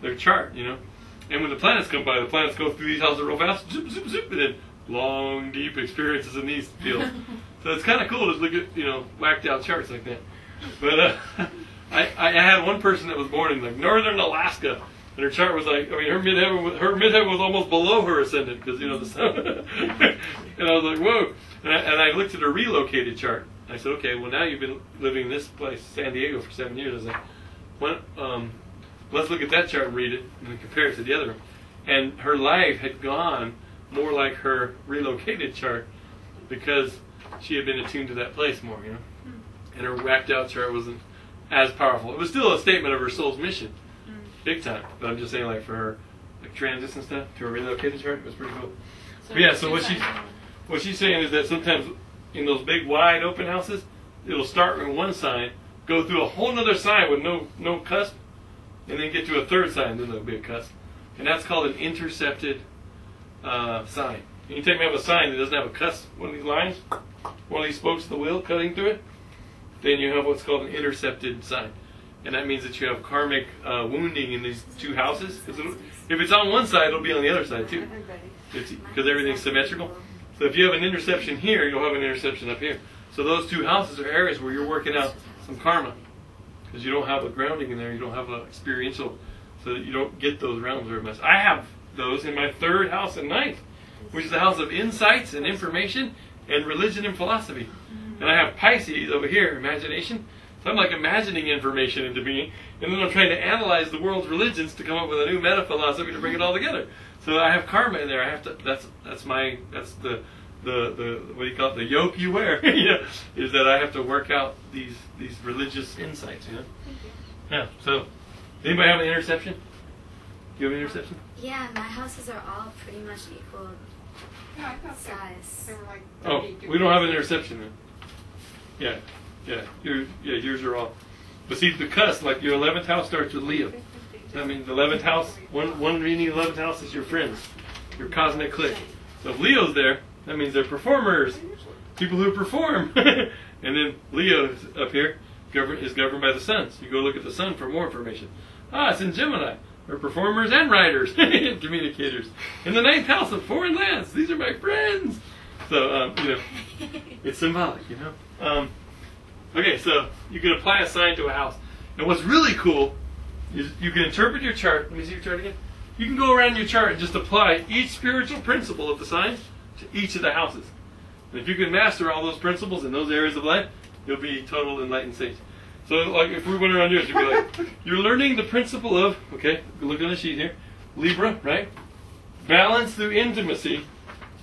their chart, And when the planets come by, the planets go through these houses real fast, zip, zip, zip, and then long, deep experiences in these fields. So it's kind of cool to look at, whacked out charts like that. But I had one person that was born in like northern Alaska, and her chart was like, her midheaven was almost below her ascendant because the sun. And I was like, whoa! And I looked at her relocated chart. I said, okay, well now you've been living in this place, San Diego, for 7 years. I was like, let's look at that chart and read it, and then compare it to the other one. And her life had gone more like her relocated chart because she had been attuned to that place more, And her whacked out chart wasn't as powerful. It was still a statement of her soul's mission, big time. But I'm just saying, like for her, like transits and stuff, to her relocated chart, it was pretty cool. So what she's saying is that sometimes in those big wide open houses, it'll start with one sign, go through a whole other sign with no cusp, and then get to a third sign, then there'll be a cusp. And that's called an intercepted sign. Anytime you have a sign that doesn't have a cusp, one of these lines, one of these spokes of the wheel cutting through it, then you have what's called an intercepted sign. And that means that you have karmic wounding in these two houses. If it's on one side, it'll be on the other side too. Because everything's symmetrical. So if you have an interception here, you'll have an interception up here. So those two houses are areas where you're working out some karma. Because you don't have a grounding in there, you don't have an experiential, so that you don't get those realms very much. I have those in my third house and ninth, which is the house of insights and information and religion and philosophy. And I have Pisces over here, imagination. So I'm like imagining information into being, and then I'm trying to analyze the world's religions to come up with a new meta philosophy to bring it all together. So I have karma in there. I have to. That's the what do you call it? The yoke you wear. Is that I have to work out these religious insights. Yeah. So anybody have an interception? Do you have an interception? Yeah, my houses are all pretty much equal size. They were like Oh, we don't have an interception then. Yeah. Yours are all. But see, the cusp, like your 11th house starts with Leo. I mean, the 11th house, one reading 11th house is your friends, your cosmic clique. So if Leo's there, that means they're performers, people who perform. And then Leo is up here is governed by the sun. So you go look at the sun for more information. It's in Gemini. They're performers and writers, and communicators. In the 9th house of foreign lands, these are my friends. So, it's symbolic, Okay, so you can apply a sign to a house. And what's really cool is you can interpret your chart. Let me see your chart again. You can go around your chart and just apply each spiritual principle of the sign to each of the houses. And if you can master all those principles in those areas of life, you'll be total enlightened sage. So, like, if we went around yours, you'd be like, you're learning the principle of, okay, look on the sheet here, Libra, right? Balance through intimacy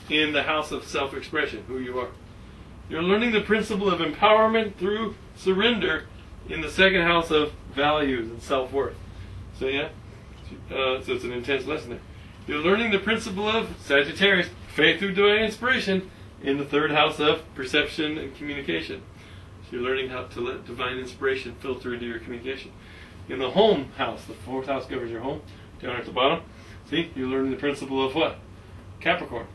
in the house of self-expression, who you are. You're learning the principle of empowerment through surrender in the 2nd house of values and self-worth. So, so it's an intense lesson there. You're learning the principle of Sagittarius, faith through divine inspiration, in the 3rd house of perception and communication. So you're learning how to let divine inspiration filter into your communication. In the home house, the 4th house governs your home, down at the bottom. See, you're learning the principle of what? Capricorn.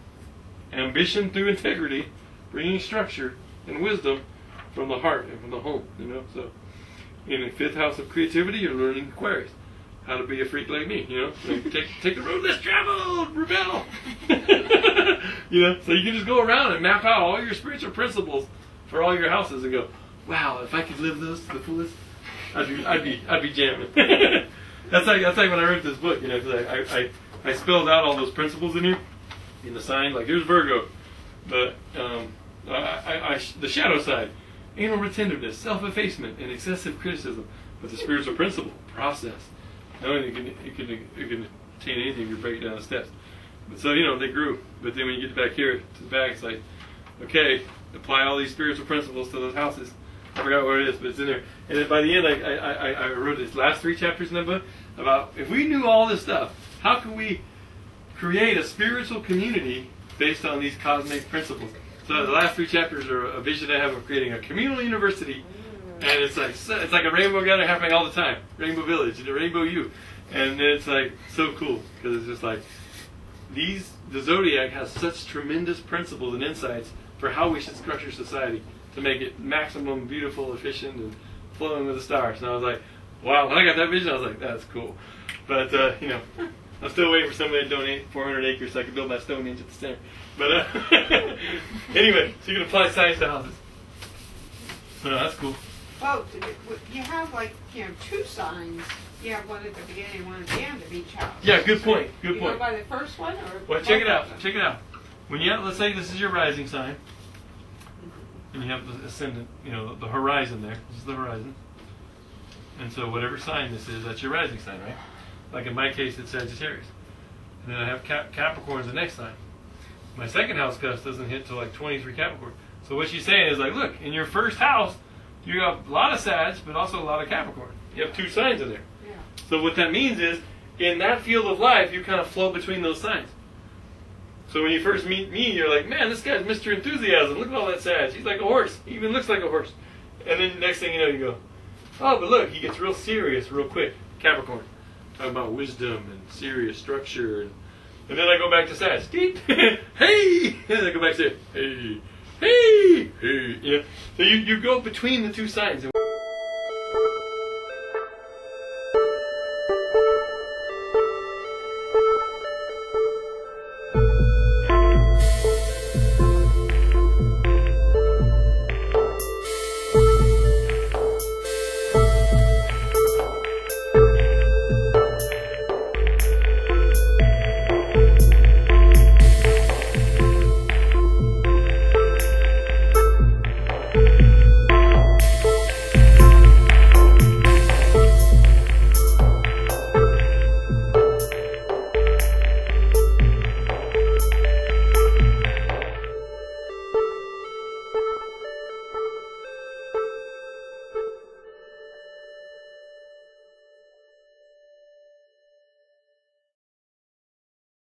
Ambition through integrity, bringing structure and wisdom from the heart and from the home. So in the 5th house of creativity, you're learning Aquarius, how to be a freak like me. Like take the road less traveled, rebel. So you can just go around and map out all your spiritual principles for all your houses and go, wow, if I could live those to the fullest, I'd be jamming. That's like when I wrote this book. Cause I spelled out all those principles in here in the sign. Like here's Virgo, but the shadow side, anal retentiveness, self-effacement, and excessive criticism. But the spiritual principle, process. You can attain anything if you break it down the steps. But so they grew. But then when you get back here to the back, it's like, okay, apply all these spiritual principles to those houses. I forgot where it is, but it's in there. And then by the end, I wrote these last 3 chapters in that book about if we knew all this stuff, how can we create a spiritual community based on these cosmic principles? So the last 3 chapters are a vision I have of creating a communal university, and it's like a rainbow gathering happening all the time, Rainbow Village and the Rainbow U, and it's like so cool because it's just like the zodiac has such tremendous principles and insights for how we should structure society to make it maximum beautiful, efficient, and flowing with the stars. And I was like, wow, when I got that vision, I was like, that's cool. But, I'm still waiting for somebody to donate 400 acres so I can build my Stonehenge at the center. But, anyway, so you can apply science to houses. So that's cool. Well, you have 2 signs. You have one at the beginning and one at the end of each house. Yeah, good point. Good you point. go by the first one? Well, check it out. Check it out. When let's say this is your rising sign, and you have the ascendant, the horizon there. This is the horizon. And so whatever sign this is, that's your rising sign, right? Like in my case, it's Sagittarius. And then I have Capricorn as the next sign. My 2nd house cusp doesn't hit till 23 Capricorn. So what she's saying is look, in your 1st house, you have a lot of Sag, but also a lot of Capricorn. You have 2 signs in there. Yeah. So what that means is, in that field of life, you kind of flow between those signs. So when you first meet me, you're like, man, this guy's Mr. Enthusiasm. Look at all that Sag. He's like a horse. He even looks like a horse. And then next thing you know, you go, oh, but look, he gets real serious real quick. Capricorn. Talking about wisdom and serious structure. And then I go back to Sag. Deep. Hey! And then I go back to hey. Hey! Hey! You know? So you go between the two signs.